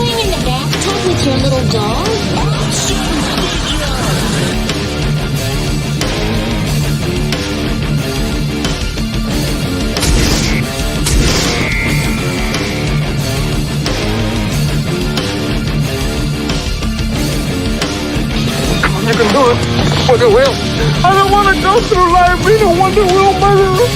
playing in the bathtub with your little dog? I can do it for the will. I don't want to go through life being a Wonder Wheel murderer.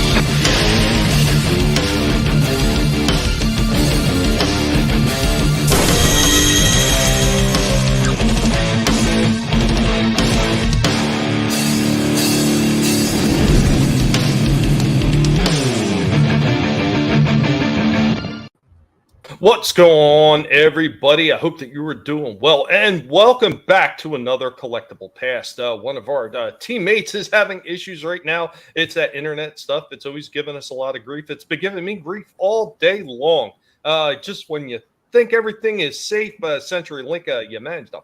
What's going on, everybody? I hope that you are doing well, and welcome back to another Collectable Past. One of our teammates is having issues right now. It's that internet stuff. It's always given us a lot of grief. It's been giving me grief all day long. Just when you think everything is safe, CenturyLink, you manage to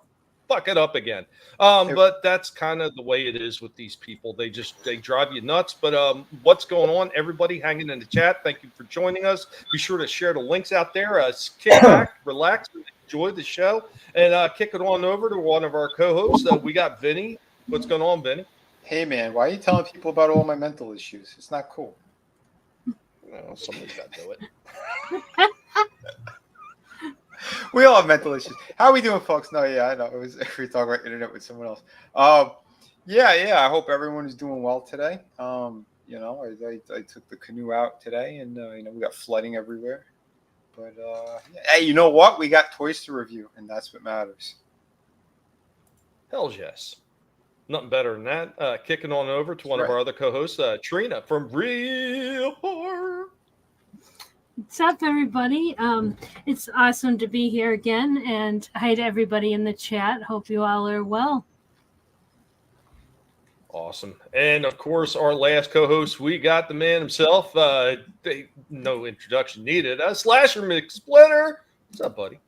fuck it up again. But that's kind of the way it is with these people. They drive you nuts. But what's going on? Everybody hanging in the chat, thank you for joining us. Be sure to share the links out there. Kick back, relax, enjoy the show, and kick it on over to one of our co-hosts. We got Vinnie. What's going on, Vinnie? Hey, man, why are you telling people about all my mental issues? It's not cool. Well, somebody's got to do it. We all have mental issues. How are we doing, folks? No, yeah, I know. We were talking about internet with someone else. Yeah. I hope everyone is doing well today. I took the canoe out today, and we got flooding everywhere. But hey, you know what? We got toys to review, and that's what matters. Hells yes. Nothing better than that. Kicking on over to one of our other co-hosts, Trina from Real Horror. What's up, everybody? It's awesome to be here again, and hi to everybody in the chat. Hope you all are well. Awesome. And, of course, our last co-host, we got the man himself. No introduction needed. Slasher McSplitter. What's up, buddy?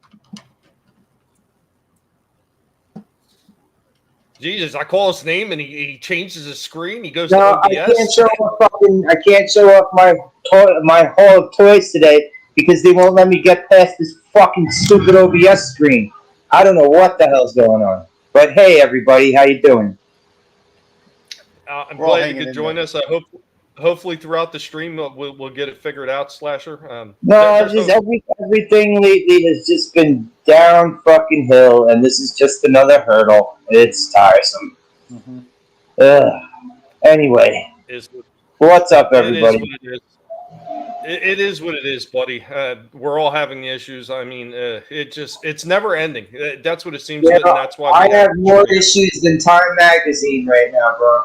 Jesus, I call his name and he changes his screen. He goes to OBS. I can't show off my haul of toys today because they won't let me get past this fucking stupid OBS screen. I don't know what the hell's going on. But hey, everybody, how you doing? I'm glad you could join us. I hopefully throughout the stream we'll get it figured out, Slasher. Everything lately has just been down fucking hill, and this is just another hurdle. It's tiresome. Mm-hmm. Anyway, what's up, everybody? It is what it is, buddy. We're all having issues. I mean, it's never ending. That's what it seems like, and that's why I have more issues than Time Magazine right now, bro.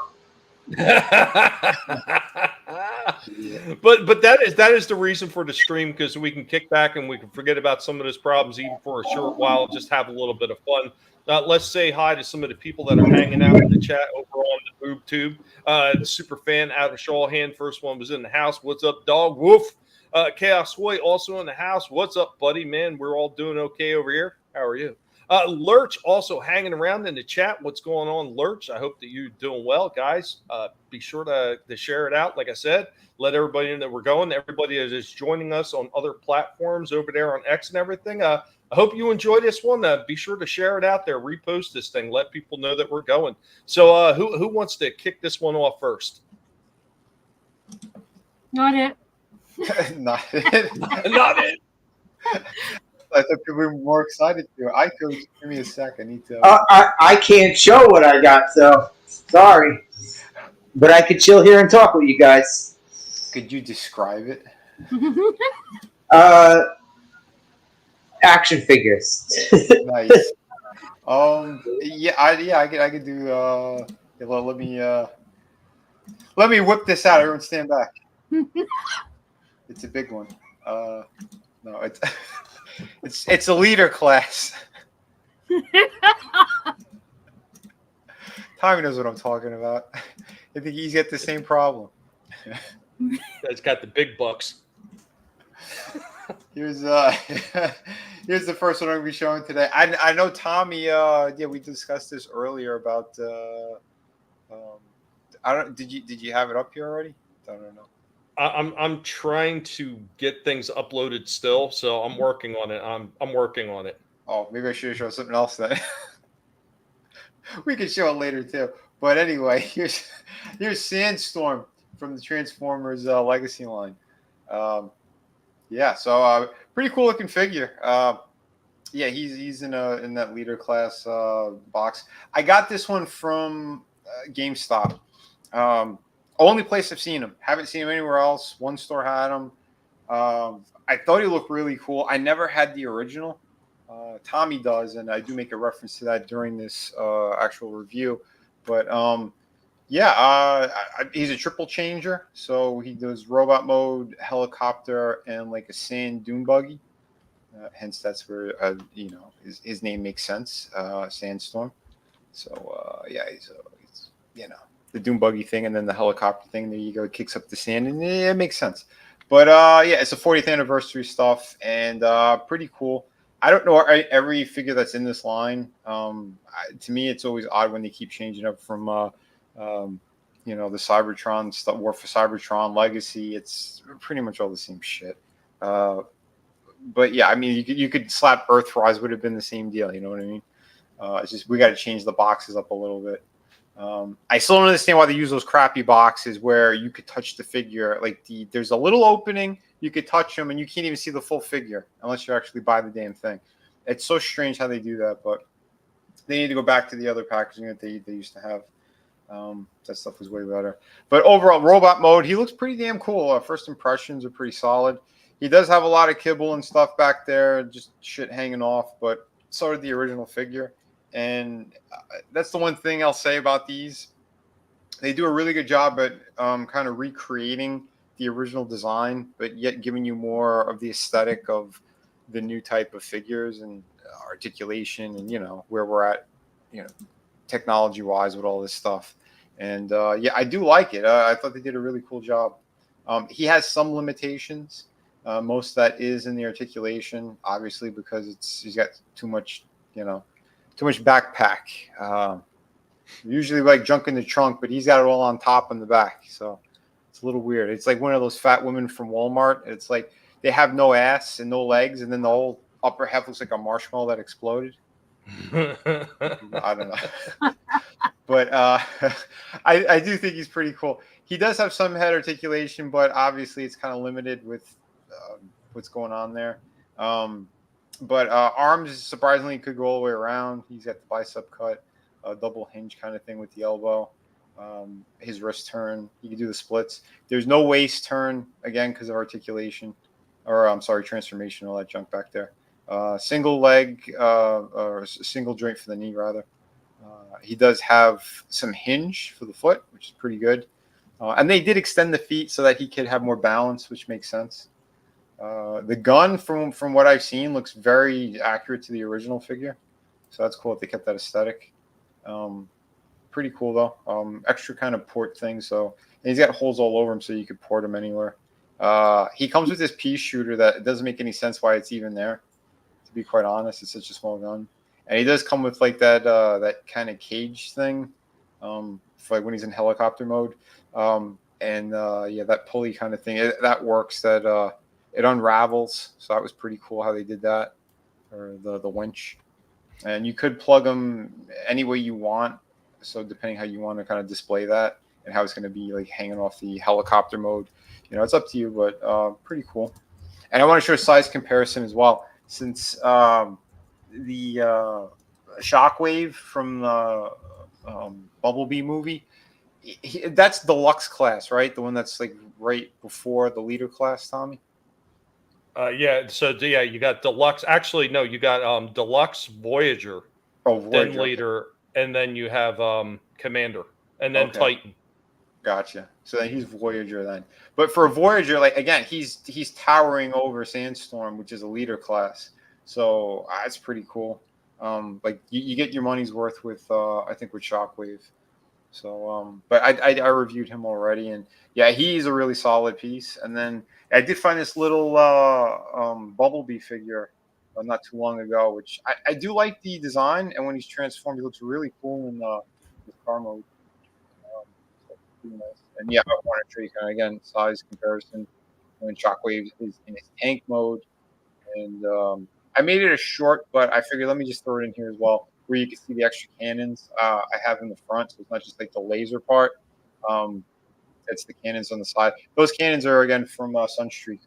But that is the reason for the stream, because we can kick back and we can forget about some of those problems even for a short while, just have a little bit of fun. Let's say hi to some of the people that are hanging out in the chat over on the boob tube. The super fan out of Shawhan, first one was in the house. What's up, dog? Woof. Chaos Hoy also in the house. What's up, buddy? Man, we're all doing okay over here. How are you? Lurch also hanging around in the chat. What's going on, Lurch? I hope that you're doing well, guys. Be sure to share it out. Like I said, let everybody know that we're going. Everybody that is joining us on other platforms over there on X and everything. I hope you enjoy this one. Be sure to share it out there. Repost this thing. Let people know that we're going. So who wants to kick this one off first? Not it. Not it. Not it. I thought people were more excited to. I could give me a sec. I need to. I can't show what I got, so sorry. But I could chill here and talk with you guys. Could you describe it? Action figures. Nice. I could do. Let me whip this out. Everyone, stand back. It's a big one. No, it's a leader class. Tommy knows what I'm talking about. I think he's got the same problem. It's got the big bucks. Here's the first one I'm gonna be showing today. I know Tommy. We discussed this earlier about. Did you have it up here already? I don't know. I'm trying to get things uploaded still, so I'm working on it. I'm working on it. Oh, maybe I should have shown something else then. We can show it later too. But anyway, here's Sandstorm from the Transformers Legacy line. Yeah, so pretty cool looking figure. Yeah, he's in that leader class box. I got this one from GameStop. Only place I've seen him. Haven't seen him anywhere else. One store had him. I thought he looked really cool. I never had the original. Tommy does, and I do make a reference to that during this actual review. But yeah, he's a triple changer. So he does robot mode, helicopter, and like a sand dune buggy. Hence, that's where his name makes sense, Sandstorm. So yeah, he's the dune buggy thing, and then the helicopter thing. There you go, it kicks up the sand, and it makes sense. But yeah, it's a 40th anniversary stuff, and pretty cool. I don't know every figure that's in this line. To me, it's always odd when they keep changing up from the Cybertron stuff, War for Cybertron, Legacy. It's pretty much all the same shit. But yeah, I mean, you could slap Earthrise, would have been the same deal. You know what I mean? It's just we got to change the boxes up a little bit. I still don't understand why they use those crappy boxes where you could touch the figure. Like there's a little opening, you could touch them, and you can't even see the full figure unless you actually buy the damn thing. It's so strange how they do that, but they need to go back to the other packaging that they used to have. That stuff was way better. But overall, robot mode, he looks pretty damn cool. First impressions are pretty solid. He does have a lot of kibble and stuff back there, just shit hanging off, but so did the original figure. And that's the one thing I'll say about these. They do a really good job at kind of recreating the original design, but yet giving you more of the aesthetic of the new type of figures and articulation and, where we're at, technology-wise with all this stuff. And, yeah, I do like it. I thought they did a really cool job. He has some limitations. Most of that is in the articulation, obviously, because he's got too much backpack. Usually like junk in the trunk, but he's got it all on top and the back. So it's a little weird. It's like one of those fat women from Walmart. It's like they have no ass and no legs, and then the whole upper half looks like a marshmallow that exploded. I don't know. But I do think he's pretty cool. He does have some head articulation, but obviously it's kind of limited with what's going on there. But arms, surprisingly, could go all the way around. He's got the bicep cut, a double hinge kind of thing with the elbow. His wrist turn, he can do the splits. There's no waist turn, again, because of articulation. Or, I'm sorry, transformation, all that junk back there. Single leg, or single joint for the knee, rather. He does have some hinge for the foot, which is pretty good. And they did extend the feet so that he could have more balance, which makes sense. The gun, from what I've seen, looks very accurate to the original figure. So that's cool if they kept that aesthetic. Pretty cool, though. Extra kind of port thing. So and he's got holes all over him, so you could port him anywhere. He comes with this pea shooter that doesn't make any sense why it's even there. To be quite honest, it's such a small gun. And he does come with like that kind of cage thing, for like when he's in helicopter mode. Yeah, that pulley kind of thing that works. That it unravels, so that was pretty cool how they did that, or the winch. And you could plug them any way you want. So depending how you want to kind of display that and how it's going to be like hanging off the helicopter mode, it's up to you. But pretty cool. And I want to show a size comparison as well, since the Shockwave from the Bumblebee movie, that's deluxe class, right? The one that's like right before the leader class, Tommy. Yeah. So yeah, you got deluxe. Actually, no, you got deluxe Voyager, then leader, and then you have Commander, and then Titan. Gotcha. So then he's Voyager then. But for Voyager, like again, he's towering over Sandstorm, which is a leader class. So that's pretty cool. Like you get your money's worth with I think with Shockwave. So but I reviewed him already, and yeah, he's a really solid piece. And then I did find this little Bumblebee figure not too long ago, which I do like the design, and when he's transformed, he looks really cool in his car mode. Nice. And yeah, I want to show you kind of again size comparison when Shockwave is in his tank mode, and I made it a short, but I figured let me just throw it in here as well, where you can see the extra cannons I have in the front. So it's not just like the laser part. It's the cannons on the side. Those cannons are again from Sunstreak,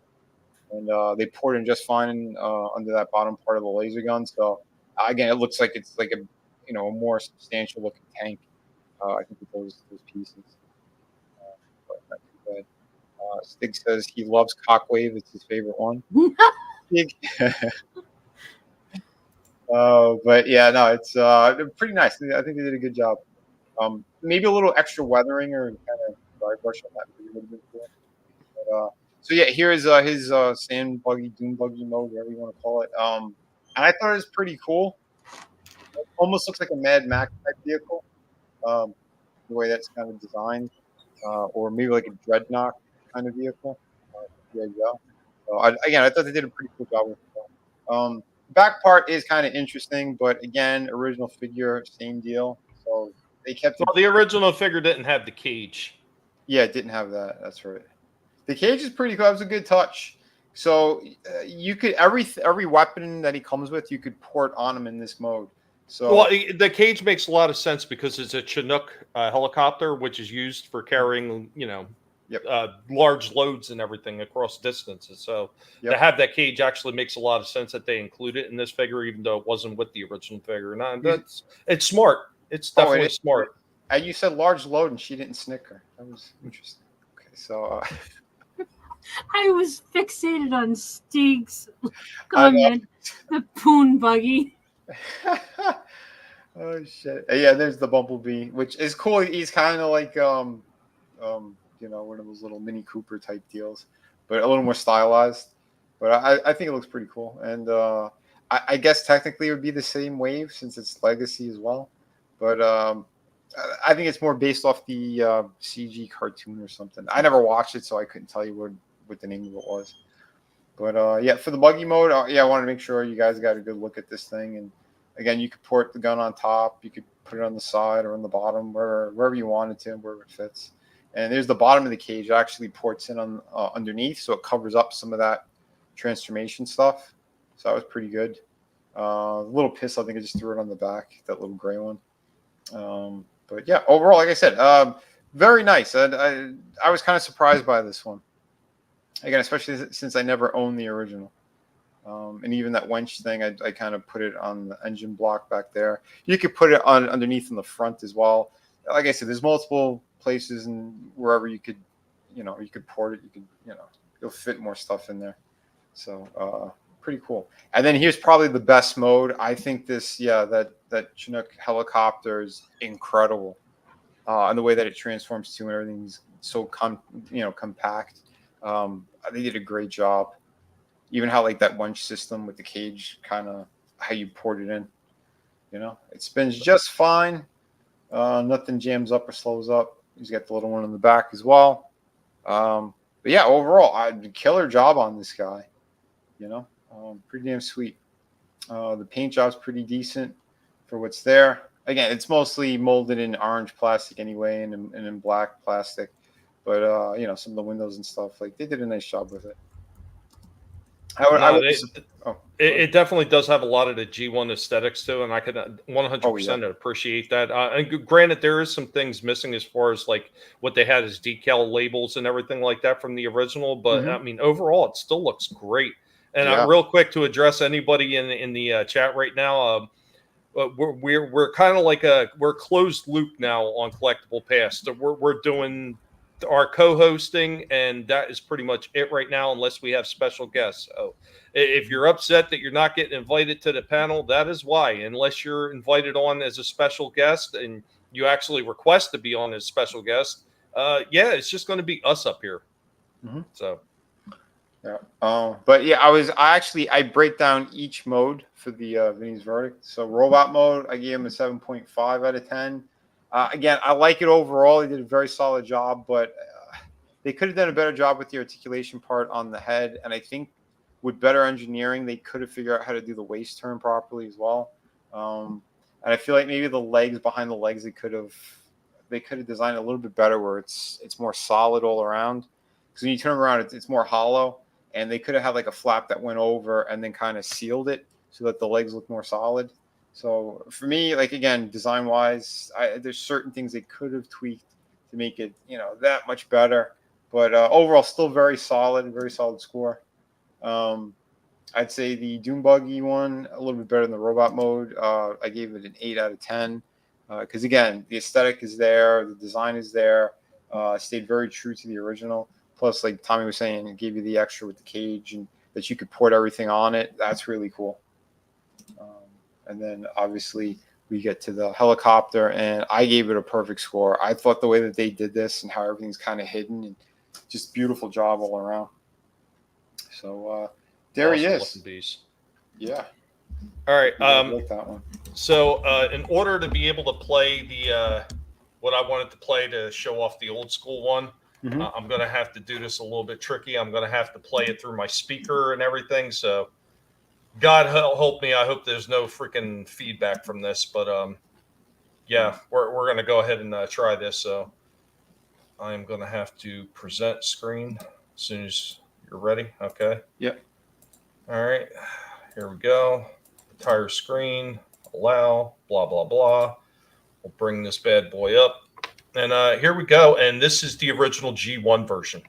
and they poured in just fine under that bottom part of the laser gun. So again, it looks like it's like a a more substantial looking tank. I think with those pieces. But not too bad. Stig says he loves Cockwave. It's his favorite one. But yeah, no, it's pretty nice. I think they did a good job. Maybe a little extra weathering or kind of dry brush on that would have been cool. But, so yeah, here is his sand buggy, dune buggy mode, whatever you want to call it. And I thought it was pretty cool. It almost looks like a Mad Max type vehicle, the way that's kind of designed, or maybe like a Dreadnought kind of vehicle. There you go. So again, I thought they did a pretty cool job with it. Back part is kind of interesting, but again, original figure, same deal. So they kept. Well, the original figure didn't have the cage. Yeah, it didn't have that. That's right. The cage is pretty cool. That was a good touch. So you could every weapon that he comes with, you could port on him in this mode. So well, the cage makes a lot of sense because it's a Chinook helicopter, which is used for carrying, large loads and everything across distances. So to have that cage actually makes a lot of sense that they include it in this figure, even though it wasn't with the original figure. No, it's smart. It's definitely smart. And you said large load, and she didn't snicker. That was interesting. Okay, so I was fixated on Stig's comment, the poon buggy. Oh shit! Yeah, there's the Bumblebee, which is cool. He's kind of like one of those little Mini Cooper type deals, but a little more stylized. But I think it looks pretty cool, and I guess technically it would be the same wave since it's Legacy as well. But I think it's more based off the CG cartoon or something. I never watched it, so I couldn't tell you what the name of it was. But yeah, for the buggy mode, I wanted to make sure you guys got a good look at this thing. And again, you could port the gun on top, you could put it on the side or on the bottom, wherever you wanted to, wherever it fits. And there's the bottom of the cage. It actually ports in on underneath, so it covers up some of that transformation stuff. So that was pretty good. A little pistol, I think I just threw it on the back, that little gray one. But yeah, overall, like I said, very nice. I was kind of surprised by this one. Again, especially since I never owned the original. And even that wench thing, I kind of put it on the engine block back there. You could put it on underneath in the front as well. Like I said, there's multiple places and wherever you could port it. You could, you'll fit more stuff in there. So pretty cool. And then here's probably the best mode. I think that Chinook helicopter is incredible. And the way that it transforms too, and everything's so compact. They did a great job. Even how like that wench system with the cage, kind of how you port it in. It spins just fine. Nothing jams up or slows up. He's got the little one in the back as well. But yeah, overall, killer job on this guy. Pretty damn sweet. The paint job's pretty decent for what's there. Again, it's mostly molded in orange plastic anyway, and in black plastic. But some of the windows and stuff, like they did a nice job with it. It definitely does have a lot of the G1 aesthetics too, and I could 100% appreciate that. And granted, there is some things missing as far as like what they had as decal labels and everything like that from the original. But I mean, overall, it still looks great. And real quick to address anybody in the chat right now, we're kind of like we're closed loop now on Collectable Past. So we're doing our co-hosting, and that is pretty much it right now, unless we have special guests. So if you're upset that you're not getting invited to the panel, that is why. Unless you're invited on as a special guest and you actually request to be on as special guest, it's just going to be us up here. So but yeah, I break down each mode for the Vinnie's verdict. So robot mode, I gave him a 7.5 out of 10. Again, I like it overall. They did a very solid job, but they could have done a better job with the articulation part on the head. And I think with better engineering, they could have figured out how to do the waist turn properly as well. And I feel like maybe the legs, behind the legs, they could have designed it a little bit better, where it's more solid all around. Because when you turn around, it's more hollow. And they could have had like a flap that went over and then kind of sealed it. so that the legs look more solid. So for me, like again, design wise, there's certain things they could have tweaked to make it, that much better. But overall, still very solid score. I'd say the Doom Buggy one a little bit better than the robot mode. I gave it an 8 out of 10 because again, the aesthetic is there, the design is there. Stayed very true to the original. Plus, like Tommy was saying, it gave you the extra with the cage and that you could port everything on it. That's really cool. And then obviously we get to the helicopter, and I gave it a perfect score. I thought the way that they did this and how everything's kind of hidden, and just beautiful job all around. So there he is. Beast. Yeah. All right. I like that one. So in order to be able to play the what I wanted to play to show off the old school one, I'm going to have to do this a little bit tricky. I'm going to have to play it through my speaker and everything. So God help me. I hope there's no freaking feedback from this. But yeah, we're going to go ahead and try this. So I am going to have to present screen as soon as you're ready. Okay. Yep. All right. Here we go. Entire screen. Allow. Blah, blah, blah. We'll bring this bad boy up. And here we go. And this is the original G1 version.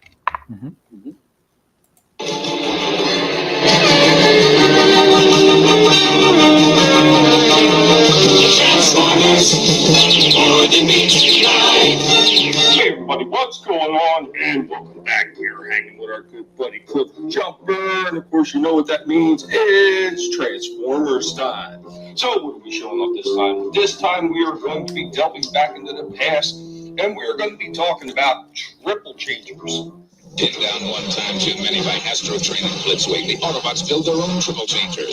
Hey everybody, what's going on? And welcome back. We're hanging with our good buddy Cliff Jumper. And of course, you know what that means. It's Transformers time. So what are we showing off this time? This time we are going to be delving back into the past, and we are going to be talking about triple changers. Pinned down one time too many by Astro Train and Blitzwing, the Autobots build their own triple changers.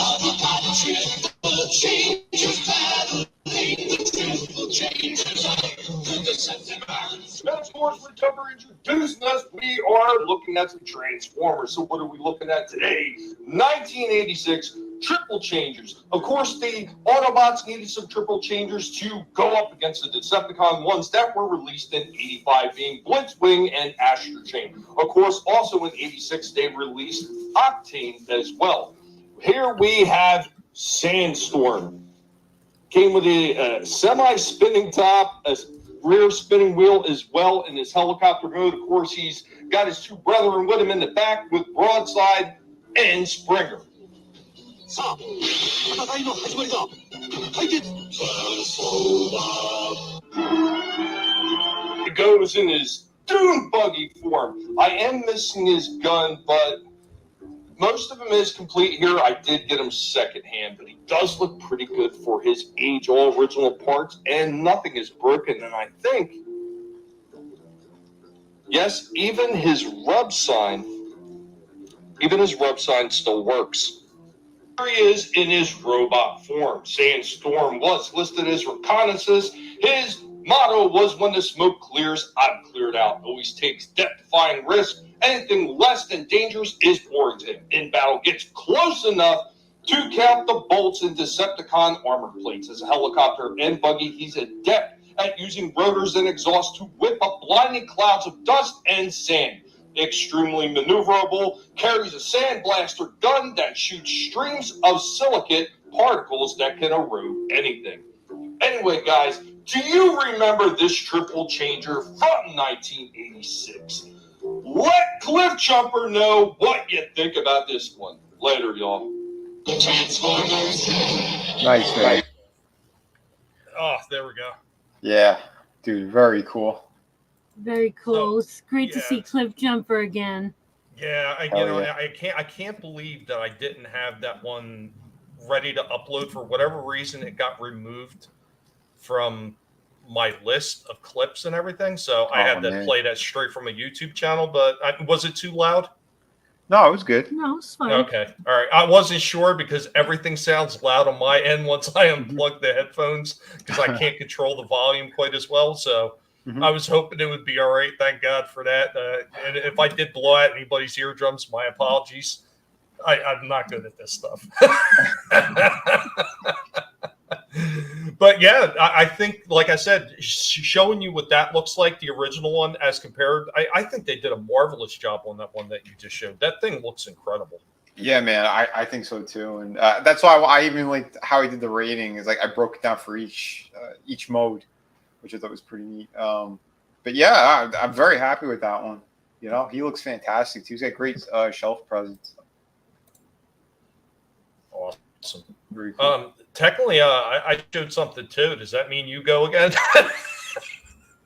Now, of course, with Jumper introducing us, we are looking at some Transformers. So what are we looking at today? 1986 triple changers. Of course, the Autobots needed some triple changers to go up against the Decepticon ones that were released in 85, being Blitzwing and Astro Chain. Of course, also in 86, they released Octane as well. Here we have Sandstorm. Came with a semi-spinning top, a rear spinning wheel as well in his helicopter mode. Of course, he's got his two brethren with him in the back with Broadside and Springer. It goes in his Doom Buggy form. I am missing his gun, but most of him is complete here. I did get him secondhand, but he does look pretty good for his age. All original parts, and nothing is broken. And I think, yes, even his rub sign still works. Here he is in his robot form. Sandstorm was listed as reconnaissance. His motto was, when the smoke clears, I'm cleared out. Always takes death-defying risk. Anything less than dangerous is boring to him. In battle, gets close enough to count the bolts in Decepticon armor plates. As a helicopter and buggy, he's adept at using rotors and exhaust to whip up blinding clouds of dust and sand. Extremely maneuverable, carries a sandblaster gun that shoots streams of silicate particles that can erode anything. Anyway, guys, do you remember this triple changer from 1986? Let Cliff Jumper know what you think about this one. Later, y'all. Transformers. Nice, man. Oh, there we go. Yeah, dude, very cool. Very cool. So, It's great to yeah. see Cliff Jumper again. Yeah, Yeah. I can't believe that I didn't have that one ready to upload. For whatever reason, it got removed from my list of clips and everything. So I had to play that straight from a YouTube channel. But was it too loud? No, it was good. No, it's fine. Okay. All right. I wasn't sure because everything sounds loud on my end once I unplug the headphones because I can't control the volume quite as well. So I was hoping it would be all right. Thank God for that. And if I did blow out anybody's eardrums, my apologies. I'm not good at this stuff. But yeah, I think, like I said, showing you what that looks like, the original one as compared, I think they did a marvelous job on that one that you just showed. That thing looks incredible. Yeah, man, I think so too, and that's why I even liked how he did the rating. Is like I broke it down for each mode, which I thought was pretty neat. But yeah, I'm very happy with that one. You know, he looks fantastic too. He's got great shelf presence. Awesome. Very cool. Technically, I showed something too. Does that mean you go again?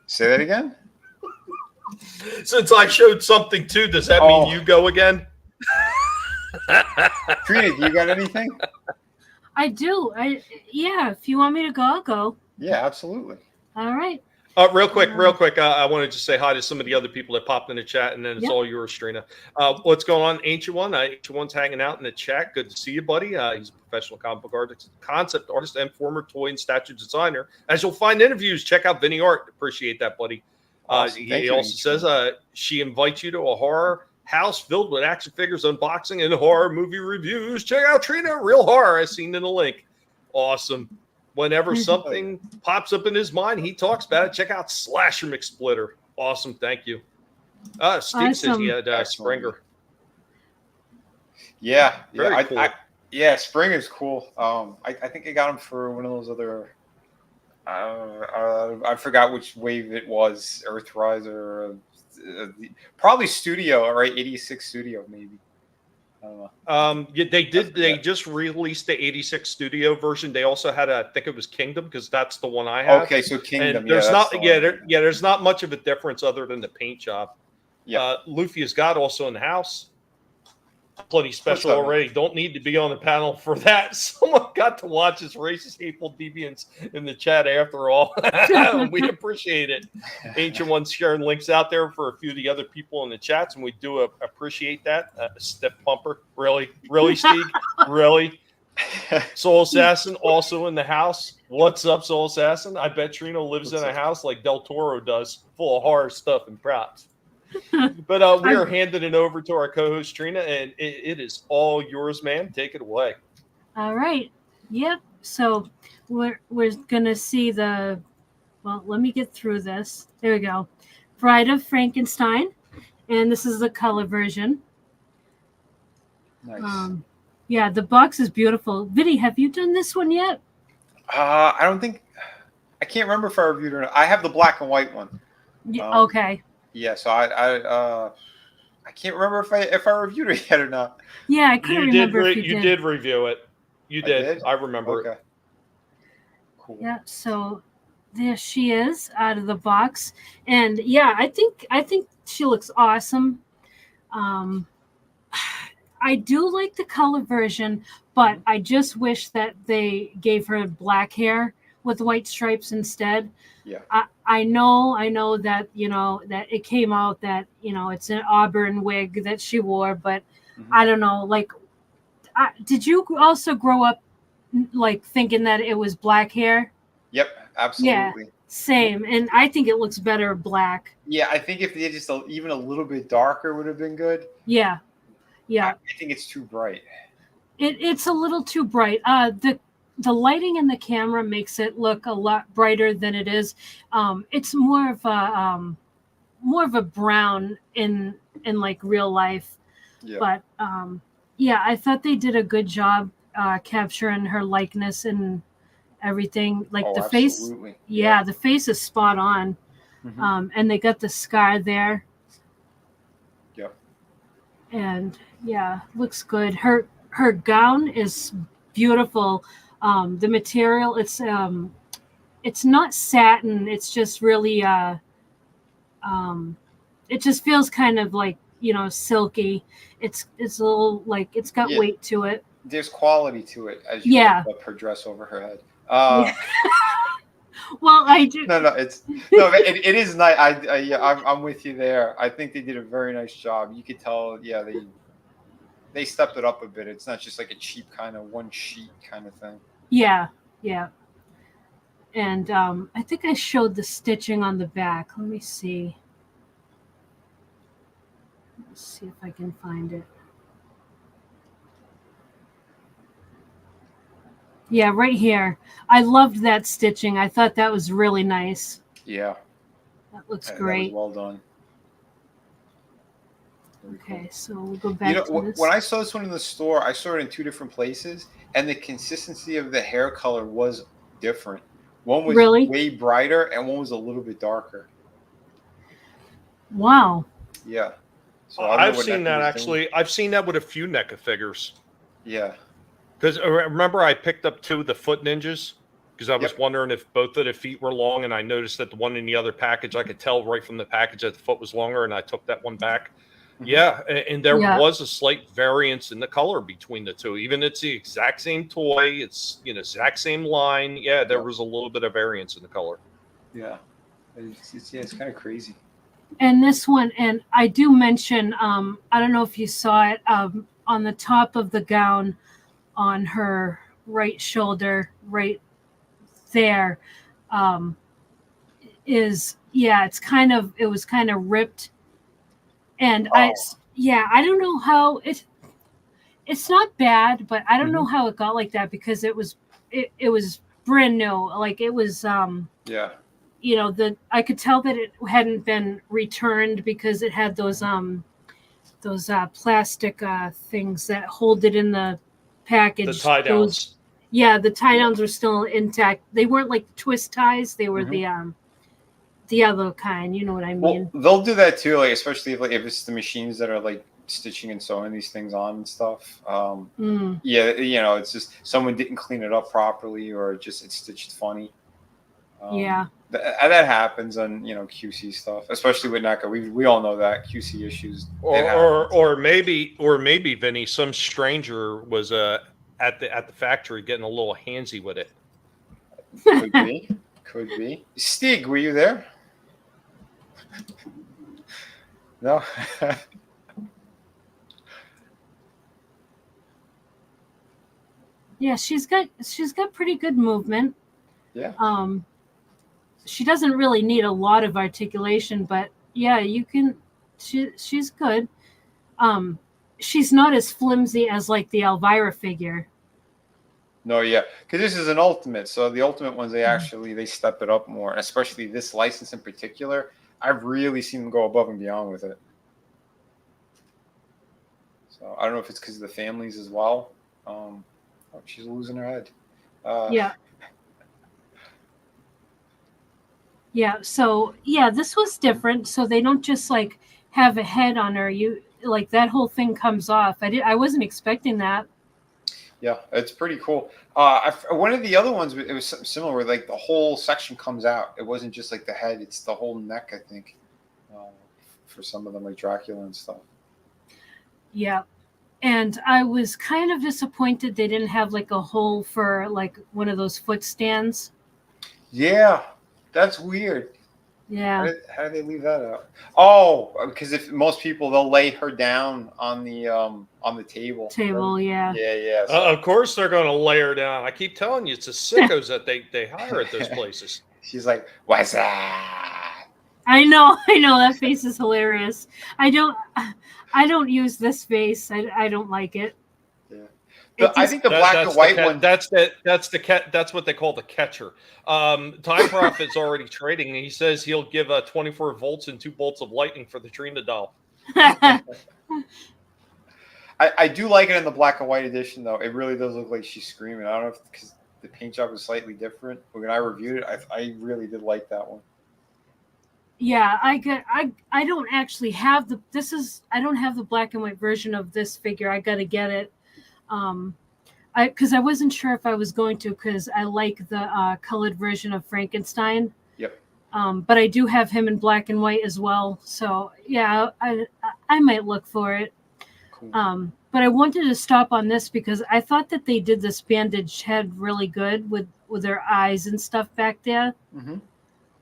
Say that again. Since I showed something too, does that mean you go again? Trina, do you got anything? I do. Yeah, if you want me to go, I'll go. Yeah, absolutely. All right. Real quick. I wanted to say hi to some of the other people that popped in the chat, and then it's all yours, Trina. What's going on, Ancient One? Ancient One's hanging out in the chat. Good to see you, buddy. He's a professional comic book artist, concept artist, and former toy and statue designer. As you'll find interviews, check out Vinnie Art. Appreciate that, buddy. Awesome. He also says she invites you to a horror house filled with action figures, unboxing, and horror movie reviews. Check out Trina, real horror, as seen in the link. Awesome. Whenever something pops up in his mind, he talks about it. Check out Slasher McSplitter. Awesome. Thank you. Steve says he had Springer. Yeah. Very cool. Springer's cool. I think I got him for one of those other. I forgot which wave it was. Earthrise or probably Studio, right? 86 Studio, maybe. I don't know. Yeah, they did. They just released the 86 Studio version. They also had I think it was Kingdom, because that's the one I have. Okay, so Kingdom. And there's there's not much of a difference other than the paint job. Yeah. Luffy has got also in the house. Plenty special already. Don't need to be on the panel for that. Someone got to watch his racist, hateful deviants in the chat after all. We appreciate it. Ancient One's sharing links out there for a few of the other people in the chats, and we do appreciate that. Step Pumper. Really, Steve? Really? Soul Assassin also in the house. What's up, Soul Assassin? I bet Trina lives in a house like Del Toro does, full of horror stuff and props. But we are handing it over to our co-host Trina, and it is all yours, ma'am. Take it away. All right. Yep. So we're gonna see let me get through this. There we go. Bride of Frankenstein, and this is the color version. Nice. Yeah, the box is beautiful. Vinnie, have you done this one yet? I don't think. I can't remember if I reviewed it or not. I have the black and white one. Yeah, okay. Yeah, so I can't remember if I reviewed it yet or not. Yeah, I couldn't remember if you did review it. You did. I remember it. Cool. Yeah, so there she is out of the box. And yeah, I think she looks awesome. I do like the color version, but I just wish that they gave her black hair with white stripes instead. Yeah. I know that, that it came out that, it's an auburn wig that she wore, but I don't know, like, did you also grow up like thinking that it was black hair? Yep, absolutely. Yeah, same. And I think it looks better black. Yeah, I think if they just even a little bit darker would have been good. Yeah. I think it's too bright. It's a little too bright. The lighting in the camera makes it look a lot brighter than it is. It's more of a brown in like real life. Yeah. But I thought they did a good job capturing her likeness and everything. Like the absolutely. face. Yeah, the face is spot on. And they got the scar there. Yep. And looks good. Her gown is beautiful. The material, it's not satin. It's just really, it just feels kind of like, silky. It's a little like, it's got weight to it. There's quality to it as you lift up her dress over her head. Well, I do. It is nice. I'm with you there. I think they did a very nice job. You could tell, they stepped it up a bit. It's not just like a cheap kind of one sheet kind of thing. Yeah. And I think I showed the stitching on the back. Let me see. Let's see if I can find it. Yeah, right here. I loved that stitching. I thought that was really nice. Yeah. That looks great. That was well done. Okay, so we'll go back to this. When I saw this one in the store, I saw it in 2 different places, and the consistency of the hair color was different. One was Really? way brighter, and one was a little bit darker. Wow. Yeah. So I don't know I've what seen NECA that was actually. doing. I've seen that with a few NECA figures. Yeah. Because remember, I picked up 2 of the Foot Ninjas because I was Yep. wondering if both of the feet were long, and I noticed that the one in the other package, I could tell right from the package that the foot was longer, and I took that one back. Mhm. Yeah, and there Yeah. was a slight variance in the color between the 2. Even it's the exact same toy, it's exact same line. Yeah, there Yep. was a little bit of variance in the color. Yeah. It's kind of crazy. And this one, and I do mention, I don't know if you saw it, on the top of the gown on her right shoulder, right there, it was kind of ripped. And I don't know how it's not bad, but I don't know how it got like that because it was brand new. Like it was, Yeah. I could tell that it hadn't been returned because it had those plastic things that hold it in the package. The tie downs. The tie downs were still intact. They weren't like twist ties. They were the other kind. You know what I mean? Well, they'll do that too, like especially if it's the machines that are like stitching and sewing these things on and stuff. Yeah, it's just someone didn't clean it up properly, or just it's stitched funny. That happens on QC stuff, especially with NECA. We all know that QC issues. Or maybe Vinny, some stranger was at the factory getting a little handsy with it. Could be. Stig, were you there? No. Yeah, she's got pretty good movement. Yeah. She doesn't really need a lot of articulation, but yeah, you can. She's good. She's not as flimsy as like the Elvira figure. No, yeah, because this is an ultimate. So the ultimate ones, they step it up more, and especially this license in particular. I've really seen them go above and beyond with it. So I don't know if it's because of the families as well. She's losing her head. Yeah. Yeah. So yeah, this was different. So they don't just like have a head on her. You like that whole thing comes off. I wasn't expecting that. Yeah, it's pretty cool. One of the other ones, it was something similar, where like the whole section comes out. It wasn't just like the head; it's the whole neck. I think for some of them, like Dracula and stuff. Yeah, and I was kind of disappointed they didn't have like a hole for like one of those foot stands. Yeah, that's weird. Yeah. How do they leave that out? Oh, because if most people, they'll lay her down on the table. Yeah. Yeah. So. Of course they're going to lay her down. I keep telling you, it's the sickos that they hire at those places. She's like, "What's that?" I know. That face is hilarious. I don't use this face. I don't like it. Yeah. I think the black and white one. That's what they call the catcher. Time Prophet's already trading, and he says he'll give 24 volts and 2 bolts of lightning for the Trina doll. I do like it in the black and white edition, though. It really does look like she's screaming. I don't know if because the paint job is slightly different. When I reviewed it, I really did like that one. Yeah, I don't actually have I don't have the black and white version of this figure. I got to get it. Because I wasn't sure if I was going to, because I like the colored version of Frankenstein. Yep. But I do have him in black and white as well. So yeah, I might look for it. Cool. But I wanted to stop on this because I thought that they did this bandage head really good with their eyes and stuff back there. Mm-hmm.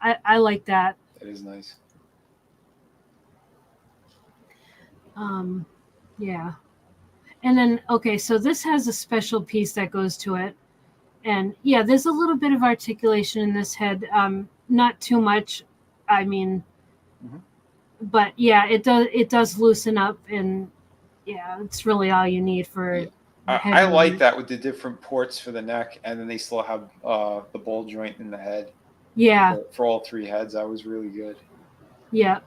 I like that. That is nice. Yeah. And then, okay, so this has a special piece that goes to it. And yeah, there's a little bit of articulation in this head. Not too much. I mean, but yeah, it does loosen up, and yeah, it's really all you need for. Yeah. I like that with the different ports for the neck, and then they still have the ball joint in the head. Yeah. For all 3 heads, that was really good. Yeah.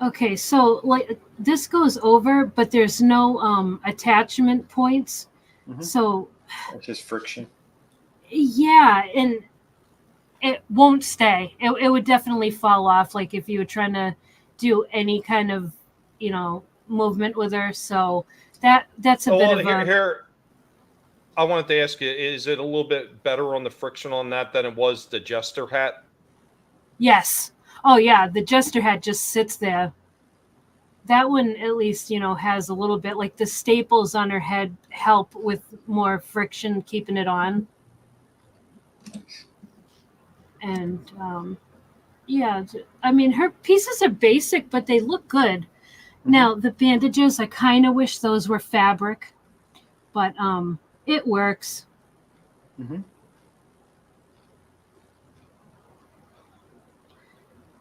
Okay, so like this goes over, but there's no attachment points. Mhm. So It's just friction. yeah, and it won't stay. It would definitely fall off, like if you were trying to do any kind of, movement with her. So that's a Oh, bit well, of a here, I wanted to ask you: is it a little bit better on the friction on that than it was the Jester hat? yes. Oh yeah, the Jester hat just sits there. That one at least, has a little bit like the staples on her head help with more friction keeping it on. And yeah, I mean her pieces are basic, but they look good. Now the bandages, I kind of wish those were fabric, but it works. Mm-hmm.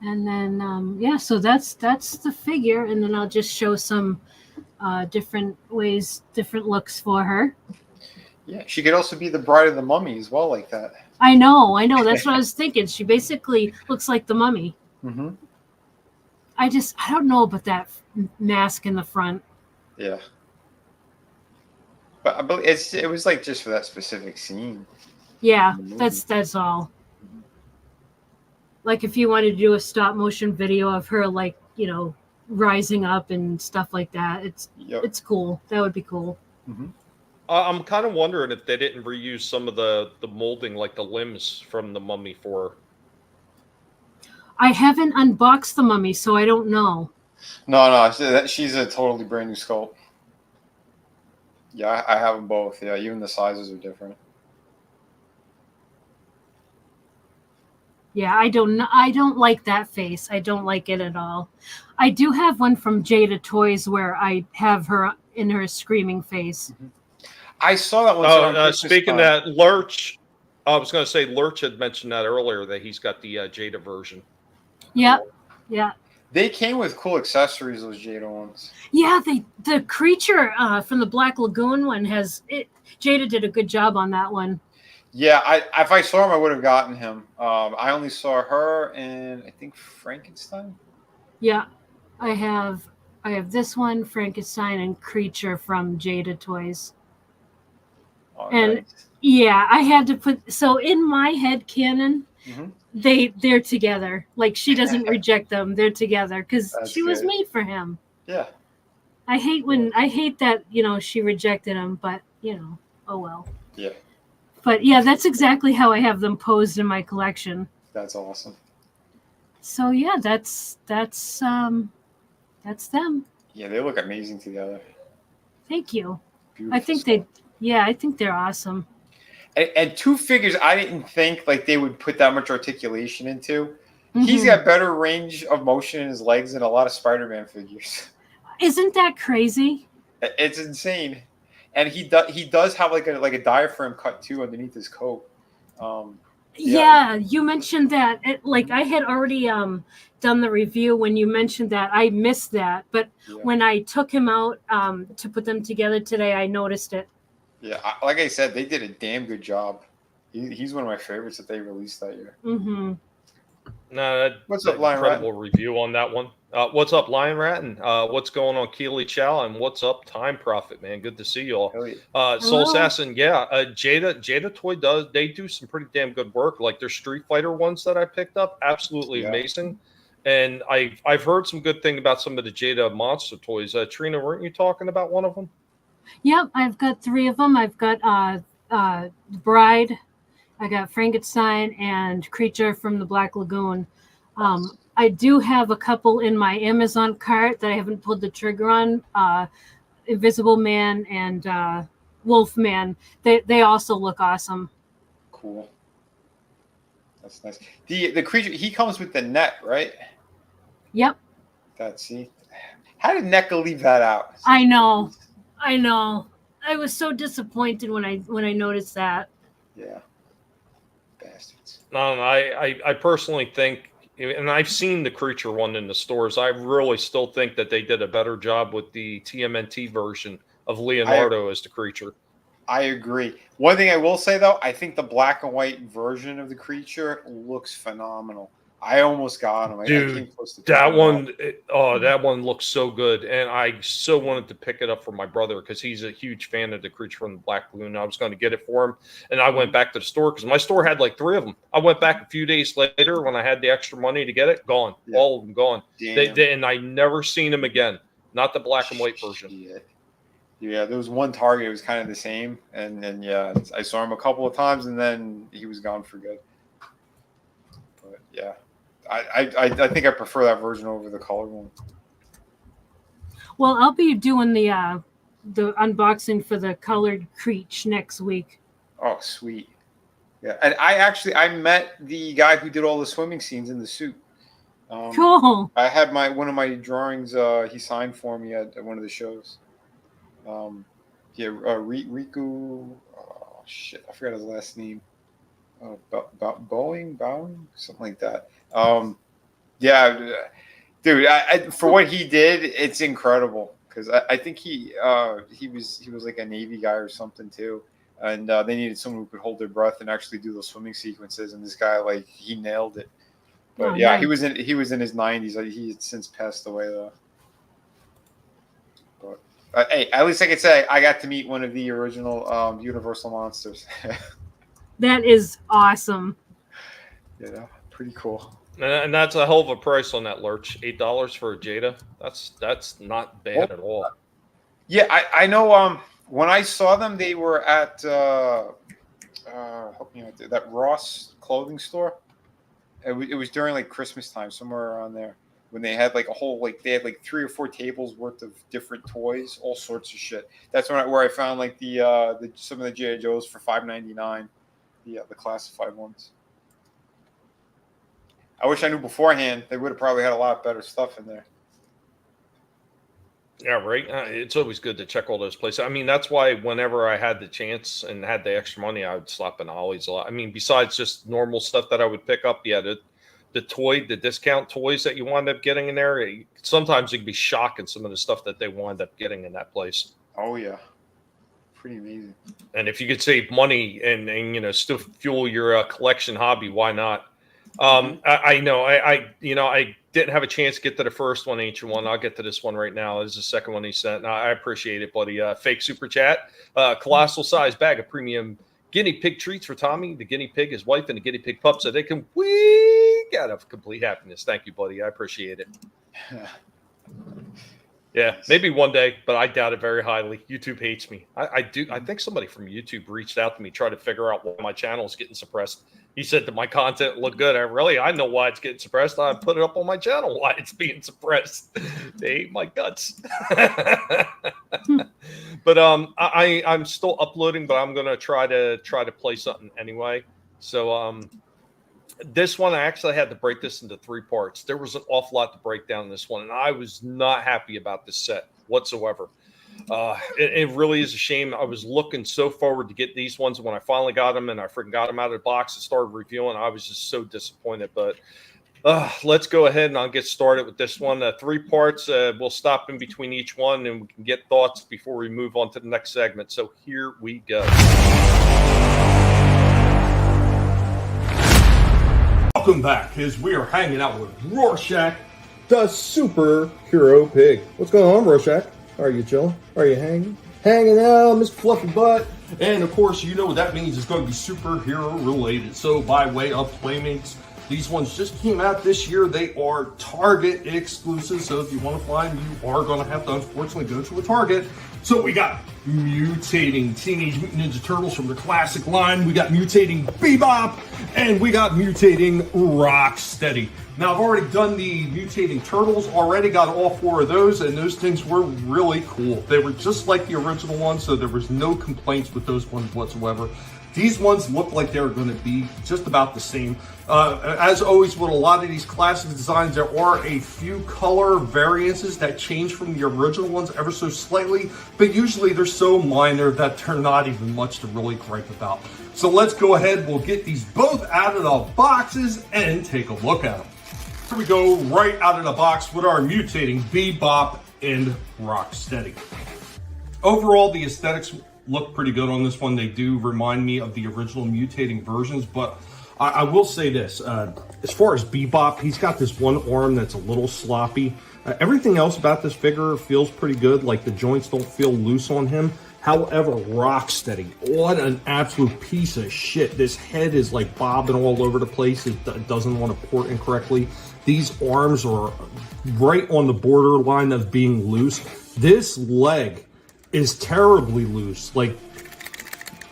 And then yeah, so that's the figure, and then I'll just show some different ways, different looks for her. Yeah, she could also be the bride of the mummy as well, like that. I know. That's what I was thinking. She basically looks like the mummy. Mm-hmm. I don't know about that mask in the front. Yeah. But I believe it was like just for that specific scene. Yeah, that's all. Like if you wanted to do a stop motion video of her, like rising up and stuff like that, it's cool. That would be cool. Mm-hmm. I'm kind of wondering if they didn't reuse some of the molding, like the limbs from the mummy for her. I haven't unboxed the mummy, so I don't know. No, she's a totally brand new sculpt. Yeah, I have them both. Yeah, even the sizes are different. Yeah, I don't like that face. I don't like it at all. I do have one from Jada Toys where I have her in her screaming face. Mm-hmm. I saw that one. Oh, speaking of that, Lurch, I was going to say Lurch had mentioned that earlier that he's got the Jada version. Yep. Yeah. They came with cool accessories, those Jada ones. Yeah, the creature from the Black Lagoon one has it. Jada did a good job on that one. Yeah, if I saw him, I would have gotten him. I only saw her and I think Frankenstein. Yeah, I have this one, Frankenstein, and Creature from Jada Toys. Oh, And nice. yeah, I had to put so in my head canon. Mm-hmm. They're together. Like she doesn't reject them. They're together because she was made for him. Yeah. I hate that she rejected him, but oh well. Yeah. But yeah, that's exactly how I have them posed in my collection. That's awesome. So yeah, that's them. Yeah, they look amazing together. Thank you. Beautiful I think stuff. I think they're awesome. And two figures I didn't think like they would put that much articulation into. Mm-hmm. He's got better range of motion in his legs than a lot of Spider-Man figures. Isn't that crazy? It's insane. And he does have like a diaphragm cut too underneath his coat. Yeah, you mentioned that. I had already done the review when you mentioned that. I missed that, but when I took him out to put them together today, I noticed it. Yeah, like I said, they did a damn good job. He's one of my favorites that they released that year. Mm-hmm. No, what's up, Lion incredible review on that one. What's up, Lion Rat? And what's going on, Keely Chow? And what's up, Time Prophet, man? Good to see you all. Soul Assassin, yeah. Jada Toy they do some pretty damn good work. Like their Street Fighter ones that I picked up, absolutely amazing. And I've heard some good thing about some of the Jada monster toys. Trina, weren't you talking about one of them? Yep, I've got 3 of them. I've got Bride, I got Frankenstein, and Creature from the Black Lagoon. I do have a couple in my Amazon cart that I haven't pulled the trigger on. Invisible Man and Wolf Man. They also look awesome. Cool. That's nice. The creature, he comes with the net, right? Yep. How did NECA leave that out? I know. I was so disappointed when I noticed that. Yeah. Bastards. No, I personally think, and I've seen the Creature one in the stores, I really still think that they did a better job with the TMNT version of Leonardo as the Creature. I agree. One thing I will say, though, I think the black and white version of the Creature looks phenomenal. I almost got him. I Dude, came close to that picking him one, up. that one looks so good, and I so wanted to pick it up for my brother because he's a huge fan of the Creature from the Black Lagoon. I was going to get it for him, and I went back to the store because my store had like 3 of them. I went back a few days later when I had the extra money to get it. Gone, all of them gone. And I never seen them again. Not the black and white version. Yeah, there was one Target. It was kind of the same, and yeah, I saw him a couple of times, and then he was gone for good. But yeah. I think I prefer that version over the colored one. Well, I'll be doing the unboxing for the colored Creech next week. Oh, sweet. Yeah, and I met the guy who did all the swimming scenes in the suit. Cool. I had one of my drawings he signed for me at one of the shows. Riku. Oh shit, I forgot his last name. Bowing, something like that. Yeah, dude. For what he did, it's incredible because I think he was like a Navy guy or something too, and they needed someone who could hold their breath and actually do those swimming sequences. And this guy, like, he nailed it. But nice. he was in his 90s. He had since passed away though. But hey, at least I could say I got to meet one of the original Universal monsters. That is awesome. Yeah, pretty cool. And that's a hell of a price on that Lurch. $8 for a Jada. That's not bad at all. Yeah, I know. When I saw them, they were at help me out there, that Ross clothing store. It was during like Christmas time, somewhere around there, when they had like a whole they had like 3 or 4 tables worth of different toys, all sorts of shit. That's where I found like the some of the G.I. Joes for $5.99, the classified ones. I wish I knew beforehand. They would have probably had a lot better stuff in there. Yeah, right. It's always good to check all those places. I mean, that's why whenever I had the chance and had the extra money, I would slap in Ollie's a lot. I mean, besides just normal stuff that I would pick up, the discount toys that you wind up getting in there, sometimes it can be shocking some of the stuff that they wind up getting in that place. Oh, yeah. Pretty amazing. And if you could save money and still fuel your collection hobby, why not? I know I didn't have a chance to get to the first one, ancient one. I'll get to this one right now. This is the second one he sent. I appreciate it, buddy. Fake super chat. Colossal size bag of premium guinea pig treats for Tommy, the guinea pig, his wife, and the guinea pig pup, so they can week out of complete happiness. Thank you, buddy. I appreciate it. Yeah, maybe one day, but I doubt it very highly. YouTube hates me. I think somebody from YouTube reached out to me, tried to figure out why my channel is getting suppressed. He said that my content looked good. I know why it's getting suppressed. I put it up on my channel. Why it's being suppressed? They ate my guts. But I'm still uploading, but I'm gonna try to play something anyway. So this one, I actually had to break this into 3 parts. There was an awful lot to break down in this one, and I was not happy about this set whatsoever. It really is a shame. I was looking so forward to get these ones. When I finally got them and I freaking got them out of the box and started reviewing, I was just so disappointed. But let's go ahead and I'll get started with this one. 3 parts. We'll stop in between each one and we can get thoughts before we move on to the next segment. So here we go. Welcome back, as we are hanging out with Rorschach, the superhero pig. What's going on, Rorschach? Are you chilling? Are you hanging? Hanging out, Mr. Fluffy Butt. And of course, you know what that means. It's going to be superhero related. So by way of Playmates, these ones just came out this year. They are Target exclusive. So if you want to find, you are going to have to unfortunately go to a Target. So we got mutating Teenage Mutant Ninja Turtles from the classic line. We got mutating Bebop, and we got mutating Rocksteady. Now, I've already done the mutating Turtles, already got all 4 of those, and those things were really cool. They were just like the original ones, so there was no complaints with those ones whatsoever. These ones look like they're going to be just about the same. As always, with a lot of these classic designs, there are a few color variances that change from the original ones ever so slightly, but usually they're so minor that they're not even much to really gripe about. So let's go ahead, we'll get these both out of the boxes and take a look at them. Here we go, right out of the box with our mutating Bebop and Rocksteady. Overall, the aesthetics look pretty good on this one. They do remind me of the original mutating versions, but I will say this, as far as Bebop, he's got this one arm that's a little sloppy. Everything else about this figure feels pretty good, like the joints don't feel loose on him. However, Rocksteady, what an absolute piece of shit. This head is like bobbing all over the place. It doesn't want to port incorrectly. These arms are right on the borderline of being loose. This leg is terribly loose. Like,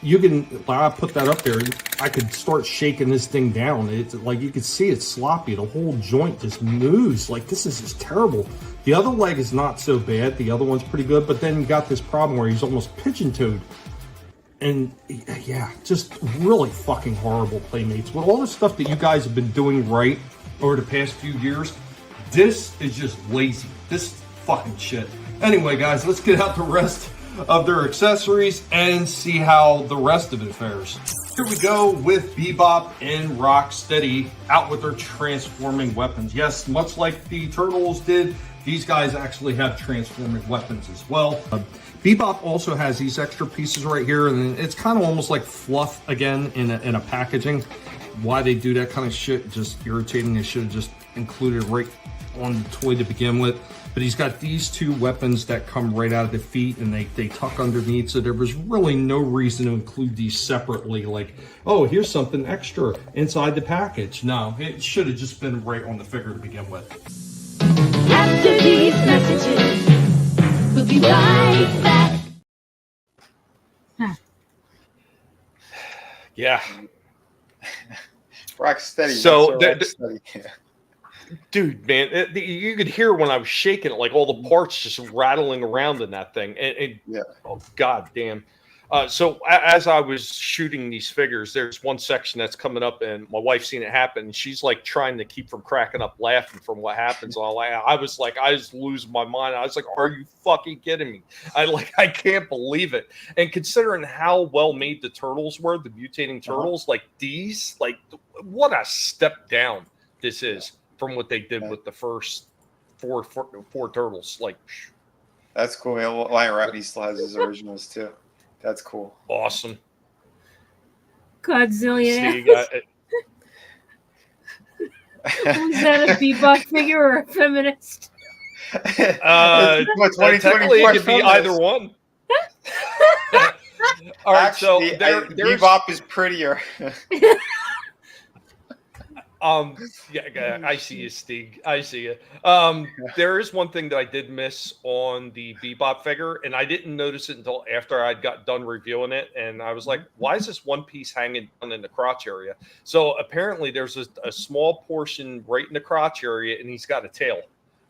you can, I put that up there, I could start shaking this thing down. It's like, you can see it's sloppy. The whole joint just moves. Like, this is just terrible. The other leg is not so bad. The other one's pretty good, but then you got this problem where he's almost pigeon-toed. And yeah, just really fucking horrible, Playmates. With all the stuff that you guys have been doing right over the past few years, this is just lazy. This fucking shit. Anyway, guys, let's get out the rest of their accessories and see how the rest of it fares. Here we go with Bebop and Rocksteady out with their transforming weapons. Yes, much like the Turtles did, these guys actually have transforming weapons as well. Bebop also has these extra pieces right here, and it's kind of almost like fluff again in a packaging. Why they do that kind of shit, just irritating. They should have just included it right on the toy to begin with. But he's got these two weapons that come right out of the feet, and they tuck underneath, so there was really no reason to include these separately, like, oh, here's something extra inside the package. No, it should have just been right on the figure to begin with. After these messages, we'll be right back. Yeah. Rocksteady. So, Rocksteady. dude, man, you could hear when I was shaking it, like all the parts just rattling around in that thing. Yeah. Oh, god damn. So as I was shooting these figures, there's one section that's coming up, and my wife's seen it happen. And she's like trying to keep from cracking up laughing from what happens. I was like, I just lose my mind. I was like, are you fucking kidding me? I can't believe it. And considering how well made the turtles were, the mutating turtles, like these, like what a step down this is from what they did with the first four turtles. Like, that's cool. Yeah, Lion Ratney still has his originals too. That's cool. Awesome. Godzillion. See, Was that a Bebop figure or a feminist? Technically, it could be either one. All right, actually, so Bebop is prettier. Yeah, I see you, Steve. I see you. There is one thing that I did miss on the Bebop figure, and I didn't notice it until after I got done reviewing it, and I was like, why is this one piece hanging down in the crotch area? So apparently there's a small portion right in the crotch area, and he's got a tail.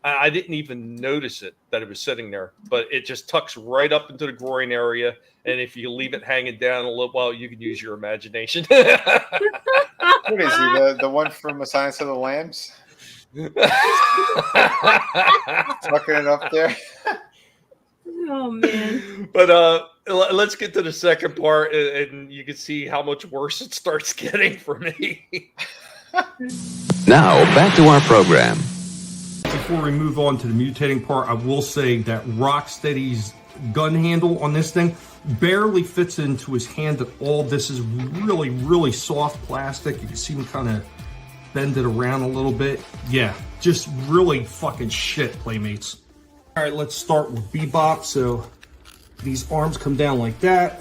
I didn't even notice it, that it was sitting there, but it just tucks right up into the groin area, and if you leave it hanging down a little while, you can use your imagination. What is he? The one from The Silence of the Lambs? Tucking it up there. Oh man! But let's get to the second part, and you can see how much worse it starts getting for me. Now back to our program. Before we move on to the mutating part, I will say that Rocksteady's gun handle on this thing barely fits into his hand at all. This is really, really soft plastic. You can see him kind of bend it around a little bit. Yeah, just really fucking shit, Playmates. All right, let's start with Bebop. So these arms come down like that.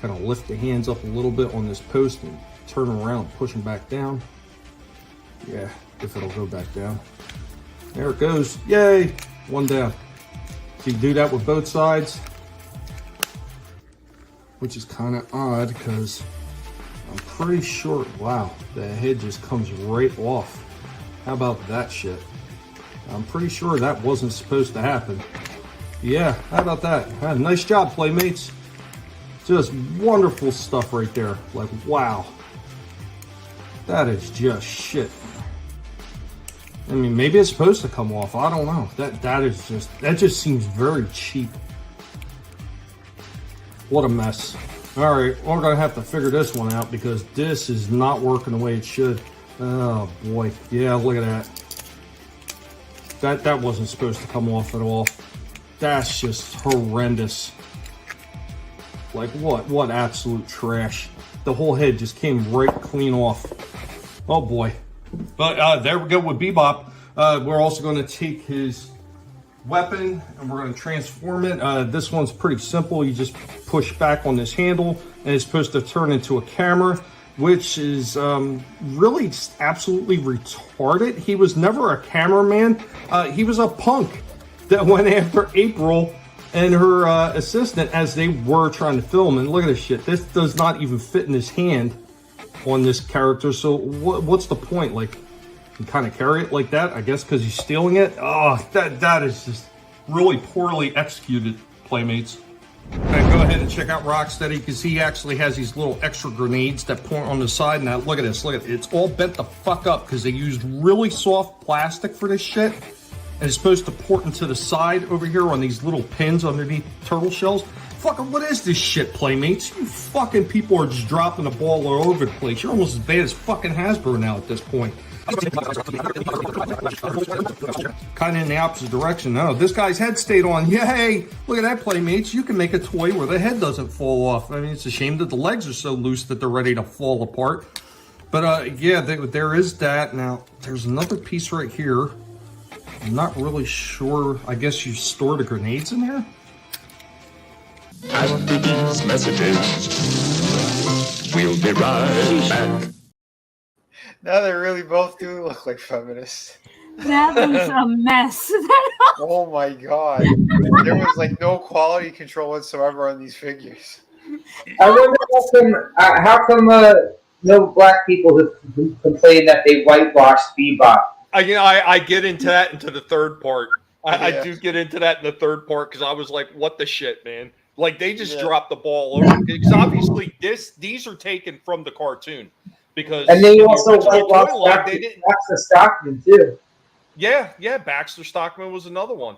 Kind of lift the hands up a little bit on this post and turn them around and push them back down. Yeah, if it'll go back down. There it goes. Yay! One down. So you do that with both sides, which is kind of odd because I'm pretty sure, wow, the head just comes right off. How about that shit? I'm pretty sure that wasn't supposed to happen. Yeah, how about that? Nice job, Playmates. Just wonderful stuff right there. Like, wow. That is just shit. I mean, maybe it's supposed to come off. I don't know. That just seems very cheap. What a mess. All right, we're gonna have to figure this one out because this is not working the way it should. Oh boy, yeah, look at that. That wasn't supposed to come off at all. That's just horrendous. Like what absolute trash. the whole head just came right clean off. Oh boy. But there we go with Bebop. We're also going to take his weapon and we're going to transform it. This one's pretty simple. You just push back on this handle and it's supposed to turn into a camera, which is really absolutely retarded. He was never a cameraman. He was a punk that went after April and her assistant as they were trying to film. And look at this shit. This does not even fit in his hand on this character. So what's the point? Like, you kind of carry it like that, I guess, because he's stealing it. Oh, that is just really poorly executed, Playmates. Okay, go ahead and check out Rocksteady because he actually has these little extra grenades that point on the side. Now look at this, look at it. It's all bent the fuck up because they used really soft plastic for this shit. And it's supposed to port into the side over here on these little pins underneath turtle shells. Fucking, what is this shit, Playmates? You fucking people are just dropping the ball all over the place. You're almost as bad as fucking Hasbro now at this point. Kind of in the opposite direction. No, this guy's head stayed on. Yay! Look at that, Playmates. You can make a toy where the head doesn't fall off. I mean, it's a shame that the legs are so loose that they're ready to fall apart. But yeah, there is that. Now, there's another piece right here. I'm not really sure. I guess you store the grenades in there? After these messages, we'll be right back. Now they really both do look like feminists. That was a mess. Oh my god. There was like no quality control whatsoever on these figures. I wonder how come no black people have complained that they whitewashed Bebop. I get into that into the third part. I do get into that in the third part because I was like, what the shit, man? Like, they just dropped the ball over. Because obviously these are taken from the cartoon. Because and they also whitewashed Baxter Stockman too. Yeah, Baxter Stockman was another one.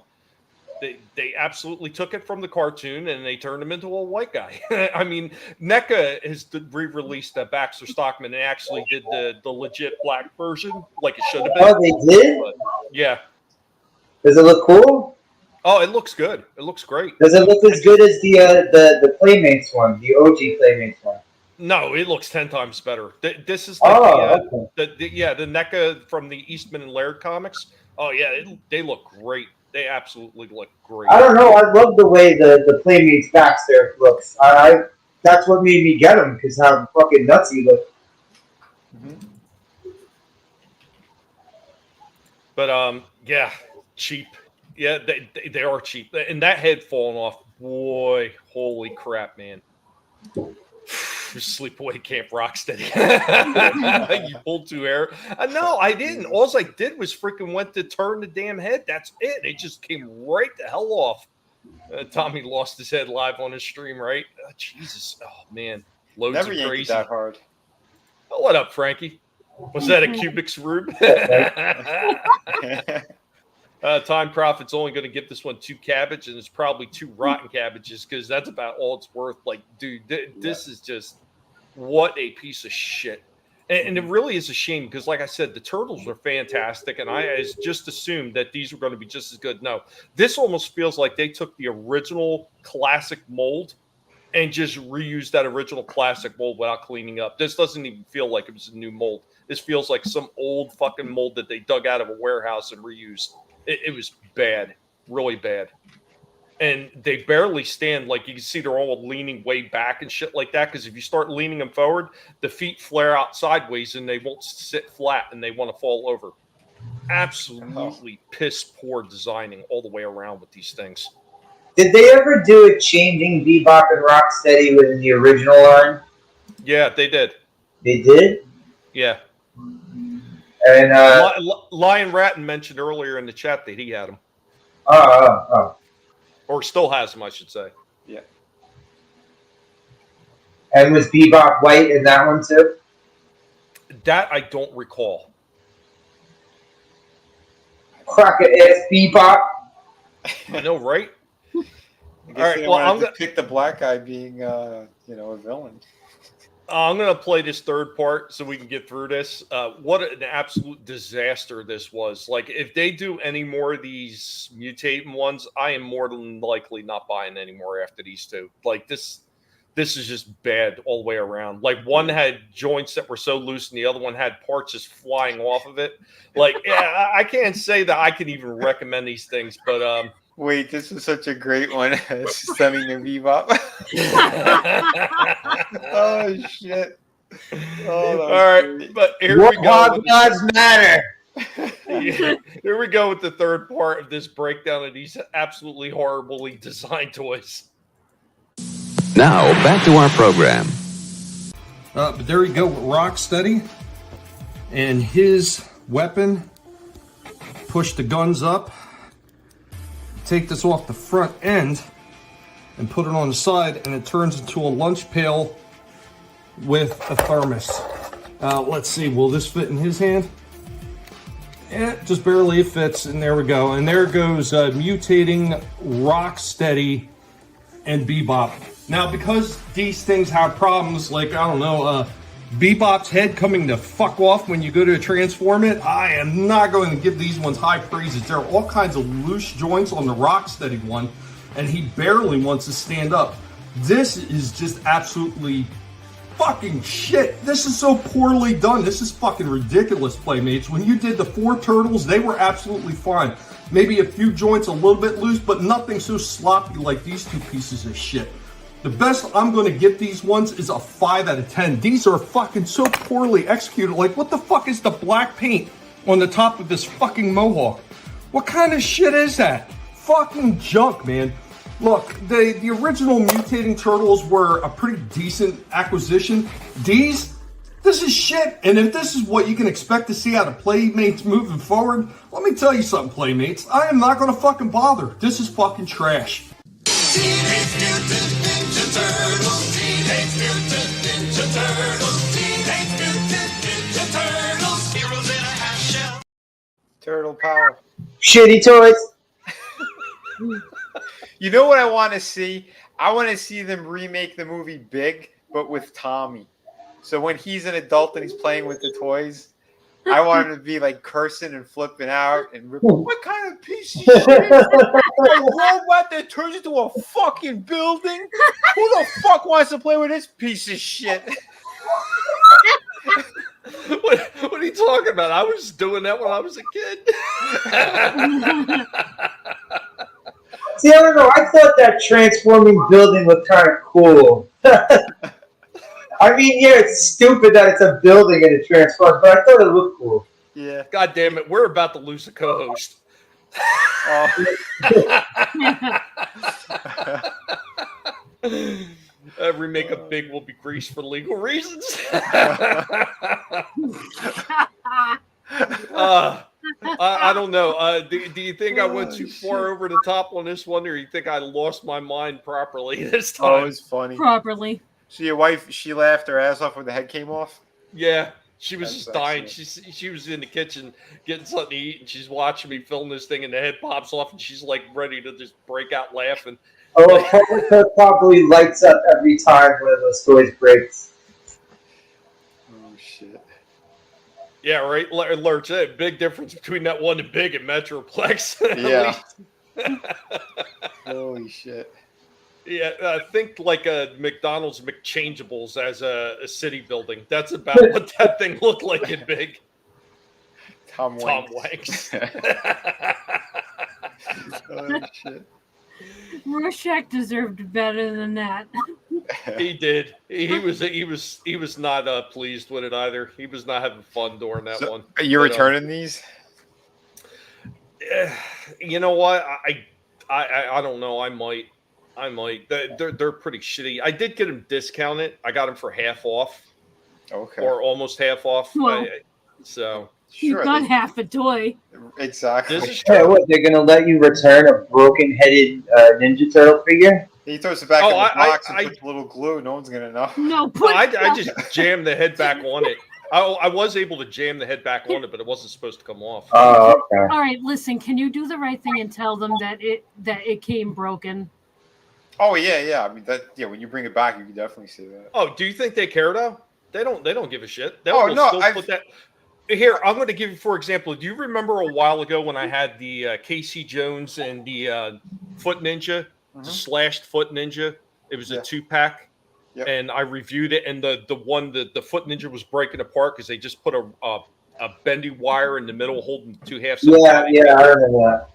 They absolutely took it from the cartoon and they turned him into a white guy. I mean, NECA has re-released Baxter Stockman and actually did the legit black version, like it should have been. Oh, they did? But, yeah. Does it look cool? Oh, it looks good. It looks great. Does it look as good as the Playmates one, the OG Playmates one? No, it looks 10 times better. This is like the NECA from the Eastman and Laird comics. Oh yeah, they look great. They absolutely look great. I don't know. I love the way the Playmates Baxter looks. That's what made me get him because how fucking nuts he looked. Mm-hmm. But yeah, cheap. Yeah, they are cheap. And that head falling off, boy, holy crap, man. Sleepaway Camp Rocksteady. You pulled two hair. No, I didn't. All I did was freaking went to turn the damn head. That's it. It just came right the hell off. Tommy lost his head live on his stream, right? Oh, Jesus. Oh, man. Loads Never of crazy. that hard. Oh, what up, Frankie? Was that a Cubics Rube? Time Profit's only going to give this one 2 cabbage, and it's probably 2 rotten cabbages because that's about all it's worth. Like, dude, this is just what a piece of shit. And it really is a shame because, like I said, the turtles are fantastic, and I just assumed that these were going to be just as good. No, this almost feels like they took the original classic mold and just reused that original classic mold without cleaning up. This doesn't even feel like it was a new mold. This feels like some old fucking mold that they dug out of a warehouse and reused. It was bad, really bad. And they barely stand. Like, you can see they're all leaning way back and shit like that. Because if you start leaning them forward, the feet flare out sideways and they won't sit flat and they want to fall over. Absolutely piss poor designing all the way around with these things. Did they ever do a changing Bebop and Rocksteady within the original line? Yeah, they did. They did? Yeah. And Lion Ratton mentioned earlier in the chat that he had them. Or still has them, I should say. Yeah. And was Bebop white in that one too? That I don't recall. Cracker ass Bebop. I know, right? All right. Well, I'm gonna pick the black guy being, a villain. I'm going to play this third part so we can get through this. What an absolute disaster this was. Like, if they do any more of these mutating ones, I am more than likely not buying any more after these two. Like, this This is just bad all the way around. Like one had joints that were so loose, and the other one had parts just flying off of it. Like, yeah, I can't say that I can even recommend these things, but wait, this was such a great one. Stemming the Bebop. Oh shit! Oh, all right, but here we go. What gods matter? Yeah, here we go with the third part of this breakdown of these absolutely horribly designed toys. Now, back to our program. But there we go with Rocksteady. And his weapon. Push the guns up. Take this off the front end. And put it on the side. And it turns into a lunch pail with a thermos. Let's see. Will this fit in his hand? Yeah, just barely it fits. And there we go. And there goes mutating Rocksteady and Bebop. Now, because these things have problems, like, I don't know, Bebop's head coming to fuck off when you go to transform it, I am not going to give these ones high praises. There are all kinds of loose joints on the Rocksteady one, and he barely wants to stand up. This is just absolutely fucking shit. This is so poorly done. This is fucking ridiculous, Playmates. When you did the 4 turtles, they were absolutely fine. Maybe a few joints a little bit loose, but nothing so sloppy like these 2 pieces of shit. The best I'm going to get these ones is a 5 out of 10. These are fucking so poorly executed. Like, what the fuck is the black paint on the top of this fucking mohawk? What kind of shit is that? Fucking junk, man. Look, the original mutating turtles were a pretty decent acquisition. This is shit. And if this is what you can expect to see out of Playmates moving forward, let me tell you something, Playmates. I am not going to fucking bother. This is fucking trash. Teenage Mutant Ninja Turtles. Teenage Mutant Ninja Turtles. Teenage Mutant Ninja Turtles. Heroes in a half shell. Turtle power. Shitty toys. You know what I want to see? I want to see them remake the movie Big, but with Tommy. So when he's an adult and he's playing with the toys, I want him to be like cursing and flipping out and what kind of piece of shit? A robot that turns into a fucking building? Who the fuck wants to play with this piece of shit? What are you talking about? I was doing that when I was a kid. See, I don't know. I thought that transforming building was kind of cool. I mean, yeah, it's stupid that it's a building and it transforms, but I thought it looked cool. Yeah. God damn it, we're about to lose a co-host. Remake of Big will be greased for legal reasons. I don't know. Do you think I went too far over the top on this one, or you think I lost my mind properly this time? Oh, it was funny. Properly. So your wife, she laughed her ass off when the head came off? Yeah, she was That's just dying. excellent. She was in the kitchen getting something to eat, and she's watching me film this thing, and the head pops off, and she's like ready to just break out laughing. Oh, Publica probably lights up every time one of those toys breaks. Oh, shit. Yeah, right, Lurch. Big difference between that one and Big and Metroplex. Yeah. Holy shit. Yeah, think like a McDonald's McChangeables as a city building. That's about what that thing looked like in Big. Tom Wanks. Oh, shit. Rorschach deserved better than that. He did. He was not pleased with it either. He was not having fun during that one. Are you returning these? You know what? I don't know. I might. They're pretty shitty. I did get them discounted. I got them for half off. Okay. Or almost half off. Well, so you got half a toy. Exactly. This is Hey, what, they're going to let you return a broken-headed Ninja Turtle figure? He throws it back in the box and I puts a little glue. No one's going to know. No, I just jammed the head back on it. I was able to jam the head back on it, but it wasn't supposed to come off. Oh, okay. All right, listen. Can you do the right thing and tell them that it came broken? Oh yeah. I mean when you bring it back, you can definitely see that. Oh, do you think they care though? They don't give a shit. They'll still put that. Here, I'm going to give you, for example. Do you remember a while ago when I had the Casey Jones and the Foot Ninja, the slashed Foot Ninja? It was a 2-pack. and I reviewed it. And the one that the Foot Ninja was breaking apart because they just put a bendy wire in the middle holding the 2 halves. Yeah, I remember that.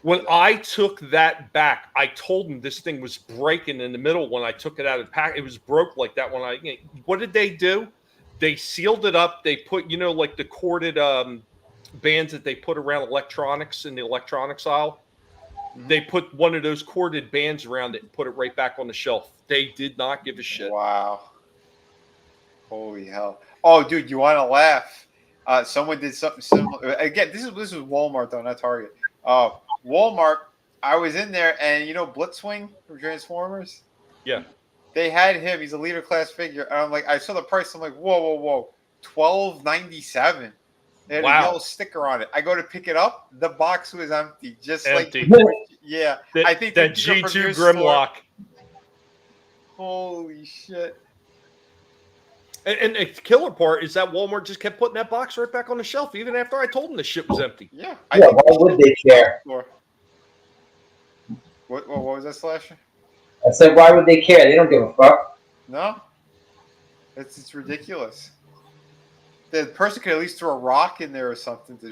When I took that back, I told them this thing was breaking in the middle. When I took it out of the pack, it was broke like that. What did they do? They sealed it up. They put, like the corded bands that they put around electronics in the electronics aisle. They put one of those corded bands around it and put it right back on the shelf. They did not give a shit. Wow. Holy hell. Oh, dude, you want to laugh? Someone did something similar. Again, this was Walmart, though, not Target. Walmart, I was in there, and Blitzwing from Transformers? Yeah. They had him. He's a leader class figure. And I'm like, I saw the price. I'm like, whoa. $12.97. They had a yellow sticker on it. I go to pick it up. The box was empty. Just empty. Yeah. I think that G2 Grimlock. Holy shit. And the killer part is that Walmart just kept putting that box right back on the shelf, even after I told them the shit was empty. Yeah. Why would they care? What was that, Slasher? I said, why would they care? They don't give a fuck. No. It's ridiculous. The person could at least throw a rock in there or something to,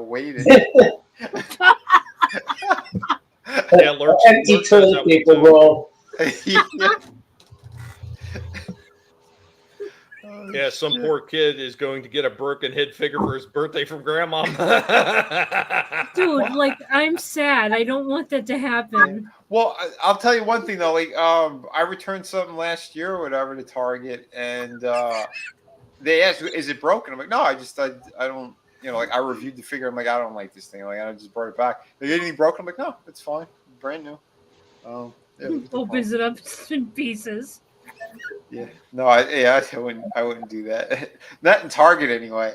weight it. Empty toilet paper roll. Yeah, some poor kid is going to get a broken head figure for his birthday from grandma. Dude, I'm sad. I don't want that to happen. Well, I'll tell you one thing though. I returned something last year or whatever to Target, and they asked, "Is it broken?" I'm like, "No, I don't." I reviewed the figure. I'm like, "I don't like this thing." I just brought it back. They anything broken? I'm like, "No, it's fine, brand new." Opens it up in pieces. Yeah, no, I wouldn't do that. Not in Target anyway.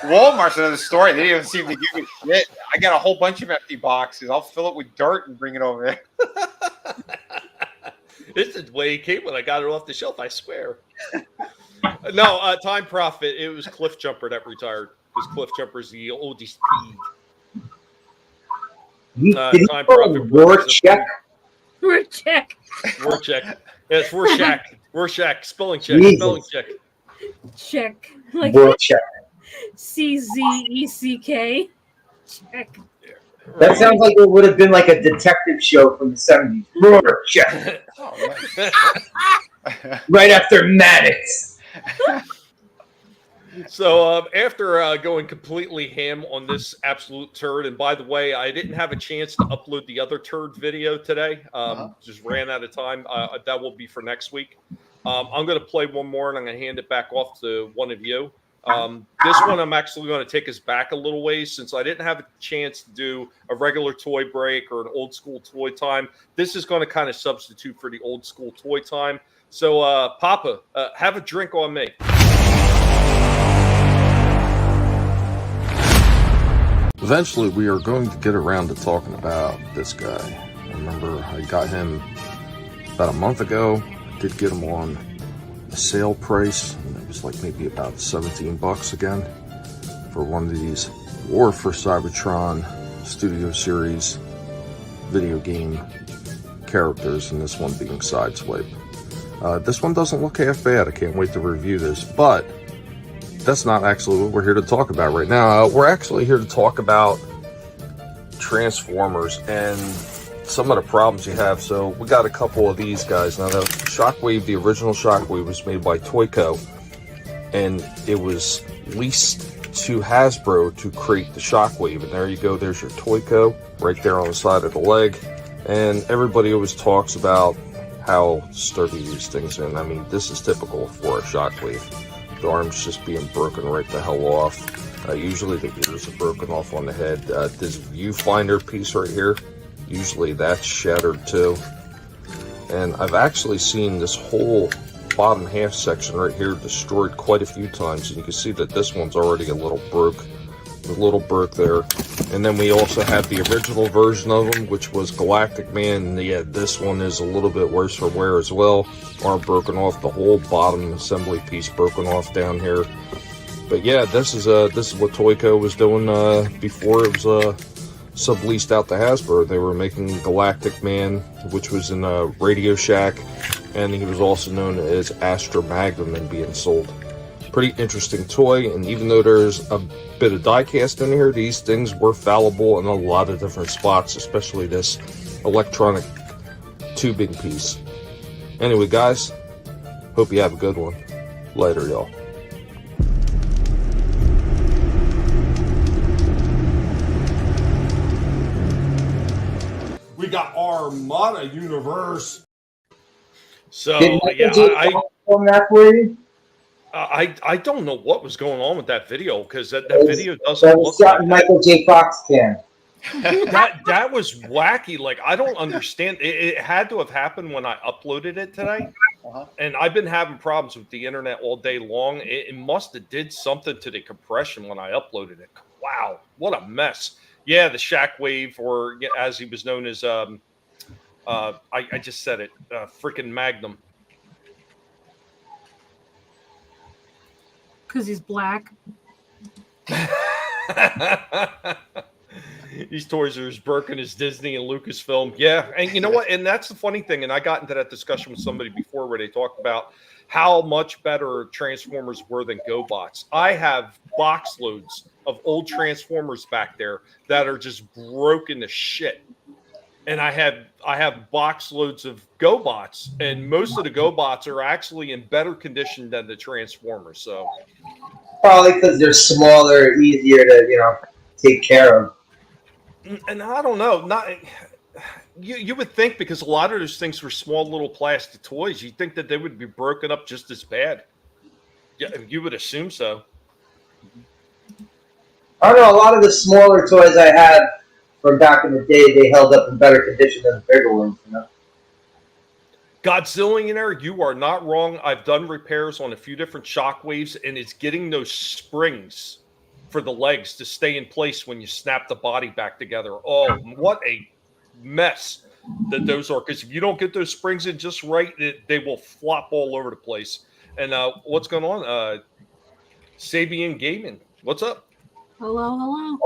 Walmart's another story. They didn't even seem to give me shit. I got a whole bunch of empty boxes. I'll fill it with dirt and bring it over there. This is the way it came when I got it off the shelf, I swear. No, Time Prophet, it was Cliff Jumper that retired because Cliff Jumper's the oldest pig. Time Prophet. Rorschach. Rorschach. Yeah, it's Rorschach. Rorschach. Spelling check. Jesus. Spelling check. Check. Rorschach. CZECK. Check. That sounds like it would have been like a detective show from the 70s. Rorschach. Right after Maddox. So after going completely ham on this absolute turd, and by the way, I didn't have a chance to upload the other turd video today. Just ran out of time. That will be for next week. I'm going to play one more, and I'm going to hand it back off to one of you. This one I'm actually going to take us back a little ways since I didn't have a chance to do a regular toy break or an old school toy time. This is going to kind of substitute for the old school toy time. So, Papa, have a drink on me. Eventually, we are going to get around to talking about this guy. I remember I got him about a month ago. I did get him on a sale price. And it was like maybe about $17 again for one of these War for Cybertron Studio Series video game characters, and this one being Sideswipe. This one doesn't look half bad. I can't wait to review this, but that's not actually what we're here to talk about right now. We're actually here to talk about Transformers and some of the problems you have. So we got a couple of these guys. Now the Shockwave, the original Shockwave was made by Toyco, and it was leased to Hasbro to create the Shockwave. And there you go, there's your Toyco right there on the side of the leg. And everybody always talks about how sturdy these things are. I mean, this is typical for a Shockwave. The arms just being broken right the hell off. Usually the ears are broken off on the head. This viewfinder piece right here, usually that's shattered too. And I've actually seen this whole bottom half section right here destroyed quite a few times. And you can see that this one's already a little broke there. And then we also have the original version of them, which was Galactic Man. And yeah, this one is a little bit worse for wear as well. Arm broken off, the whole bottom assembly piece broken off down here. But yeah, this is what Toyco was doing before it was subleased out to Hasbro. They were making Galactic Man, which was in Radio Shack, and he was also known as Astra Magnum and being sold. Pretty interesting toy, and even though there's a bit of die-cast in here, these things were fallible in a lot of different spots, especially this electronic tubing piece. Anyway, guys, hope you have a good one. Later, y'all. We got Armada Universe. So Did yeah, film that for you? I don't know what was going on with that video, because that It was- video doesn't look shot like in Michael J. Fox cam. that was wacky. Like, I don't understand. It had to have happened when I uploaded it today, and I've been having problems with the internet all day long. It must have did something to the compression when I uploaded it. Wow, what a mess. Yeah, the Shockwave, or as he was known as, I just said it, freaking Magnum. Because he's black. These toys are as broken as Disney and Lucasfilm. Yeah, and you know what? And that's the funny thing. And I got into that discussion with somebody before where they talked about how much better Transformers were than GoBots. I have box loads of old Transformers back there that are just broken to shit. And I have box loads of GoBots, and most of the GoBots are actually in better condition than the Transformers. So Probably because they're smaller, easier to take care of. And I don't know, you would think, because a lot of those things were small little plastic toys, you'd think that they would be broken up just as bad. Yeah, you would assume so. I don't know. A lot of the smaller toys I had from back in the day, they held up in better condition than the bigger ones. Godzillionaire, you are not wrong. I've done repairs on a few different Shockwaves, and it's getting those springs for the legs to stay in place when you snap the body back together. Oh, what a mess that those are. Because if you don't get those springs in just right, they will flop all over the place. And what's going on? Sabian Gaming, what's up? Hello.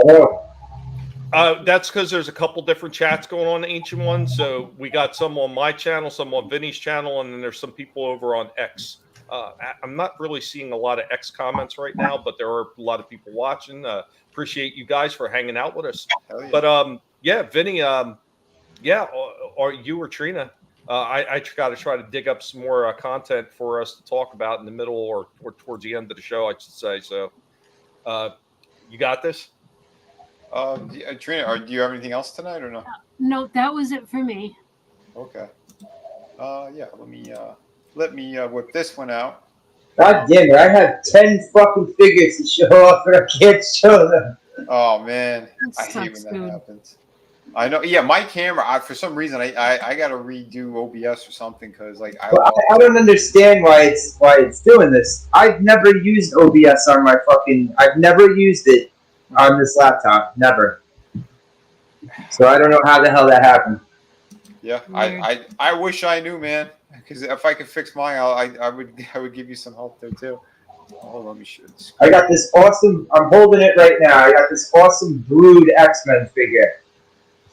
That's because there's a couple different chats going on, the Ancient One. So we got some on my channel, some on Vinnie's channel, and then there's some people over on X. I'm not really seeing a lot of X comments right now, but there are a lot of people watching. Appreciate you guys for hanging out with us. Yeah. But yeah, Vinnie, or you or Trina, I got to try to dig up some more content for us to talk about in the middle or towards the end of the show, I should say. So you got this? Trina, do you have anything else tonight or no? No, that was it for me. Okay. Yeah. Let me whip this one out. God damn it! I have 10 fucking figures to show off, and I can't show them. Oh man, I That hate when sucks, that dude. happens. I know. Yeah, my camera. For some reason, I got to redo OBS or something because like I don't understand why it's doing this. I've never used OBS on my fucking. I've never used it on this laptop. Never. So I don't know how the hell that happened. Yeah, Weird. I wish I knew, man. Because if I could fix mine, I would give you some help there too. Hold on, let me show this. I got this awesome. I'm holding it right now. I got this awesome Brood X-Men figure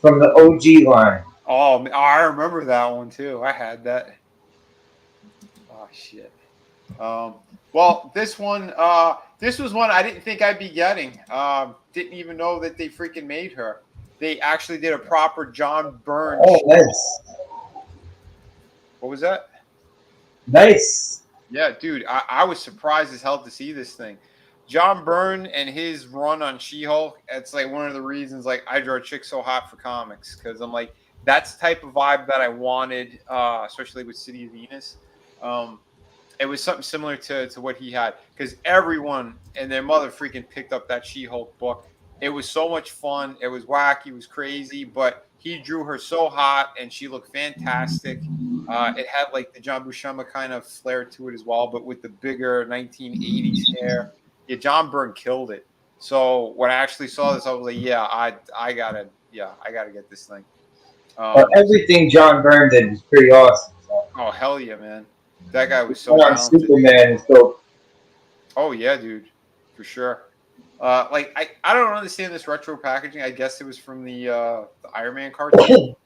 from the OG line. Oh, I remember that one too. I had that. Oh shit. Well, this one, this was one I didn't think I'd be getting. Didn't even know that they freaking made her. They actually did a proper John Byrne. Oh, nice. What was that? Nice. Yeah, dude, I was surprised as hell to see this thing. John Byrne and his run on She-Hulk, it's like one of the reasons like I draw Chicks So Hot for comics, because I'm like, that's the type of vibe that I wanted, especially with City of Venus. It was something similar to what he had, because everyone and their mother freaking picked up that She-Hulk book. It was so much fun. It was wacky. It was crazy, but he drew her so hot, and she looked fantastic. It had like the John Buscema kind of flair to it as well, but with the bigger 1980s hair. Yeah, John Byrne killed it. So when I actually saw this, I was like, yeah, I gotta get this thing. Everything John Byrne did was pretty awesome. So. Oh hell yeah, man! That guy was so talented. talented. Superman is dope. Oh yeah, dude, for sure. Like I don't understand this retro packaging. I guess it was from the Iron Man cartoon.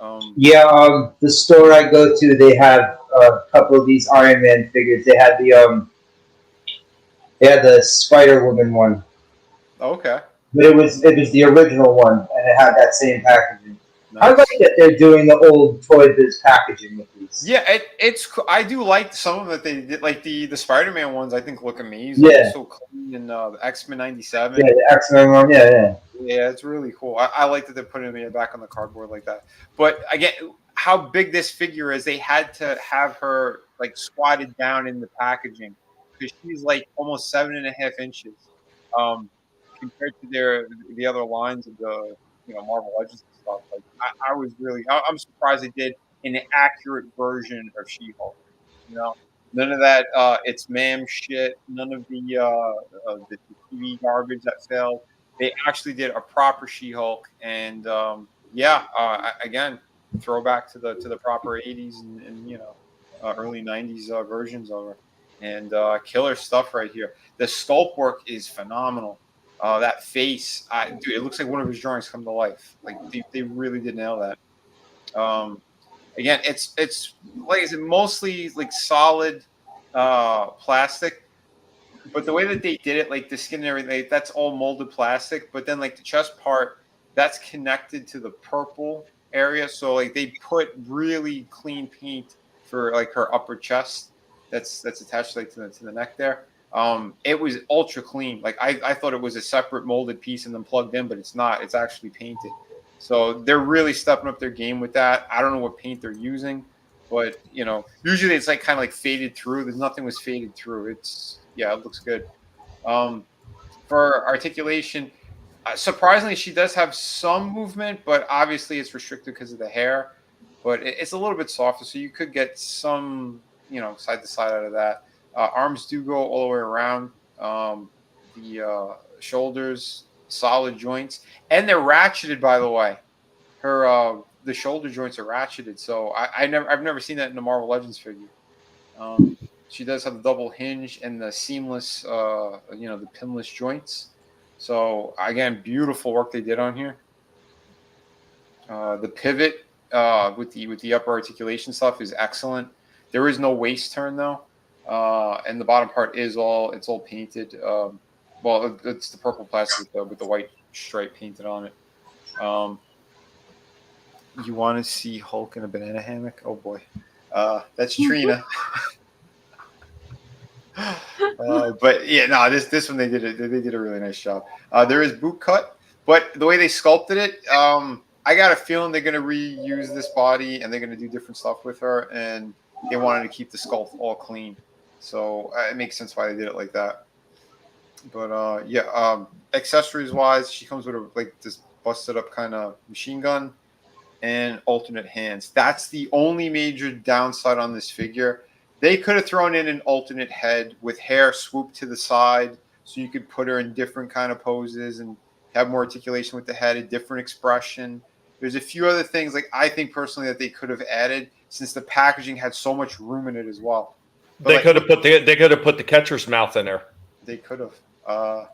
The store I go to, they have a couple of these Iron Man figures. They had the Spider Woman one, Okay. but it was the original one, and it had that same packaging. Nice. I like that they're doing the old Toy Biz packaging with these. Yeah, it's. I do like some of them that they did, like the Spider-Man ones. I think look amazing. Yeah. They're so clean, and the X-Men '97. Yeah, the X-Men one. Yeah. Yeah, it's really cool. I like that they're putting it back on the cardboard like that. But again, how big this figure is, they had to have her like squatted down in the packaging because she's like almost 7.5 inches compared to the other lines of the Marvel Legends and stuff. Like I'm surprised they did an accurate version of She-Hulk. None of that it's ma'am shit. None of the TV garbage that failed. They actually did a proper She-Hulk, and again, throwback to the proper '80s and early '90s versions of her, and killer stuff right here. The sculpt work is phenomenal. That face, dude, it looks like one of his drawings come to life. Like they really did nail that. Again, it's like I said, mostly like solid plastic. But the way that they did it, like the skin and everything, that's all molded plastic. But then like the chest part, that's connected to the purple area. So like they put really clean paint for like her upper chest that's attached like to the neck there. It was ultra clean. Like I thought it was a separate molded piece and then plugged in, but it's not. It's actually painted. So they're really stepping up their game with that. I don't know what paint they're using, but usually it's like kind of like faded through. There's nothing was faded through. It looks good. For articulation, surprisingly, she does have some movement, but obviously it's restricted because of the hair. But it's a little bit softer, so you could get some, side to side out of that. Arms do go all the way around. The shoulders, solid joints, and they're ratcheted. By the way, the shoulder joints are ratcheted. So I've never seen that in a Marvel Legends figure. She does have the double hinge and the seamless, the pinless joints. So again, beautiful work they did on here. The pivot with the upper articulation stuff is excellent. There is no waist turn though, and the bottom part it's all painted. It's the purple plastic with the white stripe painted on it. You want to see Hulk in a banana hammock? Oh boy, that's Trina. But yeah, no, this one they did a really nice job. There is boot cut, but the way they sculpted it, I got a feeling they're gonna reuse this body and they're gonna do different stuff with her, and they wanted to keep the sculpt all clean, so it makes sense why they did it like that. But accessories wise, she comes with this busted up kind of machine gun and alternate hands. That's the only major downside on this figure. They could have thrown in an alternate head with hair swooped to the side so you could put her in different kind of poses and have more articulation with the head, a different expression. There's a few other things, like I think personally, that they could have added since the packaging had so much room in it as well. But they could have put the catcher's mouth in there. They could have, or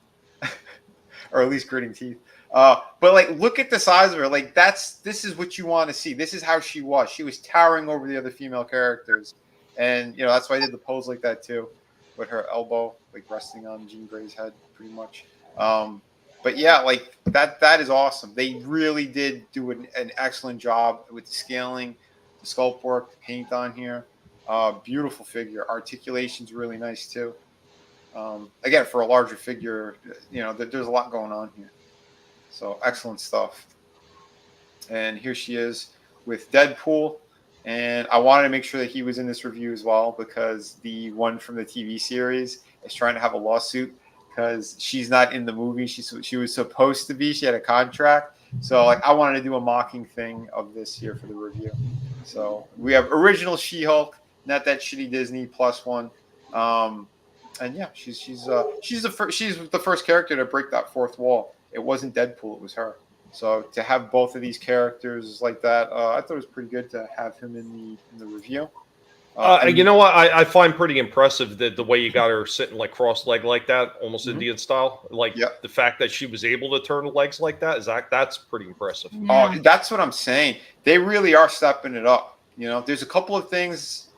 at least gritting teeth. But look at the size of her. This is what you want to see. This is how she was. She was towering over the other female characters. And, that's why I did the pose like that, too, with her elbow, resting on Jean Grey's head, pretty much. But, yeah, that is awesome. They really did do an excellent job with the scaling, the sculpt work, the paint on here. Beautiful figure. Articulation's really nice, too. Again, for a larger figure, there's a lot going on here. So, excellent stuff. And here she is with Deadpool. And I wanted to make sure that he was in this review as well, because the one from the TV series is trying to have a lawsuit because she's not in the movie. She was supposed to be. She had a contract. So I wanted to do a mocking thing of this here for the review. So we have original She-Hulk, not that shitty Disney +1. And yeah, she's the first character to break that fourth wall. It wasn't Deadpool, it was her. So to have both of these characters like that, I thought it was pretty good to have him in the review. You know what? I find pretty impressive that the way you got her sitting cross-legged like that, almost Indian style. The fact that she was able to turn the legs like that that's pretty impressive. Yeah. Oh, that's what I'm saying. They really are stepping it up. There's a couple of things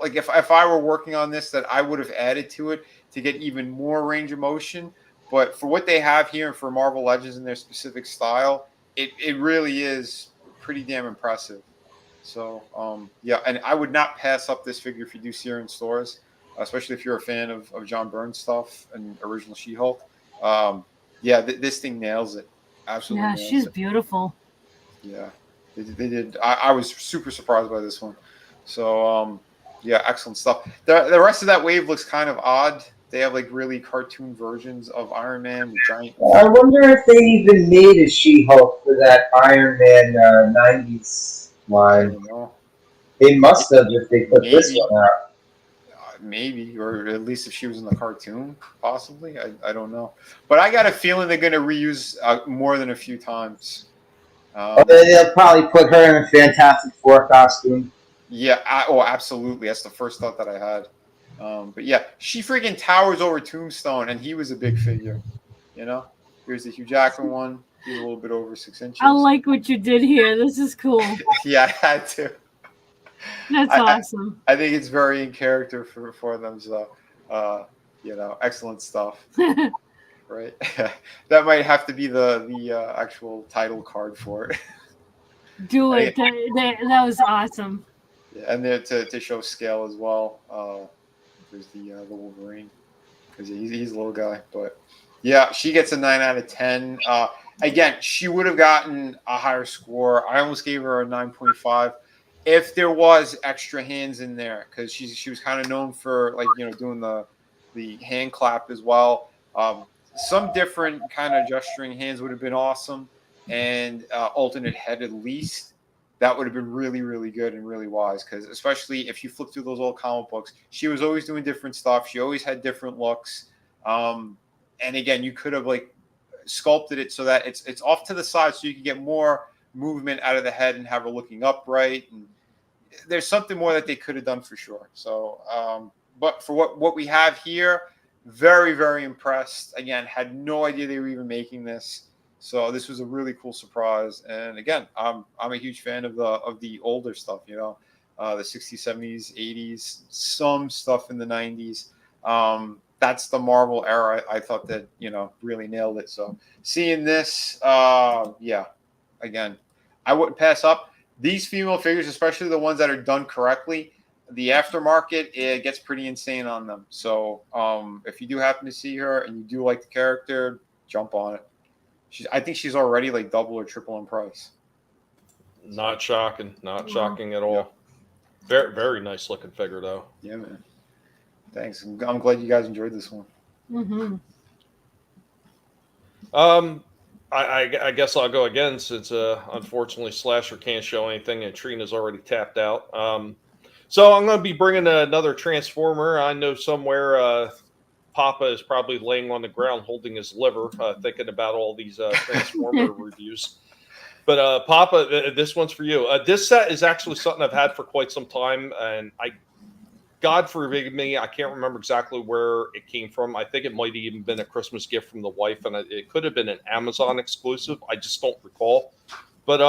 like if I were working on this, that I would have added to it to get even more range of motion. But for what they have here and for Marvel Legends in their specific style, it really is pretty damn impressive. So yeah, and I would not pass up this figure if you do see her in stores, especially if you're a fan of John Byrne's stuff and original She-Hulk. Yeah, this thing nails it. Absolutely. Yeah, she's beautiful. Yeah, they did. I was super surprised by this one. So yeah, excellent stuff. The rest of that wave looks kind of odd. They have like really cartoon versions of Iron Man with giant. I wonder if they even made a She-Hulk for that Iron Man 90s line. I don't know. They must have if they put this one out. Maybe, or at least if she was in the cartoon, possibly. I don't know. But I got a feeling they're going to reuse more than a few times. They'll probably put her in a Fantastic Four costume. Yeah, absolutely. That's the first thought that I had. But yeah, she freaking towers over Tombstone, and he was a big figure. You know, here's the Hugh Jackman one. He's a little bit over 6 inches. I like what you did here. This is cool. Yeah, I had to. That's awesome. I think it's very in character for them. So, you know, excellent stuff. Right? That might have to be the actual title card for it. Do it. That was awesome. Yeah, and then to show scale as well. There's the Wolverine, because he's a little guy. But yeah, she gets a 9 out of 10. Again, she would have gotten a higher score. I almost gave her a 9.5 if there was extra hands in there, because she was kind of known for, like, you know, doing the hand clap as well. Some different kind of gesturing hands would have been awesome, and alternate head at least. That would have been really, really good and really wise, because especially if you flip through those old comic books, she was always doing different stuff. She always had different looks. And again, you could have like sculpted it so that it's off to the side so you can get more movement out of the head and have her looking upright. And there's something more that they could have done for sure. So, but for what we have here, very, very impressed. Again, had no idea they were even making this. So this was a really cool surprise, and again, I'm a huge fan of the older stuff. You know, the 60s, 70s, 80s, some stuff in the 90s. That's the Marvel era. I thought that, you know, really nailed it. So seeing this, yeah, again, I wouldn't pass up these female figures, especially the ones that are done correctly. The aftermarket, it gets pretty insane on them. So if you do happen to see her and you do like the character, jump on it. I think she's already like double or triple in price. Not shocking. Not shocking at all. Yeah. Very, very nice looking figure, though. Yeah, man. Thanks. I'm glad you guys enjoyed this one. Mm-hmm. I guess I'll go again, since unfortunately Slasher can't show anything and Trina's already tapped out. So I'm going to be bringing another Transformer. I know somewhere Papa is probably laying on the ground holding his liver, thinking about all these Transformer reviews. But Papa, this one's for you. This set is actually something I've had for quite some time, and God forgive me, I can't remember exactly where it came from. I think it might have even been a Christmas gift from the wife, and it could have been an Amazon exclusive. I just don't recall. But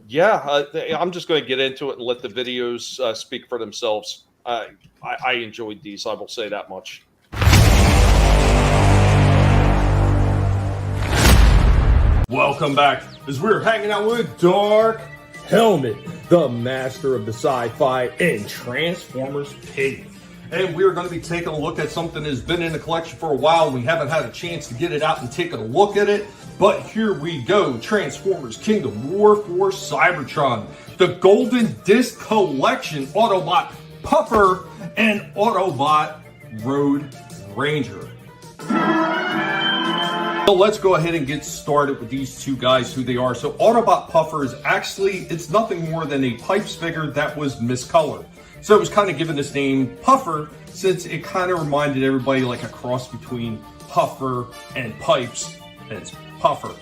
yeah, I'm just going to get into it and let the videos speak for themselves. I enjoyed these, I will say that much. Welcome back, as we're hanging out with Dark Helmet, the master of the sci-fi and Transformers pig. And we're going to be taking a look at something that's been in the collection for a while. We haven't had a chance to get it out and take a look at it, but here we go. Transformers Kingdom War for Cybertron, the Golden Disc Collection, Autobot Puffer and Autobot Road Ranger. So let's go ahead and get started with these two guys, who they are. So Autobot Puffer is actually, it's nothing more than a Pipes figure that was miscolored. So it was kind of given this name Puffer, since it kind of reminded everybody like a cross between Puffer and Pipes, and it's Puffer.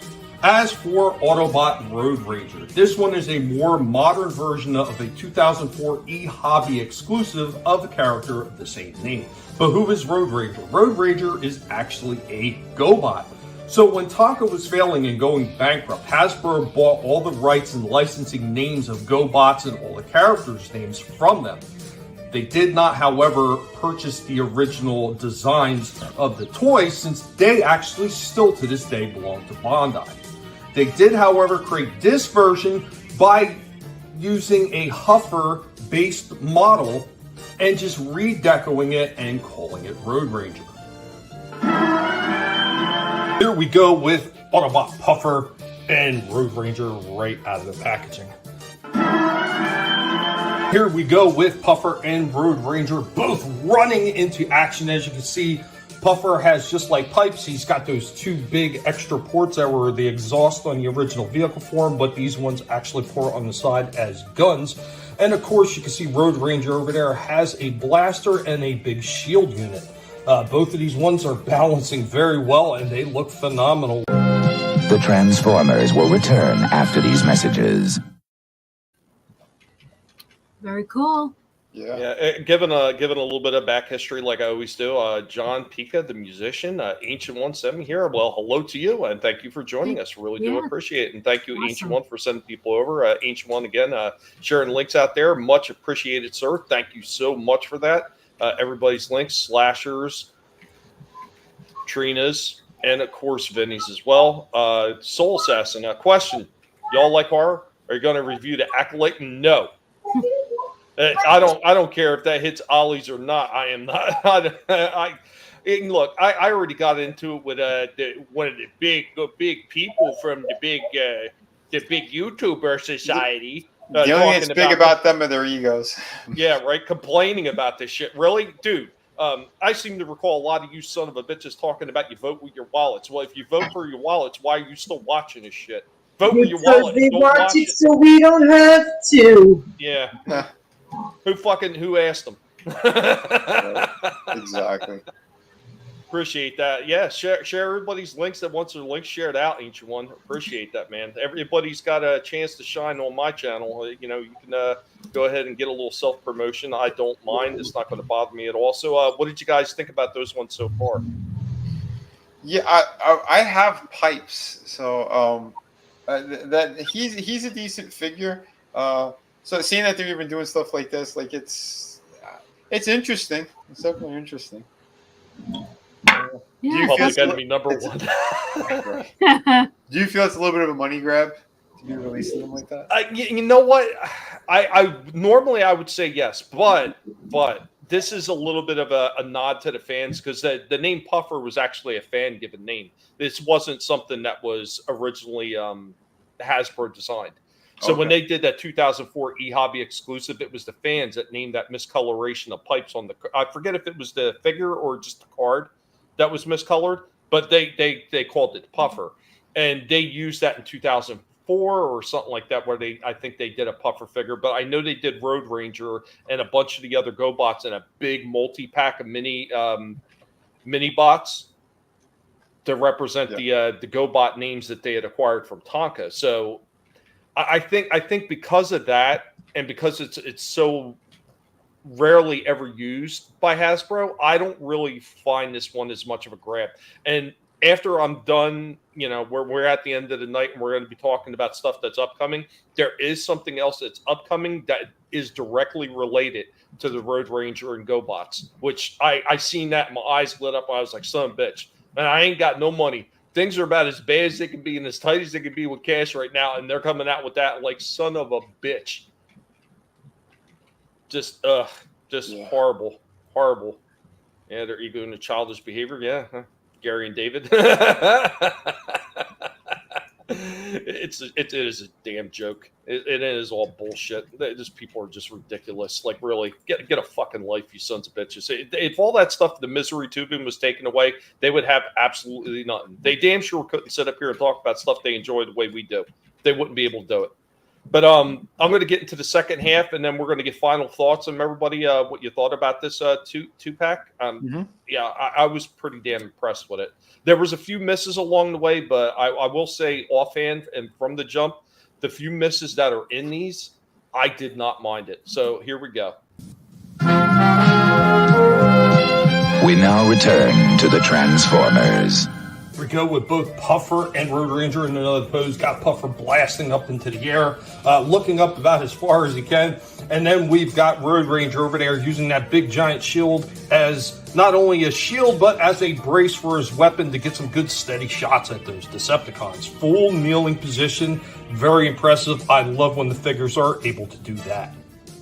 As for Autobot Road Ranger, this one is a more modern version of a 2004 eHobby exclusive of the character of the same name. But who is Road Ranger? Road Ranger is actually a GoBot. So when Taka was failing and going bankrupt, Hasbro bought all the rights and licensing names of GoBots and all the characters' names from them. They did not, however, purchase the original designs of the toys, since they actually still to this day belong to Bondi. They did, however, create this version by using a Huffer-based model and just redecoing it and calling it Road Ranger. Here we go with Autobot Puffer and Road Ranger right out of the packaging. Here we go with Puffer and Road Ranger both running into action. As you can see, Puffer has, just like Pipes, he's got those two big extra ports that were the exhaust on the original vehicle form, but these ones actually port on the side as guns. And of course, you can see Road Ranger over there has a blaster and a big shield unit. Both of these ones are balancing very well, and they look phenomenal. The Transformers will return after these messages. Very cool. Yeah. Given a little bit of back history, like I always do, John Pika, the musician, Ancient 170 here. Well, hello to you, and thank you for joining us. Really do appreciate it, and thank you, Awesome. Ancient One, for sending people over. Ancient One again, sharing links out there, much appreciated, sir. Thank you so much for that. Everybody's links, Slashers, Trina's, and of course Vinnie's as well. Soul Assassin, question: y'all like horror? Are you going to review the Acolyte? No. I don't care if that hits Ollie's or not. I am not. Look, I already got into it with one of the big people from the big YouTuber society. The only thing that's big about them are their egos. Yeah, right. Complaining about this shit. Really, dude. I seem to recall a lot of you son of a bitches talking about you vote with your wallets. Well, if you vote for your wallets, why are you still watching this shit? Vote with your wallet. They don't watch watch it so we don't have to. Yeah. Who asked them? Exactly. Appreciate that. Yeah, share everybody's links that wants their links shared out, each one. Appreciate that, man. Everybody's got a chance to shine on my channel. You know, you can go ahead and get a little self-promotion. I don't mind. It's not going to bother me at all. So what did you guys think about those ones so far? Yeah, I have Pipes, so that he's a decent figure. So seeing that they're even doing stuff like this, like it's interesting. It's definitely interesting. Yeah. Do you Public feel enemy number one. Do you feel it's a little bit of a money grab to be releasing them like that? You know what? I normally I would say yes, but this is a little bit of a nod to the fans, because the name Puffer was actually a fan given name. This wasn't something that was originally Hasbro designed. So when they did that 2004 eHobby exclusive, it was the fans that named that miscoloration of Pipes on the. I forget if it was the figure or just the card that was miscolored, but they called it Puffer, and they used that in 2004 or something like that, where I think they did a Puffer figure. But I know they did Road Ranger and a bunch of the other GoBots in a big multi-pack of mini bots to represent the GoBot names that they had acquired from Tonka. So I think because of that, and because it's so rarely ever used by Hasbro, I don't really find this one as much of a grab. And after I'm done, you know, we're at the end of the night and we're going to be talking about stuff that's upcoming. There is something else that's upcoming that is directly related to the Road Ranger and GoBots, which I seen that and my eyes lit up. I was like, son of a bitch, man, I ain't got no money. Things are about as bad as they can be and as tight as they can be with cash right now, and they're coming out with that like son of a bitch. Just horrible. Yeah, their ego and the childish behavior. Yeah, Gary and David. It is a damn joke. It is all bullshit. These people are just ridiculous. Like, really, get a fucking life, you sons of bitches. If all that stuff, the misery tubing was taken away, they would have absolutely nothing. They damn sure couldn't sit up here and talk about stuff they enjoy the way we do. They wouldn't be able to do it. But I'm going to get into the second half, and then we're going to get final thoughts on everybody, what you thought about this two-pack. Yeah, I was pretty damn impressed with it. There was a few misses along the way, but I will say offhand and from the jump, the few misses that are in these, I did not mind it. So here we go. We now return to the Transformers. We go with both Puffer and Road Ranger in another pose. Got Puffer blasting up into the air, looking up about as far as he can. And then we've got Road Ranger over there using that big giant shield as not only a shield, but as a brace for his weapon to get some good steady shots at those Decepticons. Full kneeling position, very impressive. I love when the figures are able to do that.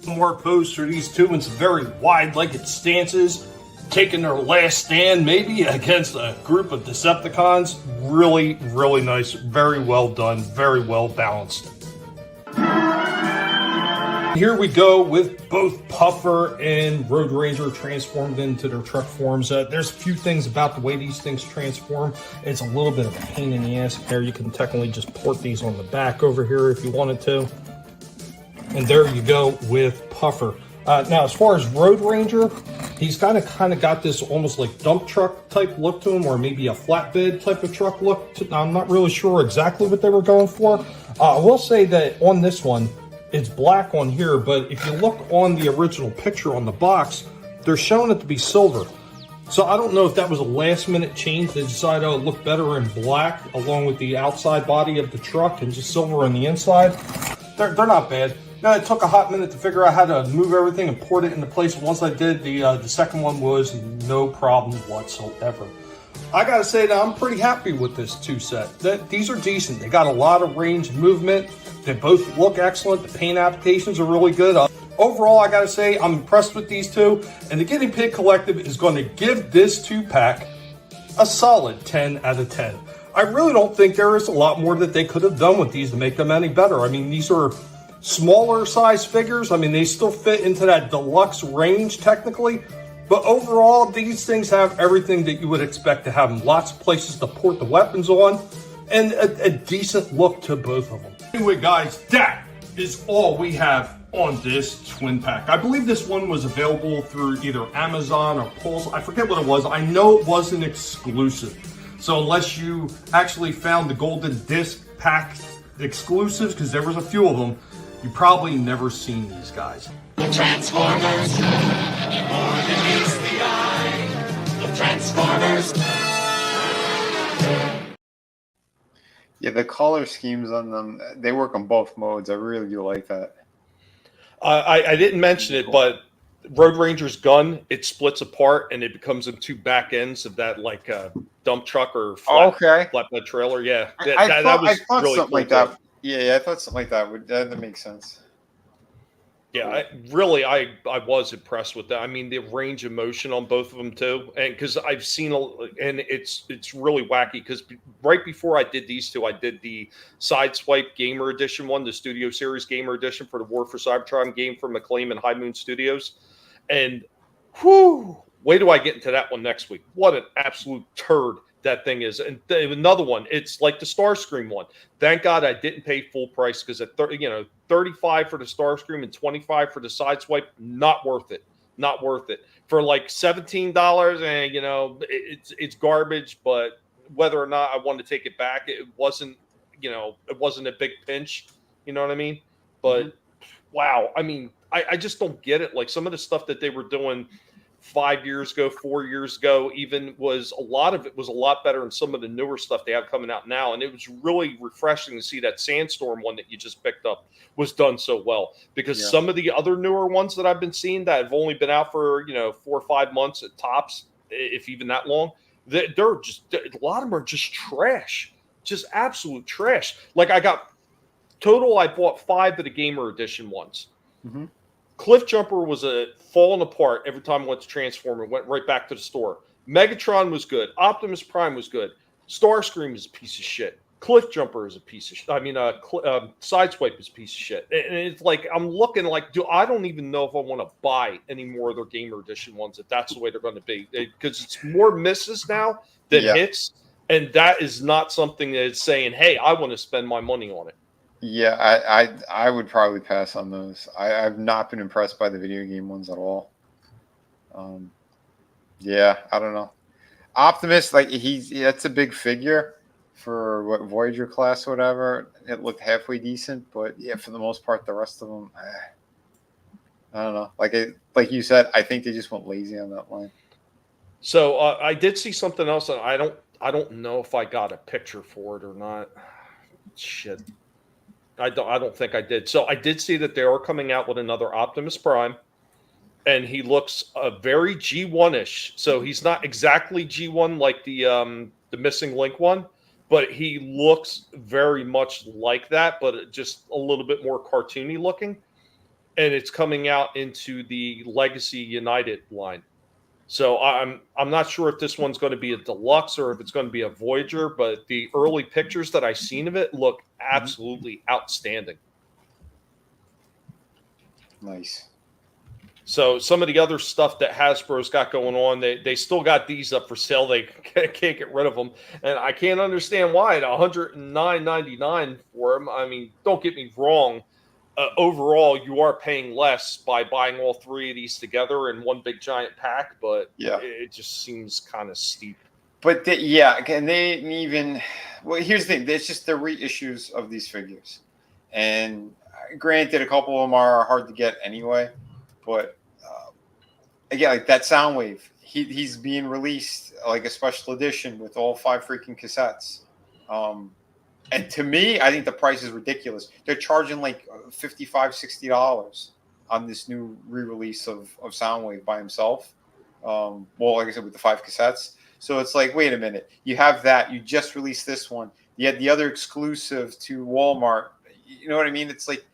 More pose for these two in some very wide-legged stances, taking their last stand maybe against a group of Decepticons. Really, really nice. Very well done. Very well balanced. Here we go with both Puffer and Road Ranger transformed into their truck forms. There's a few things about the way these things transform. It's a little bit of a pain in the ass. There, you can technically just port these on the back over here if you wanted to. And there you go with Puffer. Now, as far as Road Ranger, he's kind of got this almost like dump truck type look to him, or maybe a flatbed type of truck look. I'm not really sure exactly what they were going for. I will say that on this one, it's black on here, but if you look on the original picture on the box, they're showing it to be silver. So I don't know if that was a last minute change. They decided, oh, it looked better in black along with the outside body of the truck and just silver on the inside. They're not bad. Now, it took a hot minute to figure out how to move everything and port it into place. Once I did, the second one was no problem whatsoever. I gotta say that I'm pretty happy with this two set. These are decent. They got a lot of range and movement. They both look excellent. The paint applications are really good. Overall, I gotta say I'm impressed with these two. And the Guinea Pig Collective is going to give this 2-pack a solid 10 out of 10. I really don't think there is a lot more that they could have done with these to make them any better. I mean, these are smaller size figures. I mean, they still fit into that deluxe range technically. But overall, these things have everything that you would expect to have them. Lots of places to port the weapons on, and a decent look to both of them. Anyway, guys, that is all we have on this twin pack. I believe this one was available through either Amazon or Pulse. I forget what it was. I know it wasn't exclusive. So unless you actually found the Golden Disc pack exclusives, because there was a few of them, you probably never seen these guys. The Transformers, more than meets the eye. The Transformers. Yeah, the color schemes on them, they work on both modes. I really do like that. I didn't mention it, but Road Ranger's gun, it splits apart and it becomes in two back ends of that like dump truck or flatbed trailer. Yeah, I thought really something cool like that. Yeah, I thought something like that would that makes sense. Yeah, I was impressed with that. I mean, the range of motion on both of them too, and because I've seen and it's really wacky. Because right before I did these two, I did the Sideswipe Gamer Edition one, the Studio Series Gamer Edition for the War for Cybertron game from McFarlane and High Moon Studios, and whew, wait till I get into that one next week. What an absolute turd that thing is. And another one, it's like the Starscream one. Thank God I didn't pay full price, because at 35 for the Starscream and 25 for the Sideswipe, not worth it. Not worth it. For like $17, and it's garbage, but whether or not I wanted to take it back, it wasn't a big pinch, you know what I mean? But wow, I mean, I just don't get it. Like some of the stuff that they were doing 5 years ago, 4 years ago, even a lot of it was a lot better than some of the newer stuff they have coming out now. And it was really refreshing to see that Sandstorm one that you just picked up was done so well, because some of the other newer ones that I've been seeing that have only been out for, 4 or 5 months at tops, if even that long, they're just, a lot of them are just trash, just absolute trash. Like I bought 5 of the Gamer Edition ones. Mm-hmm. Cliff Jumper was falling apart every time I went to Transformer. Went right back to the store. Megatron was good. Optimus Prime was good. Starscream is a piece of shit. Cliff Jumper is a piece of shit. I mean, Sideswipe is a piece of shit. And it's like, I'm looking like, I don't even know if I want to buy any more of their Gamer Edition ones, if that's the way they're going to be. Because it's more misses now than hits. And that is not something that is saying, hey, I want to spend my money on it. Yeah, I would probably pass on those. I've not been impressed by the video game ones at all. Yeah, I don't know. Optimus, like that's a big figure for what Voyager class or whatever. It looked halfway decent, but yeah, for the most part, the rest of them, I don't know. Like you said, I think they just went lazy on that line. So I did see something else, and I I don't know if I got a picture for it or not. Shit. I don't think I did. So I did see that they are coming out with another Optimus Prime, and he looks very G1-ish. So he's not exactly G1 like the Missing Link one, but he looks very much like that, but just a little bit more cartoony looking. And it's coming out into the Legacy United line. So I'm not sure if this one's going to be a deluxe or if it's going to be a Voyager, but the early pictures that I've seen of it look absolutely outstanding. Nice. So some of the other stuff that Hasbro's got going on, they still got these up for sale. They can't get rid of them, and I can't understand why. At $109.99 for them. I mean, don't get me wrong. Overall, you are paying less by buying all three of these together in one big giant pack, but yeah, it just seems kind of steep. But and they even here's the thing: there's just the reissues of these figures, and granted, a couple of them are hard to get anyway. But again, like that Soundwave, he's being released like a special edition with all 5 freaking cassettes. And to me, I think the price is ridiculous. They're charging like $55, $60 on this new re-release of Soundwave by himself. Well, like I said, with the 5 cassettes. So it's like, wait a minute. You have that. You just released this one. You had the other exclusive to Walmart. You know what I mean? It's like,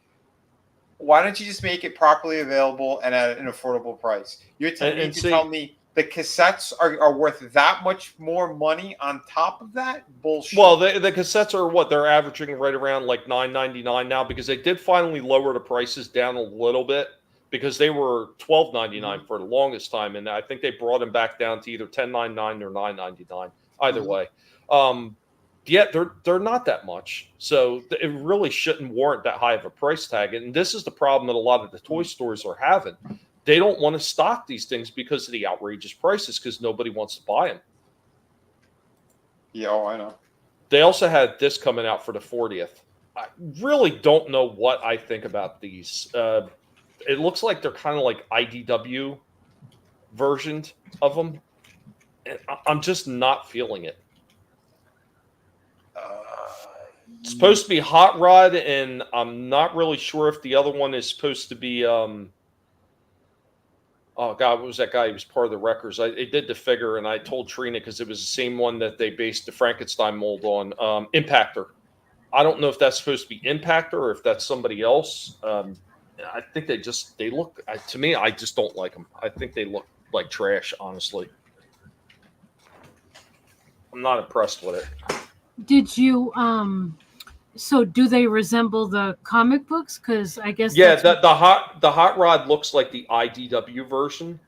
why don't you just make it properly available and at an affordable price? You're telling me the cassettes are worth that much more money on top of that? Bullshit. Well, the cassettes are what? They're averaging right around like $9.99 now, because they did finally lower the prices down a little bit, because they were $12.99 for the longest time, and I think they brought them back down to either $10.99 or $9.99. Either way. Yeah, they're not that much. So it really shouldn't warrant that high of a price tag. And this is the problem that a lot of the toy stores are having. They don't want to stock these things because of the outrageous prices, because nobody wants to buy them. Yeah, I know. They also had this coming out for the 40th. I really don't know what I think about these. It looks like they're kind of like IDW versions of them. And I'm just not feeling it. It's supposed to be Hot Rod, and I'm not really sure if the other one is supposed to be. Oh God, what was that guy? He was part of the Wreckers. They did the figure, and I told Trina because it was the same one that they based the Frankenstein mold on. Impactor. I don't know if that's supposed to be Impactor or if that's somebody else. I think they look to me. I just don't like them. I think they look like trash. Honestly, I'm not impressed with it. Did you so do they resemble the comic books? Because I guess the hot rod looks like the IDW version,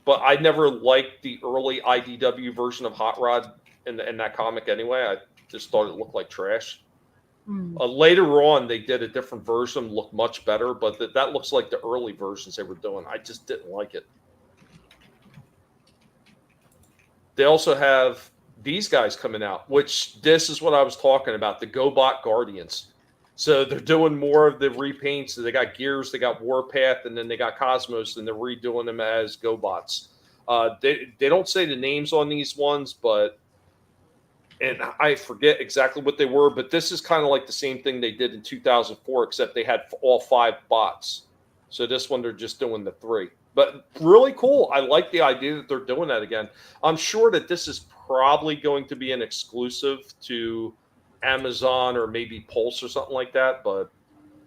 but I never liked the early IDW version of Hot Rod in that comic anyway. I just thought it looked like trash. Later on, they did a different version, looked much better, but that looks like the early versions they were doing. I just didn't like it. They also have these guys coming out, which this is what I was talking about, the GoBot Guardians. So they're doing more of the repaints. So they got Gears, they got Warpath, and then they got Cosmos, and they're redoing them as GoBots. They don't say the names on these ones, and I forget exactly what they were, but this is kind of like the same thing they did in 2004, except they had all 5 bots. So this one, they're just doing the 3. But really cool. I like the idea that they're doing that again. I'm sure that this is probably going to be an exclusive to Amazon or maybe Pulse or something like that. But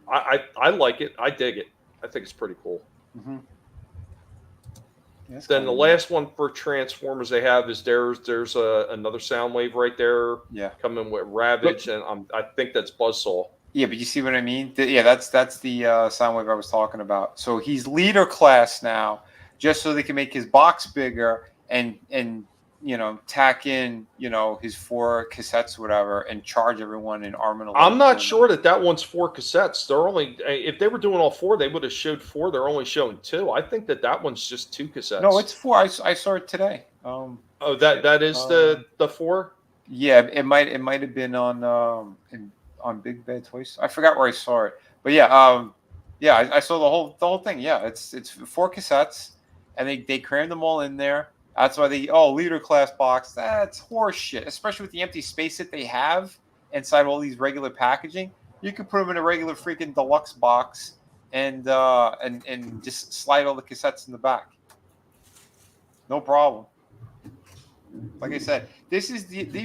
I like it. I dig it. I think it's pretty cool. Mm-hmm. Then the last one for Transformers they have is there's another Soundwave right there. Yeah, coming with Ravage, and I think that's Buzzsaw. Yeah, but you see what I mean? That's the Soundwave I was talking about. So he's leader class now, just so they can make his box bigger and tack in his 4 cassettes or whatever and charge everyone in arm and a leg. I'm not sure that one's 4 cassettes. They're only, if they were doing all 4, they would have showed 4. They're only showing 2. I think that one's just 2 cassettes. No, it's 4. I saw it today. That is the 4. Yeah, it might have been on Big Bad Toys. I forgot where I saw it, but yeah, I saw the whole thing. Yeah, it's 4 cassettes, and they crammed them all in there. That's why leader class box. That's horseshit, especially with the empty space that they have inside all these regular packaging. You could put them in a regular freaking deluxe box and just slide all the cassettes in the back. No problem. Like I said, these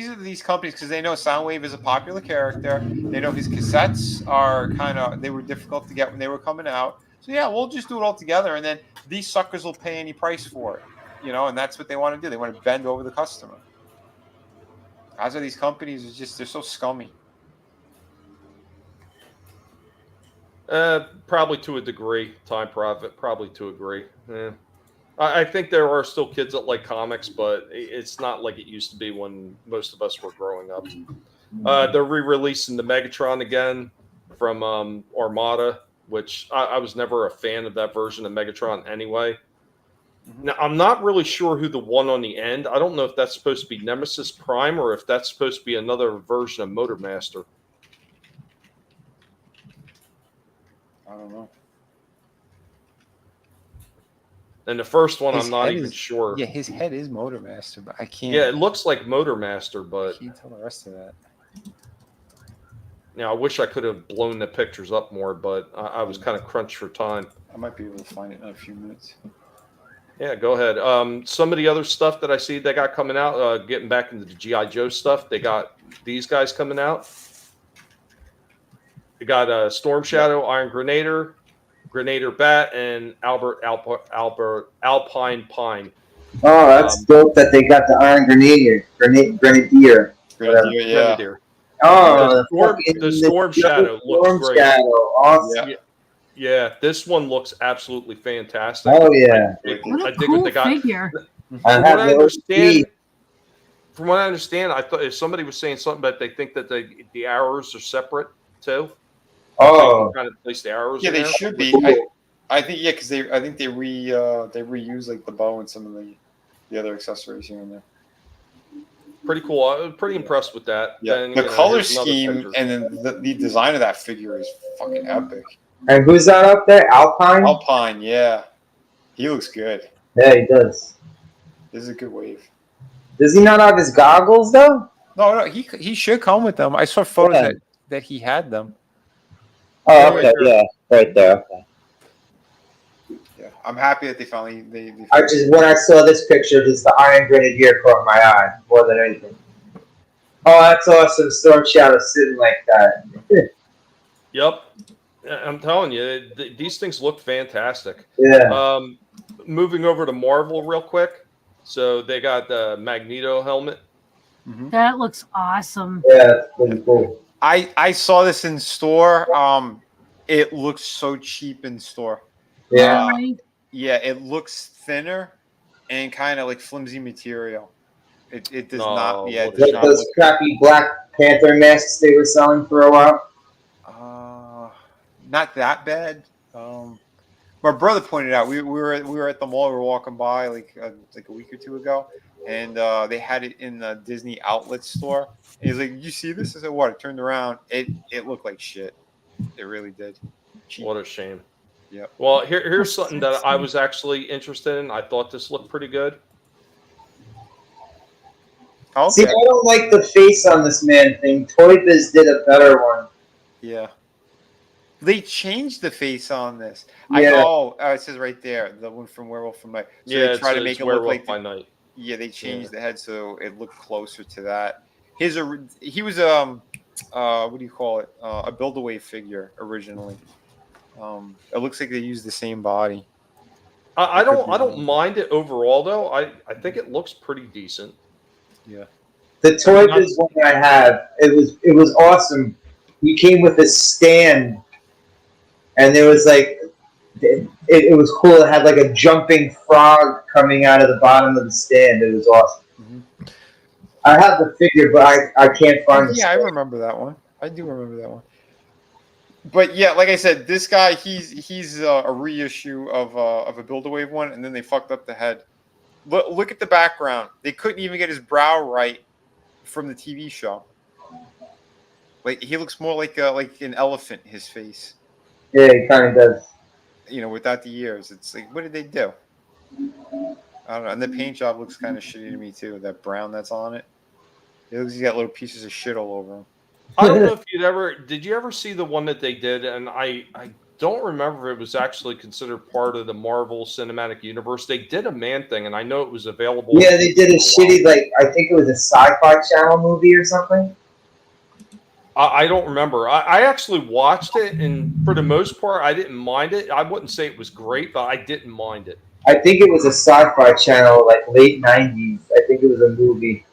are these companies because they know Soundwave is a popular character. They know his cassettes are they were difficult to get when they were coming out. So yeah, we'll just do it all together, and then these suckers will pay any price for it. And that's what they want to do. They want to bend over the customer. As are these companies, they're so scummy. Probably to a degree. Time Profit, probably to a degree. Yeah. I think there are still kids that like comics, but it's not like it used to be when most of us were growing up. They're re-releasing the Megatron again from Armada, which I was never a fan of that version of Megatron anyway. Now, I'm not really sure who the one on the end. I don't know if that's supposed to be Nemesis Prime or if that's supposed to be another version of Motormaster. I don't know. And the first one, I'm not even sure. Yeah, his head is Motormaster, but I can't. Yeah, it looks like Motormaster, but I can't tell the rest of that. I wish I could have blown the pictures up more, but I was kind of crunched for time. I might be able to find it in a few minutes. Yeah, go ahead. Some of the other stuff that I see they got coming out, getting back into the G.I. Joe stuff, they got these guys coming out. They got Storm Shadow, Iron Grenadier Bat, and Alpine Pine. Oh, that's dope that they got the Iron Grenadier. Grenadier, yeah. Grenadier. Oh, the Storm Shadow looks great. Shadow. Awesome. Yeah, this one looks absolutely fantastic. Oh yeah, what a cool figure. From what I understand, I thought if somebody was saying something that they think that the arrows are separate too. Oh, kind of place the arrows. Yeah, they there. should be. I think because they reuse like the bow and some of the other accessories here and there. Pretty cool. I was pretty impressed with that. Yeah, Then, the color scheme and then the design of that figure is fucking epic. And who's that up there? Alpine? Alpine, yeah. He looks good. Yeah, he does. This is a good wave. Does he not have his goggles though? No, he should come with them. I saw photos that he had them. Oh, okay, yeah, right there. Okay. Yeah, I'm happy that they finally when I saw this picture, just the Iron Grenadier caught my eye more than anything. Oh, that's awesome! Storm Shadow sitting like that. Yep. I'm telling you, these things look fantastic. Yeah. Moving over to Marvel real quick. So they got the Magneto helmet. Mm-hmm. That looks awesome. Yeah, that's pretty cool. I saw this in store. It looks so cheap in store. Yeah. Yeah, it looks thinner and kind of like flimsy material. It does not. Yeah, it does not those crappy Black Panther masks they were selling for a while. Not that bad. My brother pointed out we were at the mall. We were walking by like a week or two ago, and they had it in the Disney outlet store. And he's like, "You see this?" I said, "What?" I turned around. It looked like shit. It really did. Cheap. What a shame. Yeah. Well, here's something that I was actually interested in. I thought this looked pretty good. Okay. See, I don't like the face on this man thing. Toy Biz did a better one. Yeah. They changed the face on this. Yeah. It says right there, the one from Werewolf from Night. So Yeah, they try to make it look like by Night. Yeah, they changed the head so it looked closer to that. He was what do you call it? A Build-A-Wave figure originally. It looks like they used the same body. I don't mind it overall though. I think it looks pretty decent. Yeah. The Toy Biz one I have, it was awesome. He came with a stand, and there was like it was cool. It had like a jumping frog coming out of the bottom of the stand. It was awesome. Mm-hmm. I have the figure, but I can't find it. Yeah, I remember that one. I do remember that one. But yeah, like I said, this guy he's a reissue of a Build-A-Wave one, and then they fucked up the head. Look at the background. They couldn't even get his brow right from the TV show. Like he looks more like an elephant. His face. Yeah, he kind of does. Without the ears, it's like, what did they do? I don't know. And the paint job looks kind of shitty to me too. That brown that's on it. It looks like he's got little pieces of shit all over him. I don't know if did you ever see the one that they did? And I don't remember if it was actually considered part of the Marvel Cinematic Universe. They did a Man-Thing, and I know it was available. Yeah, they did a shitty, like, I think it was a Sci-Fi Channel movie or something. I don't remember. I actually watched it, and for the most part, I didn't mind it. I wouldn't say it was great, but I didn't mind it. I think it was a Sci-Fi Channel, like, late 90s. I think it was a movie.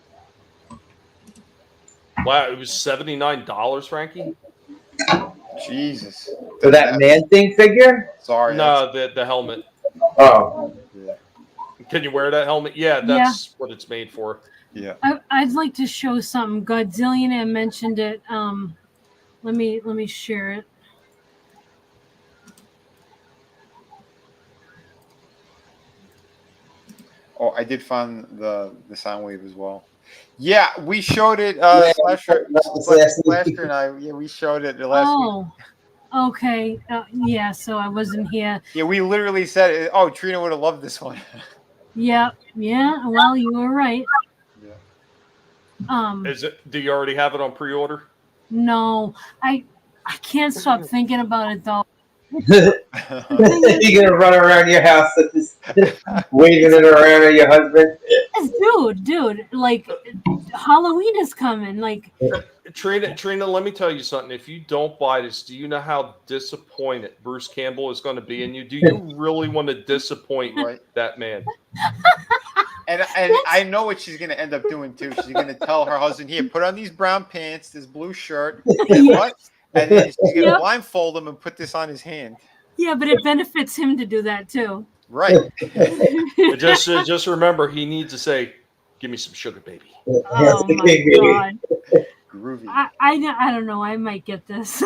Wow, it was $79, Frankie? Jesus. For that Man-Thing figure? Sorry. No, the helmet. Oh. Yeah. Can you wear that helmet? Yeah, that's what it's made for. Yeah. I'd like to show something. Godzillionaire mentioned it. Let me share it. Oh, I did find the sound wave as well. Yeah, we showed it. Slasher and I. Yeah, we showed it last week. Okay. Yeah. So I wasn't here. Yeah, we literally said, "Oh, Trina would have loved this one." Yeah. Yeah. Well, you were right. Yeah. Is it? Do you already have it on pre-order? No, I can't stop thinking about it though. You're gonna run around your house waving it around at your husband? Dude, like Halloween is coming. Like Trina, let me tell you something. If you don't buy this, do you know how disappointed Bruce Campbell is going to be in you? Do you really want to disappoint that man? And I know what she's going to end up doing too. She's going to tell her husband, "Here, put on these brown pants, this blue shirt, and what?" And then she's going to blindfold him and put this on his hand. Yeah, but it benefits him to do that too. Right. Just remember, he needs to say, "Give me some sugar, baby." Oh my God. Groovy. I don't know. I might get this.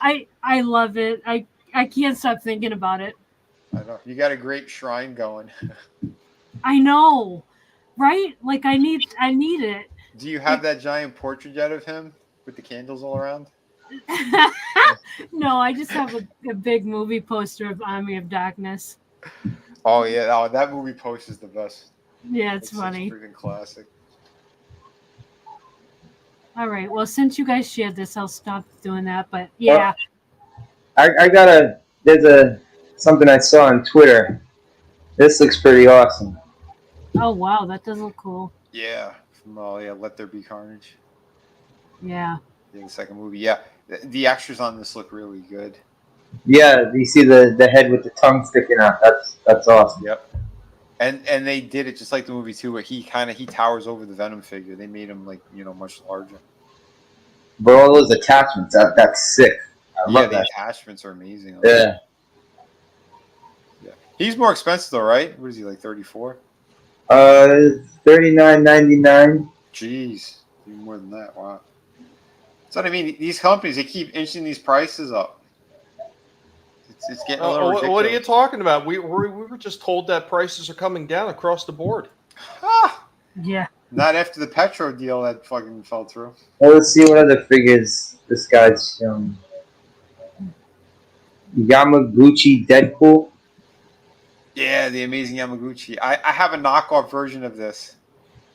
I love it. I can't stop thinking about it. I know. You got a great shrine going. I know, right? Like I need it. Do you have that giant portrait yet of him with the candles all around? No, I just have a big movie poster of Army of Darkness. Oh yeah, that movie poster is the best. Yeah, it's funny. Such a freaking classic. All right. Well, since you guys shared this, I'll stop doing that. But yeah, I got there's something I saw on Twitter. This looks pretty awesome. Oh wow, that does look cool. Yeah, from Let There Be Carnage. Yeah. The second movie. Yeah, the extras on this look really good. Yeah, you see the head with the tongue sticking out. That's awesome. Yep. And they did it just like the movie too, where he towers over the Venom figure. They made him much larger. But all those attachments, that's sick. I love the that. attachments are amazing. Yeah. Yeah. He's more expensive though, right? What is he, like 34? $39.99. Jeez, even more than that. Wow. So I mean, these companies, they keep inching these prices up. It's getting a little ridiculous. What are you talking about? We were just told that prices are coming down across the board. Yeah. Not after the Petro deal that fucking fell through. Well, let's see what other figures this guy's showing. Yamaguchi Deadpool. Yeah, the amazing Yamaguchi. I have a knockoff version of this.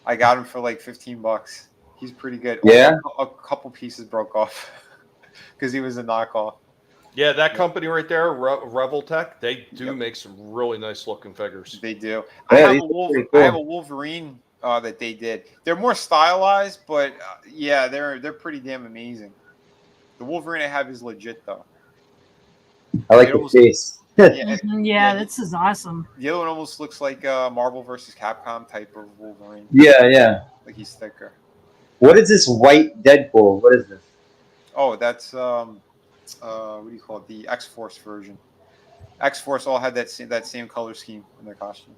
I got him for like $15. He's pretty good. Yeah. A couple pieces broke off because he was a knockoff. Yeah, that company right there, Revel Tech, they do make some really nice looking figures. They do. Yeah, I have a Wolverine that they did. They're more stylized, but yeah, they're pretty damn amazing. The Wolverine I have is legit though. I like the face. Yeah, this is awesome. The other one almost looks like Marvel vs. Capcom type of Wolverine. Yeah. Like he's thicker. What is this white Deadpool? What is this? Oh, that's what do you call it? The X-Force version. X-Force all had that same color scheme in their costume.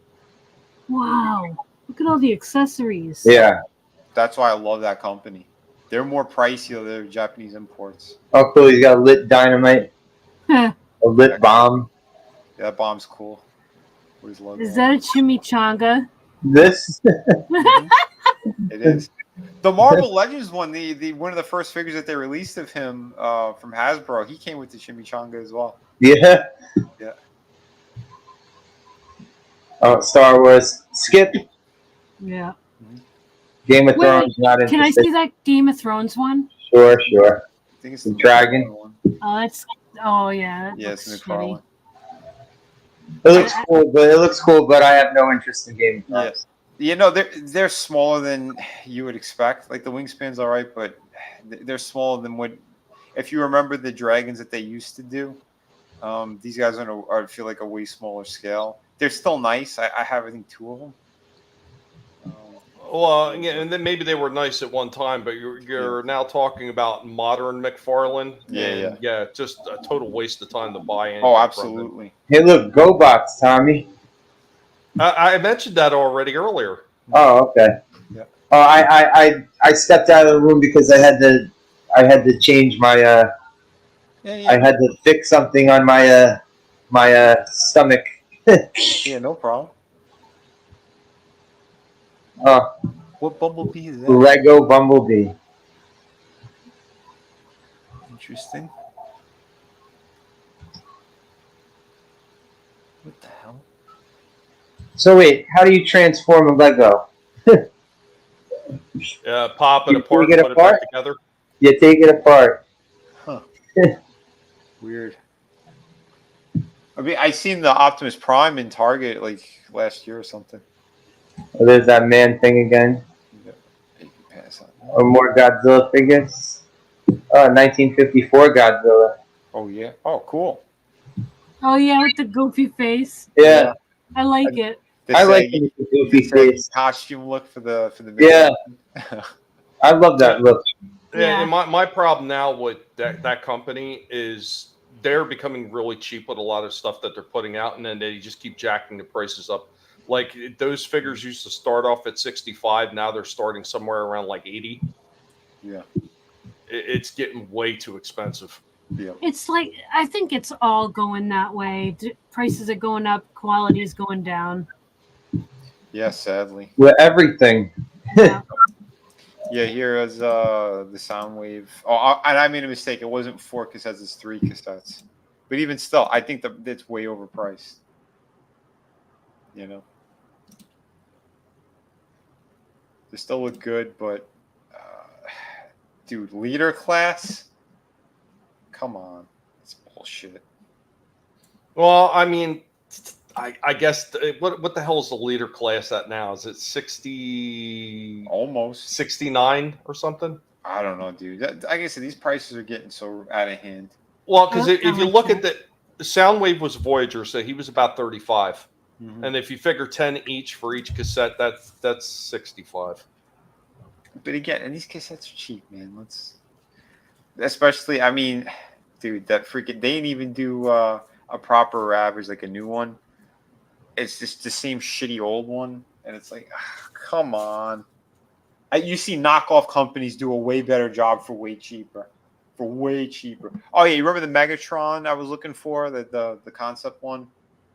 Wow. Look at all the accessories. Yeah. That's why I love that company. They're more pricey though. They're Japanese imports. Oh, cool. He's got a lit dynamite. A lit bomb. Yeah, that bomb's cool. What is logo? Is that a chimichanga? This? It is. The Marvel Legends one, the one of the first figures that they released of him from Hasbro, he came with the chimichanga as well. Yeah. Yeah. Oh, Star Wars. Skip. Yeah. Game of Wait, Thrones. Not can I interested. see that Game of Thrones one? Sure. I think it's The dragon. one. Oh, that's. Oh yeah. That Yeah, looks it's shitty. McFarlane. It looks cool, but I have no interest in Game of Yeah. Thrones. You know, they're smaller than you would expect. Like the wingspan's all right, but they're smaller than what. If you remember the dragons that they used to do, these guys are feel like a way smaller scale. They're still nice. I have I think 2 of them. Well, yeah, and then maybe they were nice at one time, but you're now talking about modern McFarlane. Yeah. Just a total waste of time to buy anything. Oh, absolutely. Hey, look, GoBots, Tommy. I mentioned that already earlier. Oh, okay. Yeah. Oh, I stepped out of the room because I had to change my I had to fix something on my stomach. Yeah, no problem. Oh, What Bumblebee is that? Lego Bumblebee. Interesting. What the hell? So wait, how do you transform a Lego? Pop it You apart, take it put apart? it back together. You take it apart. Huh. Weird. I mean, I seen the Optimus Prime in Target like last year or something. Oh, there's that man thing again. Yeah, you can pass on. Or more Godzilla figures. Oh, 1954 Godzilla. Oh yeah. Oh, cool. Oh yeah, with the goofy face. Yeah, I like it. I like the goofy face. costume look for the Yeah, I love that look. Yeah, and my problem now with that company is they're becoming really cheap with a lot of stuff that they're putting out, and then they just keep jacking the prices up. Like those figures used to start off at 65, now they're starting somewhere around like 80. Yeah. It's getting way too expensive. Yeah. It's like I think it's all going that way. Prices are going up, quality is going down. Yeah, sadly. With everything. Yeah. Yeah, here is the Soundwave. Oh, and I made a mistake. It wasn't 4 cassettes; it's 3 cassettes. But even still, I think that it's way overpriced. You know, they still look good, but dude, leader class. Come on, it's bullshit. Well, I mean, I guess what the hell is the leader class at now? Is it 60? Almost 69 or something? I don't know, dude. Like I said, these prices are getting so out of hand. Well, because if you look at the Soundwave was Voyager, so he was about 35, and if you figure 10 each for each cassette, that's 65. But again, and these cassettes are cheap, man. Especially, I mean, dude, that freaking they didn't even do a proper Ravage, like a new one. It's just the same shitty old one, and it's like, come on. You see knockoff companies do a way better job for way cheaper. Oh yeah, you remember the Megatron I was looking for, the concept one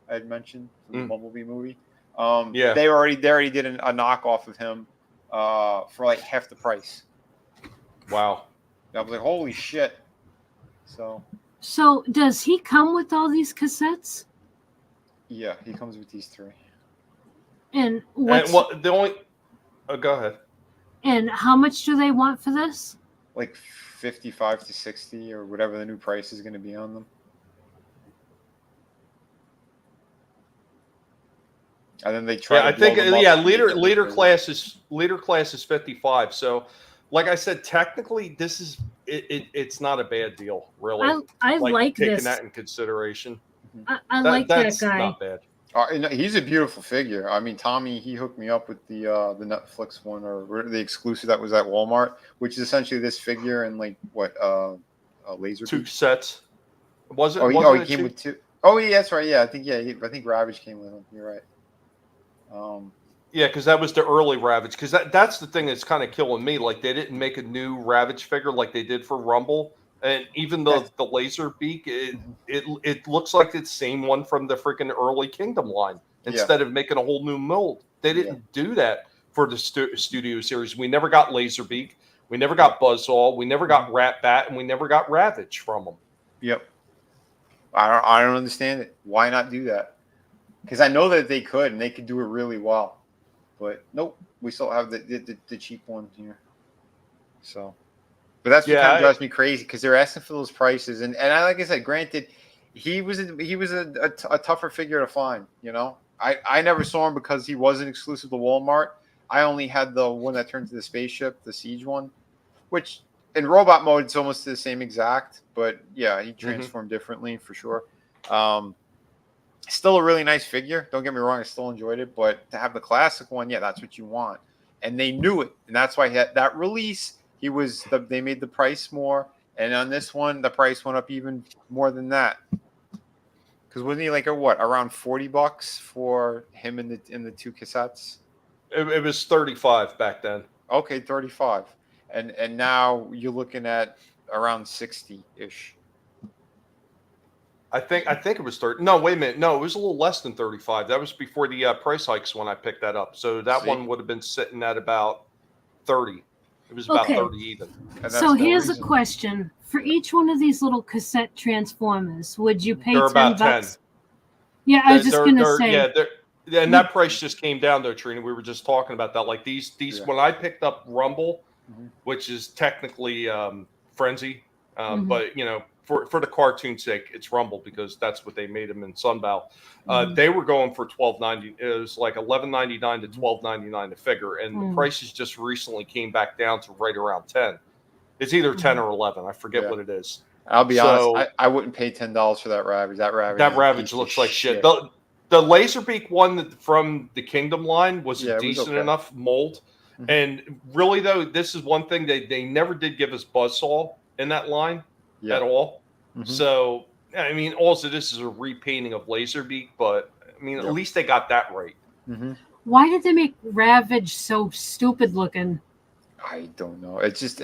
I had mentioned from the Bumblebee movie? Yeah, they already did a knockoff of him for like half the price. Wow. I was like, holy shit. So does he come with all these cassettes? Yeah, he comes with these 3. And the only go ahead. And how much do they want for this? Like 55 to 60 or whatever the new price is going to be on them. And then they try. Yeah, I think leader class is 55. So, like I said, technically this is it's not a bad deal, really. I like taking this. that in consideration. I like that that's guy. Not bad. He's a beautiful figure. I mean, Tommy, he hooked me up with the Netflix one or the exclusive that was at Walmart, which is essentially this figure and like what a laser 2 sets. Was it? He came with 2. Oh yeah, that's right. Yeah, I think Ravage came with him. You're right. Yeah, because that was the early Ravage. Because that's the thing that's kind of killing me. Like they didn't make a new Ravage figure like they did for Rumble. And even the laser beak, it looks like it's the same one from the freaking early Kingdom line. Instead of making a whole new mold, they didn't do that for the studio series. We never got Laserbeak, we never got Buzzsaw, we never got Rat Bat, and we never got Ravage from them. Yep. I don't understand it. Why not do that? because I know that they could and they could do it really well. But nope, we still have the cheap one here. So, but that's what kind of drives me crazy because they're asking for those prices, and like I said, granted, he was a tougher figure to find. You know, I never saw him because he wasn't exclusive to Walmart. I only had the one that turned to the spaceship, the Siege one, which in robot mode it's almost the same exact, but yeah, he transformed differently for sure. Still a really nice figure. Don't get me wrong, I still enjoyed it, but to have the classic one, yeah, that's what you want. And they knew it, and that's why that release, they made the price more, and on this one, the price went up even more than that. Because wasn't he like around $40 for him in the two cassettes? It was 35 back then. Okay, 35, and now you're looking at around 60-ish. I think it was 30. No, wait a minute. No, it was a little less than 35. That was before the price hikes when I picked that up. So that one would have been sitting at about 30. It was about 30 even. So here's a question. For each one of these little cassette transformers, would you pay They're about $10? 10. Yeah, I was just going to say. Yeah, and that price just came down though, Trina. We were just talking about that. Like these when I picked up Rumble, which is technically Frenzy, but you know, for the cartoon's sake, it's Rumble because that's what they made them in Sunbow. They were going for $12.90. It was like $11.99 to $12.99 a figure, and the prices just recently came back down to right around 10. It's either 10 or 11. I forget what it is. I'll be honest. I wouldn't pay $10 for that Ravage. That Ravage looks like shit. The Laserbeak one from the Kingdom line was a decent enough mold. And really, though, this is one thing they never did give us Buzzsaw in that line at all. So, I mean, also, this is a repainting of Laserbeak, but, I mean, at least they got that right. Why did they make Ravage so stupid looking? I don't know. It's just...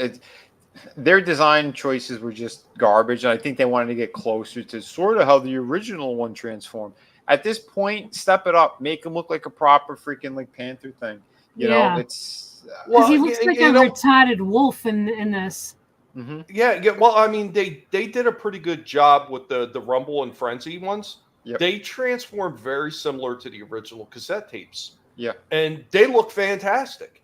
their design choices were just garbage, and I think they wanted to get closer to sort of how the original one transformed. At this point, step it up, make him look like a proper freaking like Panther thing. You know, it's because he looks like a retarded wolf in this. Yeah. Well, I mean, they did a pretty good job with the Rumble and Frenzy ones. They transformed very similar to the original cassette tapes. And they look fantastic.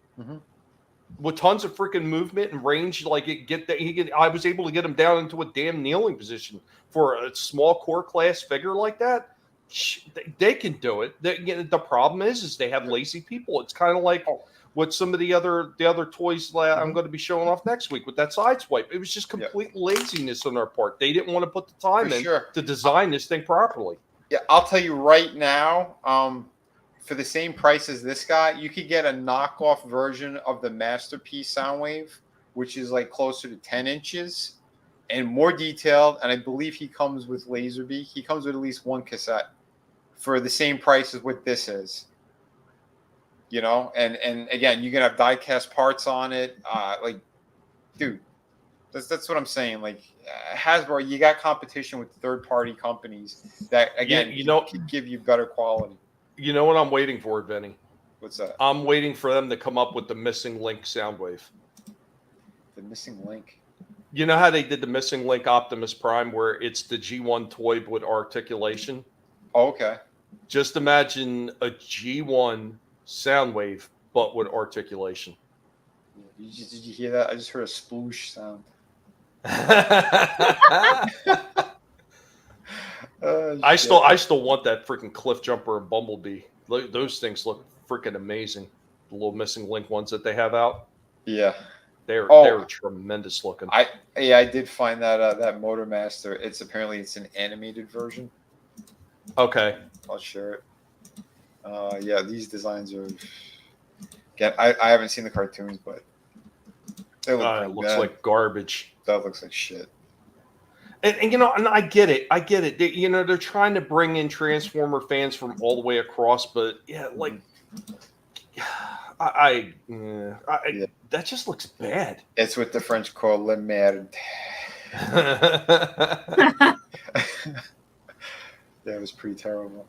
With tons of freaking movement and range, like I was able to get him down into a damn kneeling position for a small core class figure like that. They can do it. The problem is they have lazy people. It's kind of like with some of the other toys that I'm going to be showing off next week with that Sideswipe. It was just complete laziness on their part. They didn't want to put the time in to design this thing properly. Yeah, I'll tell you right now. For the same price as this guy, you could get a knockoff version of the Masterpiece Soundwave, which is like closer to 10 inches and more detailed. And I believe he comes with Laserbeak. He comes with at least one cassette for the same price as what this is. You know, and again, you can have die-cast parts on it. Like, dude, that's what I'm saying. Like, Hasbro, you got competition with third-party companies that, again, can give you better quality. You know what I'm waiting for, Vinny? What's that? I'm waiting for them to come up with the Missing Link Soundwave. The Missing Link? You know how they did the Missing Link Optimus Prime where it's the G1 toy with articulation? Oh, okay. Just imagine a G1 Soundwave, but with articulation. Did you hear that? I just heard a sploosh sound. I still want that freaking Cliff Jumper and Bumblebee. Those things look freaking amazing. The little Missing Link ones that they have out. Yeah, they're tremendous looking. I did find that that Motormaster. It's an animated version. Okay, I'll share it. Yeah, these designs are. Again, I haven't seen the cartoons, but they look it looks like garbage. That looks like shit. And you know, and I get it. They're trying to bring in Transformer fans from all the way across, but yeah, like, that just looks bad. It's what the French call "le merde." That was pretty terrible.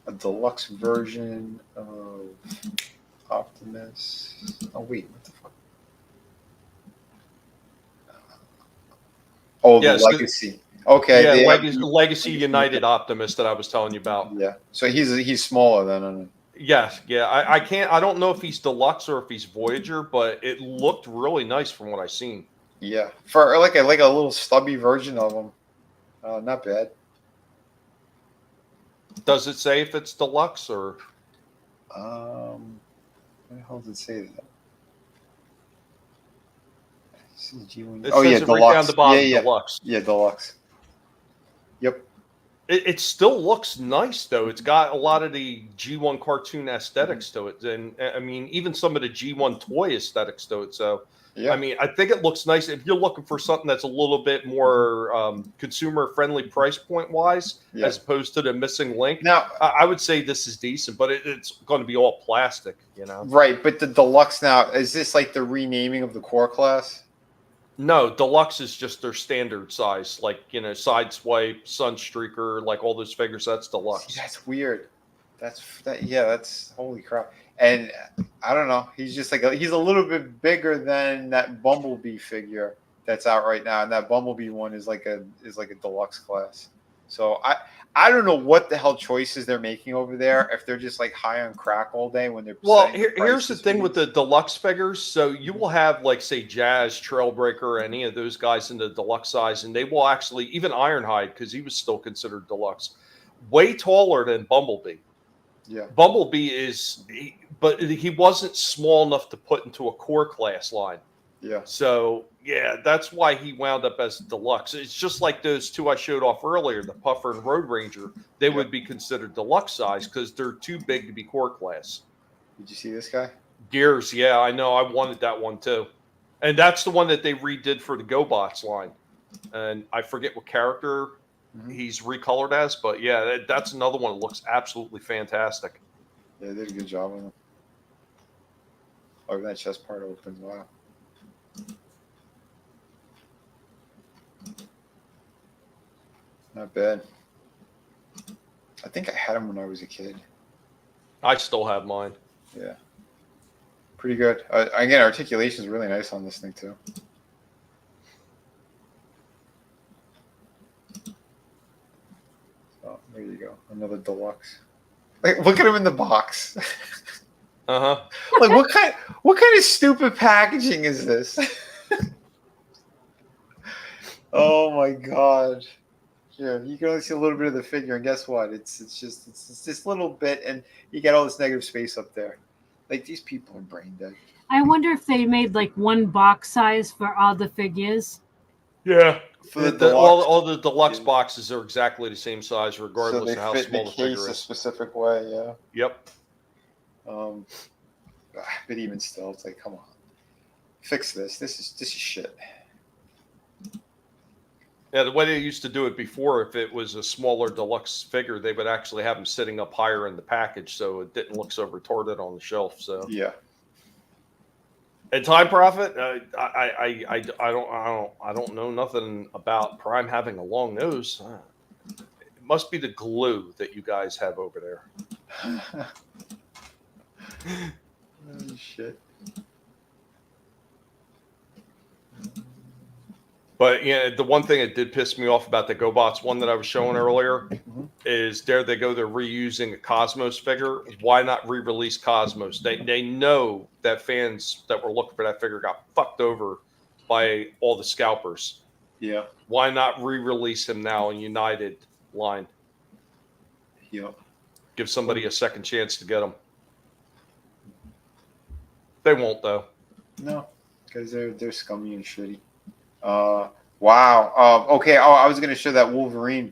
A deluxe version of Optimus. Oh wait, what the fuck? Oh, the Legacy. Okay. Yeah, they have- Legacy United Optimus that I was telling you about. Yeah. So he's smaller than. Yes, yeah. I don't know if he's deluxe or if he's Voyager, but it looked really nice from what I seen. Yeah. For like a little stubby version of him. Not bad. Does it say if it's deluxe or? Where the hell does it say that? It says it deluxe. right down the bottom, yeah. deluxe. Yeah, deluxe. Yep. It still looks nice though. It's got a lot of the G1 cartoon aesthetics to it, and I mean even some of the G1 toy aesthetics to it. So Yeah. I mean I think it looks nice. If you're looking for something that's a little bit more consumer friendly price point wise, Yeah. as opposed to the missing link, Now, I would say this is decent. But it's going to be all plastic, you know. right, but the deluxe now, is this like the renaming of the core class? No, deluxe is just their standard size, like Sideswipe, Sunstreaker, like all those figures. That's deluxe. See, that's weird. That's holy crap. And I don't know. He's just like he's a little bit bigger than that Bumblebee figure that's out right now, and that Bumblebee one is like a deluxe class. So I don't know what the hell choices they're making over there. If they're just like high on crack all day when they're here's the thing with the deluxe figures. So you will have like say Jazz, Trailbreaker, any of those guys in the deluxe size, and they will actually even Ironhide because he was still considered deluxe, way taller than Bumblebee. Yeah. Bumblebee but he wasn't small enough to put into a core class line. Yeah. So yeah, that's why he wound up as deluxe. It's just like those two I showed off earlier, the Puffer and Road Ranger. They would be considered deluxe size because they're too big to be core class. Did you see this guy? Gears, yeah, I know. I wanted that one too, and that's the one that they redid for the GoBots line. And I forget what character he's recolored as, but yeah, that's another one that looks absolutely fantastic. Yeah, they did a good job on him. Oh, that chest part opens. Wow. Not bad. I think I had him when I was a kid. I still have mine. Yeah. Pretty good. Again, articulation is really nice on this thing, too. Oh, there you go. Another deluxe. Like, look at him in the box. Uh-huh. Like, what kind of stupid packaging is this? Oh my god. Yeah, you can only see a little bit of the figure, and guess what? It's just this little bit, and you get all this negative space up there. Like, these people are brain dead. I wonder if they made like one box size for all the figures. Yeah. For the all the deluxe boxes are exactly the same size, regardless so they of how fit small the the figure case a is. specific way, yeah. Yep. But even still, it's like, come on, fix this. This is shit. Yeah, the way they used to do it before, if it was a smaller deluxe figure, they would actually have them sitting up higher in the package, so it didn't look so retarded on the shelf. So yeah. And Time Prophet, I don't know nothing about Prime having a long nose. It must be the glue that you guys have over there. Oh, shit. But yeah, the one thing that did piss me off about the GoBots one that I was showing earlier is there they go, they're reusing a Cosmos figure. Why not re-release Cosmos? They know that fans that were looking for that figure got fucked over by all the scalpers. Yeah. Why not re-release him now in United line? Yep. Give somebody a second chance to get him. They won't though. No, because they're scummy and shitty. Wow. Okay. Oh, I was going to show that Wolverine.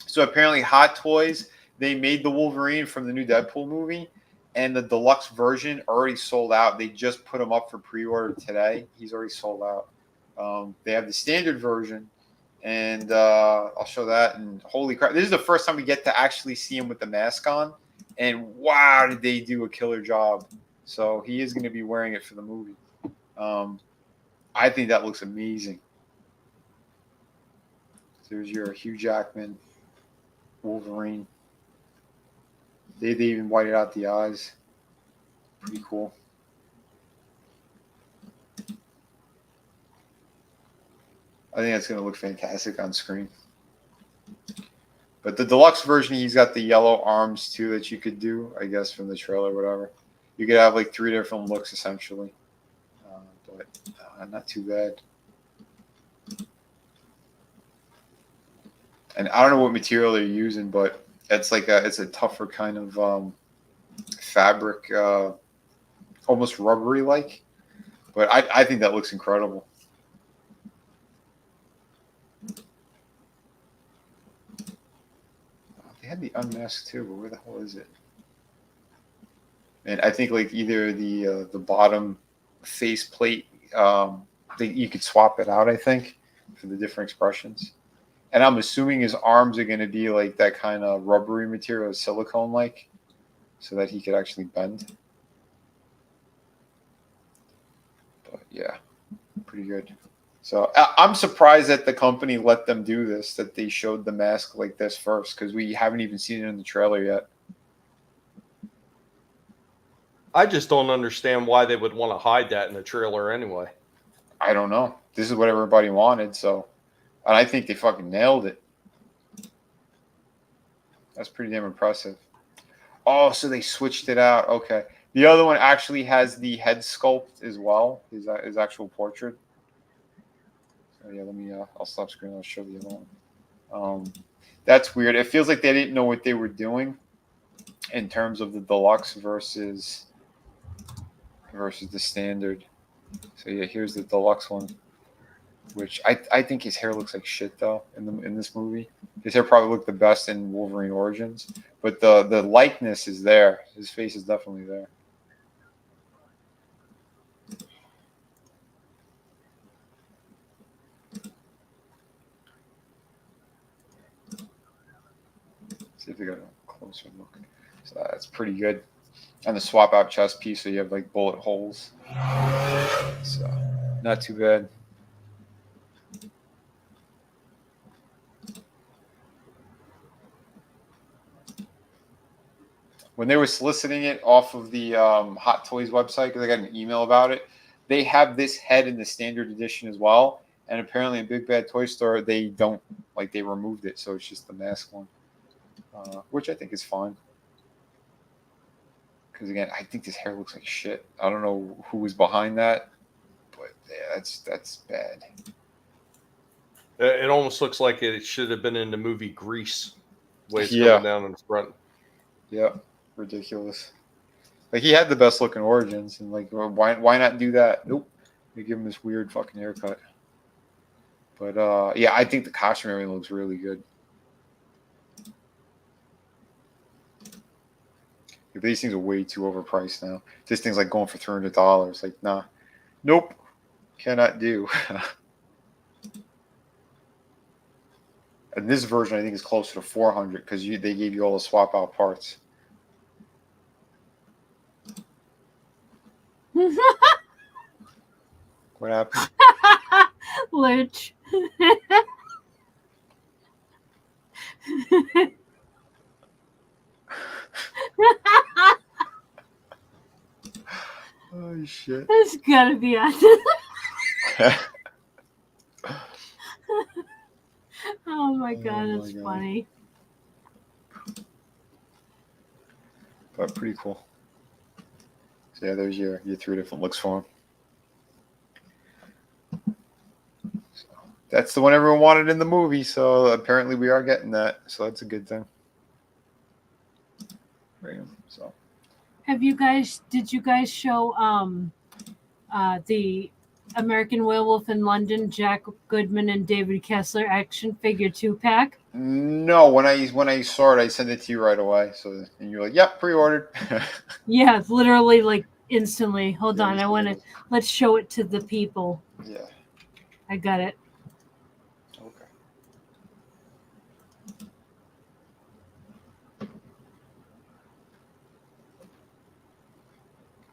So apparently Hot Toys, they made the Wolverine from the new Deadpool movie, and the deluxe version already sold out. They just put him up for pre-order today. He's already sold out. They have the standard version, and I'll show that. And holy crap, this is the first time we get to actually see him with the mask on, and wow, did they do a killer job. So he is going to be wearing it for the movie. I think that looks amazing. There's your Hugh Jackman, Wolverine. They even whited out the eyes. Pretty cool. I think that's going to look fantastic on screen. But the deluxe version, he's got the yellow arms too that you could do, I guess, from the trailer or whatever. You could have like 3 different looks essentially, but not too bad. And I don't know what material they're using, but it's like it's a tougher kind of fabric, almost rubbery like. But I think that looks incredible. They had the unmasked too, but where the hell is it? And I think like either the bottom face plate, you could swap it out. I think for the different expressions. And I'm assuming his arms are going to be like that kind of rubbery material, silicone like, so that he could actually bend. But yeah, pretty good. So I'm surprised that the company let them do this, that they showed the mask like this first, because we haven't even seen it in the trailer yet. I just don't understand why they would want to hide that in the trailer anyway. I don't know. This is what everybody wanted, so. And I think they fucking nailed it. That's pretty damn impressive. Oh, so they switched it out. Okay. The other one actually has the head sculpt as well, his actual portrait. So yeah, let me, I'll stop screen. I'll show the other one. That's weird. It feels like they didn't know what they were doing in terms of the deluxe versus the standard. So yeah, here's the deluxe one. Which I think his hair looks like shit though in this movie. His hair probably looked the best in Wolverine Origins, but the likeness is there. His face is definitely there. See if we got a closer look. So that's pretty good. And the swap out chest piece, so you have like bullet holes. So not too bad. When they were soliciting it off of the Hot Toys website, because I got an email about it, they have this head in the standard edition as well. And apparently in Big Bad Toy Store, they don't, like, they removed it. So it's just the mask one, which I think is fine. Because, again, I think this hair looks like shit. I don't know who was behind that, but yeah, that's bad. It almost looks like it should have been in the movie Grease, way it's coming down in the front. Yeah. Ridiculous. Like he had the best looking Origins, and like why not do that? Nope. They give him this weird fucking haircut. But yeah, I think the costume everything looks really good. But these things are way too overpriced now. This thing's like going for $300. Like, nah. Nope. Cannot do. And this version I think is closer to $400 because they gave you all the swap out parts. What happened? Lurch. Oh shit. That's gotta be on. Oh my god, that's funny. But pretty cool. So yeah, there's your 3 different looks for him. So that's the one everyone wanted in the movie, so apparently we are getting that. So that's a good thing. So Did you guys show the American Werewolf in London, Jack Goodman and David Kessler action figure 2-pack? No, when I saw it, I sent it to you right away. So and you're like, "Yep, pre-ordered." Yeah, literally like instantly. Hold on, let's show it to the people. Yeah, I got it. Okay.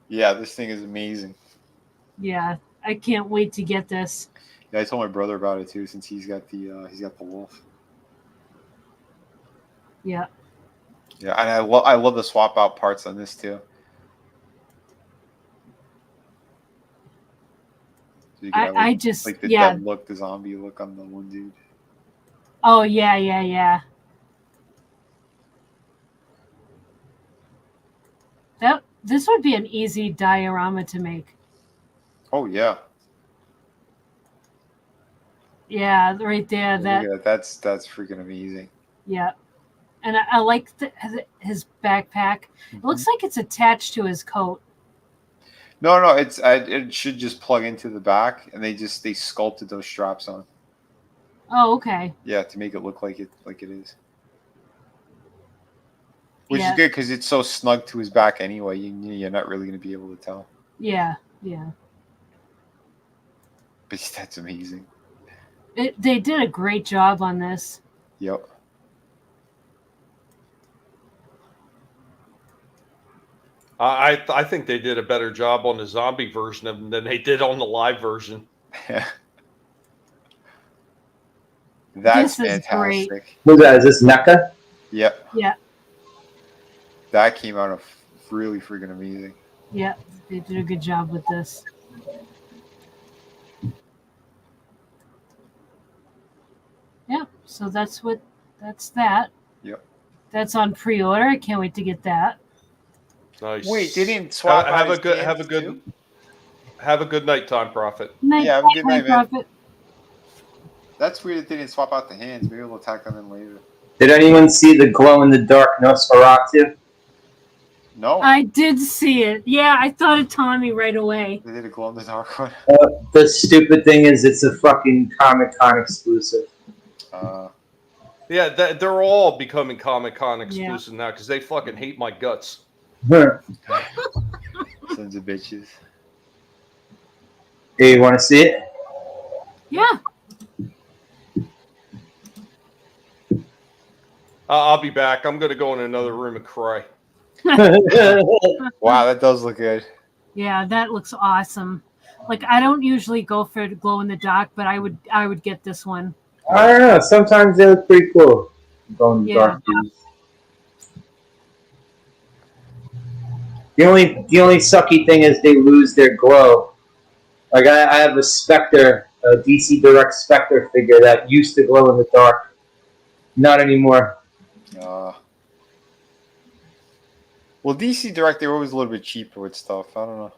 Yeah, this thing is amazing. Yeah, I can't wait to get this. Yeah, I told my brother about it too, since he's got the wolf. Yeah. Yeah, and I love the swap out parts on this too. So you can have, just dead look, the zombie look on the one dude. Oh yeah. This would be an easy diorama to make. Oh yeah. Yeah, right there. Look at that. That's freaking amazing. Yeah, and I like his backpack. It looks like it's attached to his coat. No, it should just plug into the back, and they sculpted those straps on. Oh, okay. Yeah, to make it look like it is. Which is good because it's so snug to his back anyway. You're not really going to be able to tell. Yeah. But that's amazing. They did a great job on this. Yep. I think they did a better job on the zombie version than they did on the live version. That's fantastic. fantastic. Who's that? Is this NECA? Yep. Yeah. That came out really freaking amazing. Yeah, they did a good job with this. Yeah, so that's that. Yep. That's on pre-order. I can't wait to get that. Nice. Wait, they didn't swap. Have a good nighttime, Prophet. Yeah, have a good night, man. Prophet. That's weird that they didn't swap out the hands. Maybe we'll tack them in later. Did anyone see the glow-in-the-dark Nosferatu? No. I did see it. Yeah, I thought of Tommy right away. They did a glow-in-the-dark one. The stupid thing is it's a fucking Comic-Con exclusive. Yeah, they're all becoming Comic-Con exclusive now because they fucking hate my guts. Sons of bitches. Hey, you want to see it? Yeah. I'll be back. I'm going to go in another room and cry. Wow, that does look good. Yeah, that looks awesome. Like, I don't usually go for glow in the dark, but I would get this one. I don't know. Sometimes they look pretty cool. Glow-in-the-dark dudes. The only sucky thing is they lose their glow. Like I have a Spectre, a DC Direct Spectre figure that used to glow in the dark. Not anymore. Well, DC Direct, they were always a little bit cheaper with stuff. I don't know.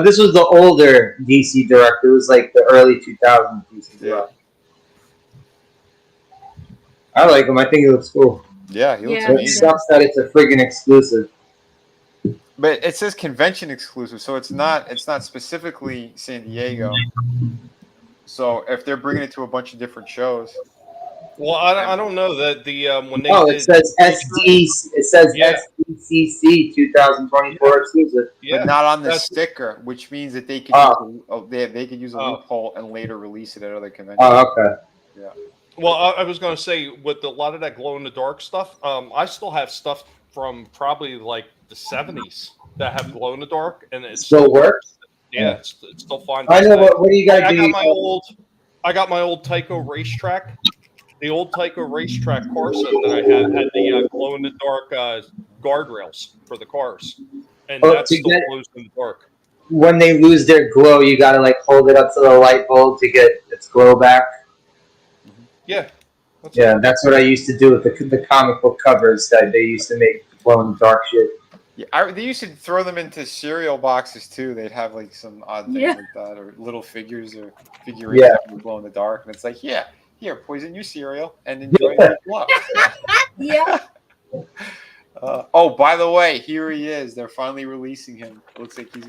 This was the older DC Direct. It was like the early 2000s DC Direct. I like him. I think he looks cool. Yeah, he looks It amazing. sucks that it's a friggin' exclusive. But it says convention exclusive, so it's not specifically San Diego. So if they're bringing it to a bunch of different shows, well, I don't know that the when they it says SD. It says SDCC 2024 exclusive, but not on the sticker, which means that they could they could use a loophole and later release it at other conventions. Oh, okay. Yeah. Well, I was going to say with a lot of that glow in the dark stuff, I still have stuff from probably like the 70s that have glow in the dark, and it still works. Yeah, it's still fine. I know. What do you got to do? I got my old Tyco racetrack. The old Tyco racetrack car set that I had the glow in the dark guardrails for the cars, and that still glows in the dark. When they lose their glow, you got to like hold it up to the light bulb to get its glow back. Yeah. That's what I used to do with the comic book covers that they used to make glow in the dark shit. Yeah, they used to throw them into cereal boxes too. They'd have like some odd things like that, or little figures or figurines that would glow in the dark, and it's like, here, poison your cereal and enjoy your glow. Yeah. By the way, here he is. They're finally releasing him. Looks like he's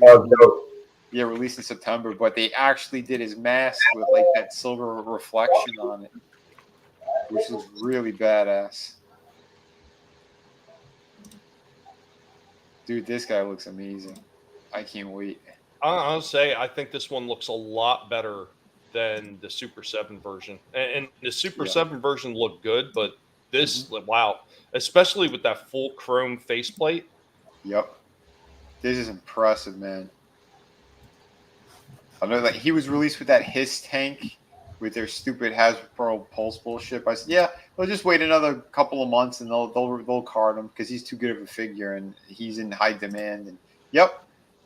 released in September, but they actually did his mask with like that silver reflection on it, which is really badass. Dude, this guy looks amazing. I can't wait. I'll say I think this one looks a lot better than the Super 7 version. And the Super 7 version looked good, but this, wow. Especially with that full chrome faceplate. Yep. This is impressive, man. I know that he was released with that Hiss tank with their stupid Hasbro Pulse bullshit. I said, they'll just wait another couple of months and they'll card him because he's too good of a figure and he's in high demand. And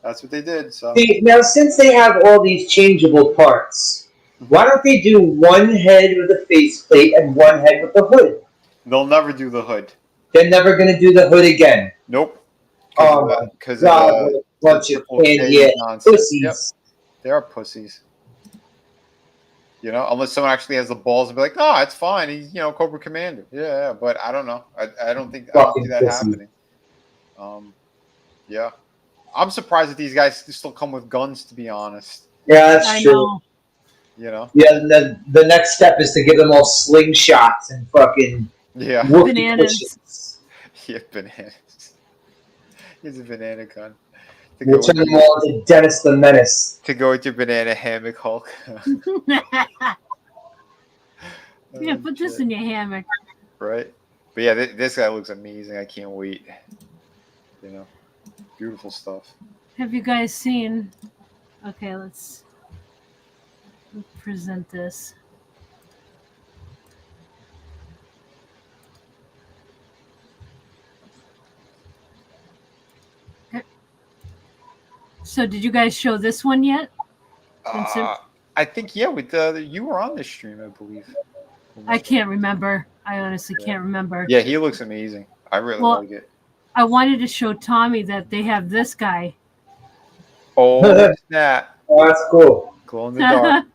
that's what they did. So now, since they have all these changeable parts, why don't they do one head with a faceplate and one head with the hood? They'll never do the hood. They're never going to do the hood again. Nope. Oh my because God, what a bunch of candy pussies. Yep, they are pussies. You know, unless someone actually has the balls to be like, "No, it's fine. He's Cobra Commander." Yeah, but I don't know. I don't see that happening. Yeah, I'm surprised that these guys still come with guns. To be honest. Yeah, that's true. Know. You know. Yeah, the next step is to give them all slingshots and fucking bananas. Yeah, bananas. Here's a banana gun. We'll turn them all into Dennis the Menace. To go with your banana hammock, Hulk. Yeah, put this in your hammock. Right. But yeah, this guy looks amazing. I can't wait. You know, beautiful stuff. Have you guys seen? Okay, let's present this. So, did you guys show this one yet? I think with you were on this stream, I believe. I can't remember. I honestly can't remember. Yeah, he looks amazing. I really like it. I wanted to show Tommy that they have this guy. Oh, snap! Oh, that's cool. Glow in the dark.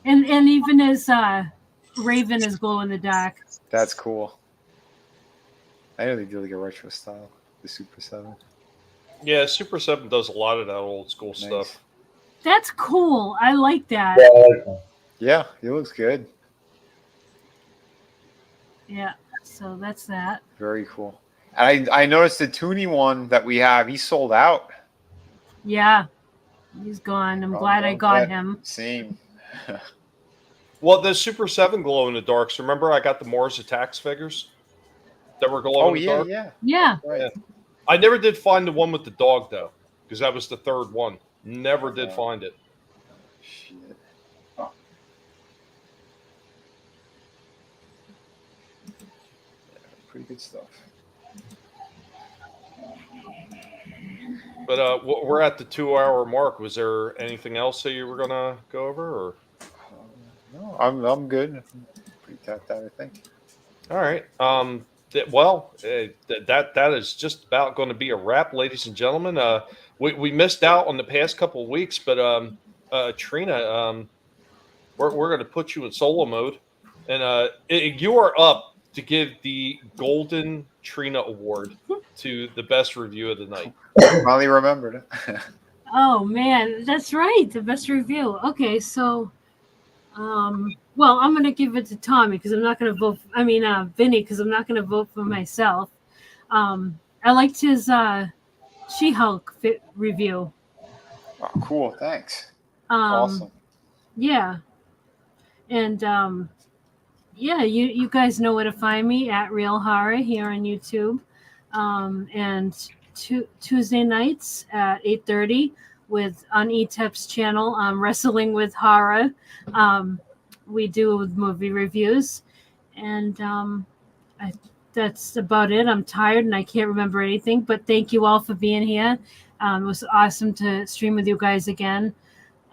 and even his Raven is glow in the dark. That's cool. I know they do like a retro style, the Super 7. Yeah, Super 7 does a lot of that old school stuff. That's cool. I like that. Yeah, he looks good. Yeah, so that's that. Very cool. And I noticed the Toonie one that we have, he sold out. Yeah, he's gone. I'm glad I got him. Same. Well, the Super 7 glow in the darks. Remember, I got the Mars Attacks figures that were glow in the dark. Yeah. Right. I never did find the one with the dog though, because that was the third one. Never did find it. Shit. Pretty good stuff. But we're at the 2-hour mark. Was there anything else that you were gonna go over, or? No, I'm good. Pretty tapped out, I think. All right. That is just about going to be a wrap, ladies and gentlemen. We missed out on the past couple of weeks, but Trina, we're going to put you in solo mode, and you are up to give the Golden Trina Award to the best review of the night. Finally remembered it. Oh man, that's right. The best review. Okay, so, well, I'm gonna give it to Tommy because I'm not gonna vote. Vinnie, because I'm not gonna vote for myself. I liked his She-Hulk review. Oh, cool. Thanks. Awesome. Yeah, and yeah, you guys know where to find me at Real Horror here on YouTube, and Tuesday nights at 8:30 on ETEP's channel, Wrestling with Horror. We do movie reviews, and that's about it. I'm tired and I can't remember anything, but thank you all for being here. It was awesome to stream with you guys again,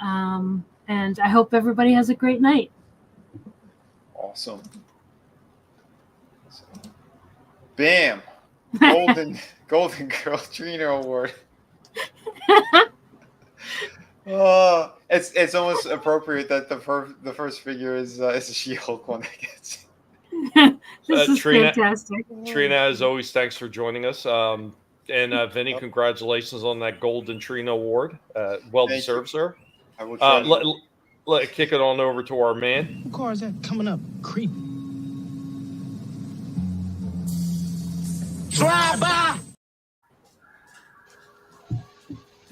and I hope everybody has a great night. Awesome. Bam! Golden Girl Trina Award. It's almost appropriate that the first figure is a She-Hulk one that gets. This is Trina, fantastic. Trina, as always, thanks for joining us. And Vinnie, congratulations on that Golden Trina Award. Well deserved, sir. I will try let kick it on over to our man. What car is that coming up? Creep. Drive by.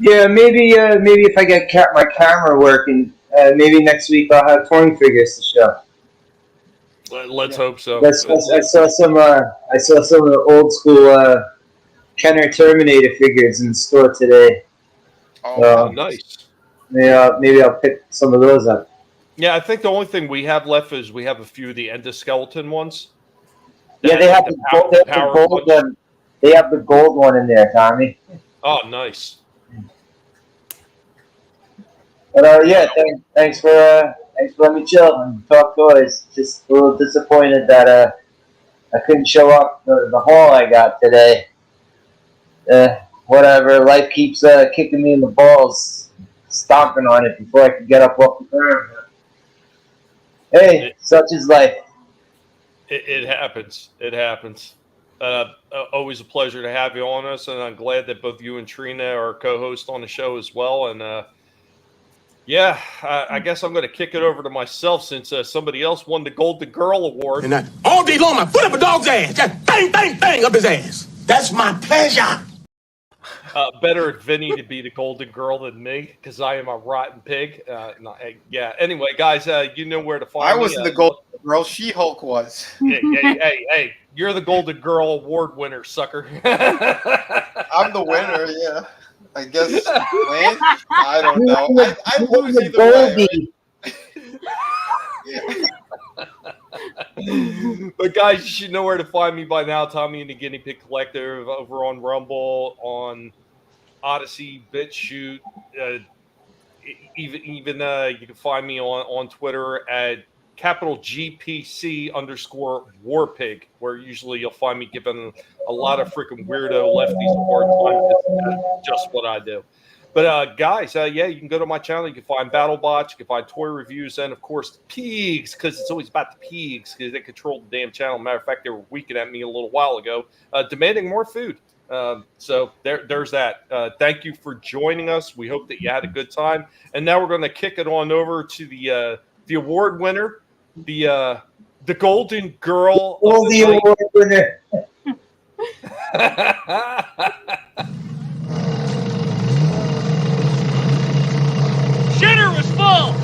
Yeah, maybe if I get my camera working, maybe next week I'll have 20 figures to show. Let's hope so. I saw some of the old school Kenner Terminator figures in the store today. Oh, nice. Yeah, maybe I'll pick some of those up. Yeah, I think the only thing we have left is we have a few of the endoskeleton ones. Yeah, they have the gold one. They have the gold one in there, Tommy. Oh, nice. But thanks for letting me chill and talk toys. Just a little disappointed that I couldn't show up the haul I got today. whatever. Life keeps kicking me in the balls, stomping on it before I can get up off the ground. Hey, such is life. It happens. It happens. Always a pleasure to have you on us, and I'm glad that both you and Trina are co-hosts on the show as well. And yeah, I guess I'm going to kick it over to myself since somebody else won the Golden Girl Award. And all day long, I put up a dog's ass. Just bang, bang, bang up his ass. That's my pleasure. Better at Vinnie to be the Golden Girl than me because I am a rotten pig. Yeah. Anyway, guys, you know where to find me. I wasn't the Golden Girl. She-Hulk was. Hey, you're the Golden Girl Award winner, sucker. I'm the winner, yeah. I guess. Lance? I don't know. I lose either way. Right? But guys, you should know where to find me by now. Tommy and the Guinea Pig Collective over on Rumble, on Odyssey, BitChute. Even you can find me on Twitter at _GPC_Warpig, where usually you'll find me giving a lot of freaking weirdo lefties a hard time because that's just what I do. But guys, yeah, you can go to my channel. You can find BattleBots, you can find toy reviews, and of course the pigs, because it's always about the pigs because they control the damn channel. Matter of fact, they were weaking at me a little while ago, demanding more food. So there's that. Thank you for joining us. We hope that you had a good time. And now we're going to kick it on over to the award winner, the Golden Girl. Oh, the award winner. Shitter was full.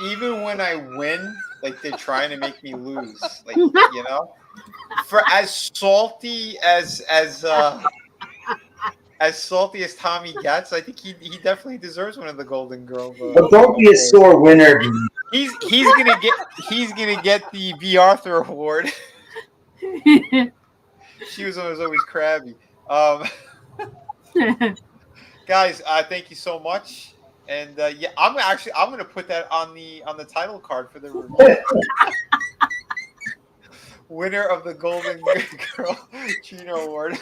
Even when I win, like they're trying to make me lose. Like, you know? For as salty as salty as Tommy gets, I think he definitely deserves one of the Golden Girl. But don't be a sore winner. He's gonna get the B. Arthur Award. She was always crabby. Guys, thank you so much. And yeah, I'm gonna put that on the title card for the review. Winner of the Golden Girl Trina Award.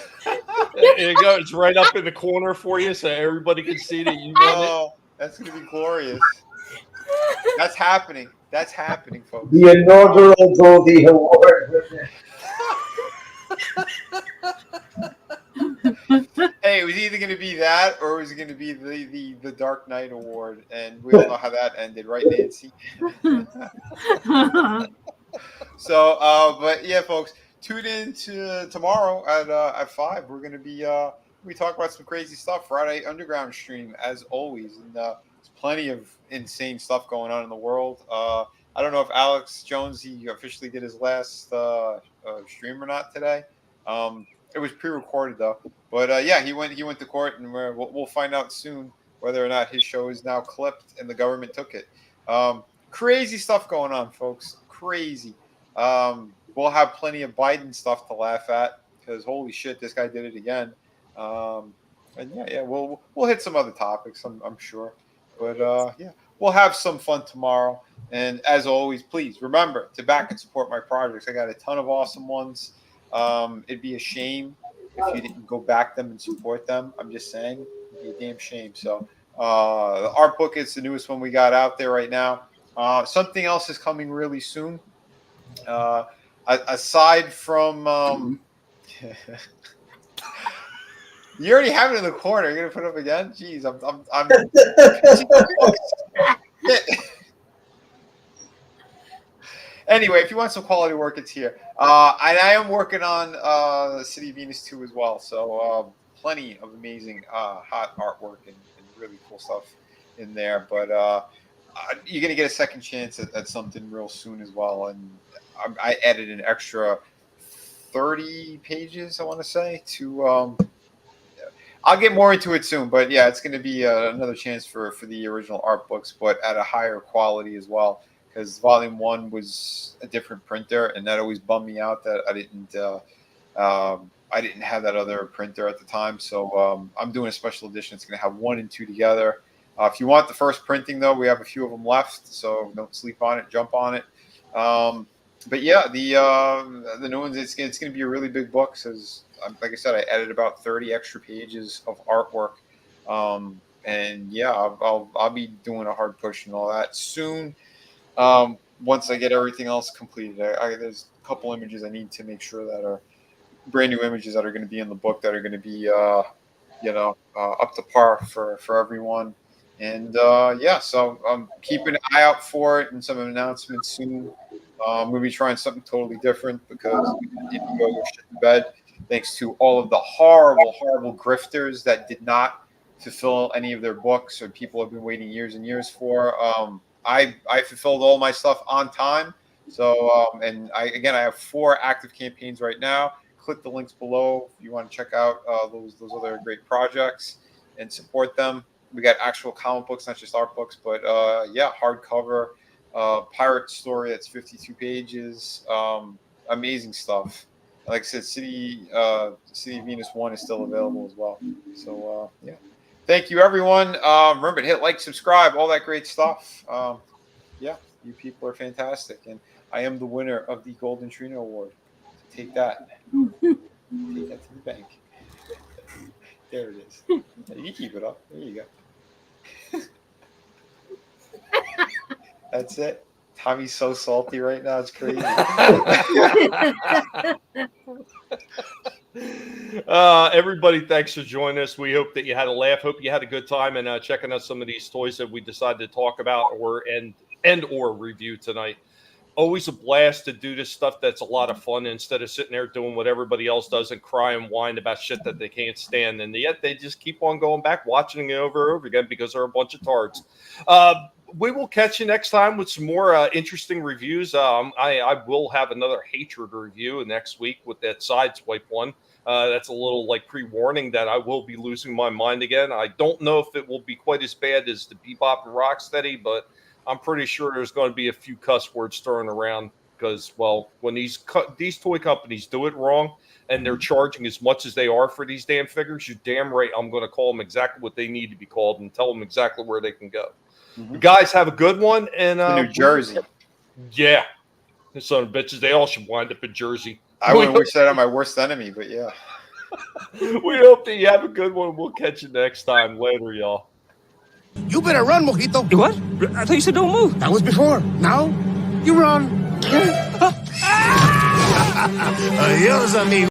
There you go. It's right up in the corner for you, so everybody can see that you won it. That's gonna be glorious. That's happening. That's happening, folks. The inaugural Goldie Award winner. Hey, it was either going to be that or it was going to be the Dark Knight Award, and we all know how that ended, right, Nancy? So, but yeah, folks, tune in to tomorrow at 5. We're going to be we talk about some crazy stuff. Friday Underground stream as always, and there's plenty of insane stuff going on in the world. I don't know if Alex Jones he officially did his last stream or not today. It was pre-recorded though, but yeah, he went to court, and we'll find out soon whether or not his show is now clipped and the government took it. Crazy stuff going on, folks. Crazy. We'll have plenty of Biden stuff to laugh at because holy shit, this guy did it again. And yeah, we'll hit some other topics, I'm sure. But yeah, we'll have some fun tomorrow. And as always, please remember to back and support my projects. I got a ton of awesome ones. It'd be a shame if you didn't go back them and support them. I'm just saying, it'd be a damn shame. So the art book is the newest one we got out there right now. Something else is coming really soon. Aside from you already have it in the corner. You're gonna put it up again? Jeez, I'm Anyway, if you want some quality work, it's here. And I am working on City of Venus 2 as well. So plenty of amazing hot artwork and really cool stuff in there. But you're going to get a second chance at something real soon as well. And I added an extra 30 pages, I want to say, to I'll get more into it soon. But yeah, it's going to be another chance for the original art books, but at a higher quality as well. Because Volume 1 was a different printer, and that always bummed me out that I didn't have that other printer at the time. So I'm doing a special edition. It's going to have 1 and 2 together. If you want the first printing, though, we have a few of them left, so don't sleep on it. Jump on it. But yeah, the new ones, it's going to be a really big book. Because, like I said, I added about 30 extra pages of artwork. And yeah, I'll be doing a hard push and all that soon. Once I get everything else completed, there's a couple images I need to make sure that are brand new images that are going to be in the book that are going to be, up to par for everyone. And yeah, so keep an eye out for it and some announcements soon. We'll be trying something totally different because Indigo go shit to bed. Thanks to all of the horrible grifters that did not fulfill any of their books or people have been waiting years and years for. I fulfilled all my stuff on time. So and I have 4 active campaigns right now. Click the links below if you want to check out those other great projects and support them. We got actual comic books, not just art books, but yeah, hardcover. Pirate story that's 52 pages. Amazing stuff. Like I said, City Venus 1 is still available as well. So yeah, thank you everyone. Remember to hit like, subscribe, all that great stuff. Yeah, you people are fantastic, and I am the winner of the Golden Trina Award. So take that. Take that to the bank. There it is. You can keep it up. There you go. That's it. Tommy's so salty right now. It's crazy. Everybody, thanks for joining us. We hope that you had a laugh. Hope you had a good time and checking out some of these toys that we decided to talk about or review tonight. Always a blast to do this stuff. That's a lot of fun instead of sitting there doing what everybody else does and cry and whine about shit that they can't stand. And yet they just keep on going back, watching it over and over again because they're a bunch of tards. We will catch you next time with some more interesting reviews. I will have another Hatred review next week with that Sideswipe one. That's a little like pre-warning that I will be losing my mind again. I don't know if it will be quite as bad as the Bebop and Rocksteady, but I'm pretty sure there's going to be a few cuss words thrown around because, well, when these toy companies do it wrong and they're charging as much as they are for these damn figures, you're damn right I'm going to call them exactly what they need to be called and tell them exactly where they can go. Mm-hmm. You guys have a good one. And New Jersey. Yeah. The son of bitches, they all should wind up in Jersey. I wouldn't wish that on my worst enemy, but yeah. We hope that you have a good one. We'll catch you next time. Later, y'all. You better run, Mojito. You what? I thought you said don't move. That was before. Now, you run. Adios, amigo.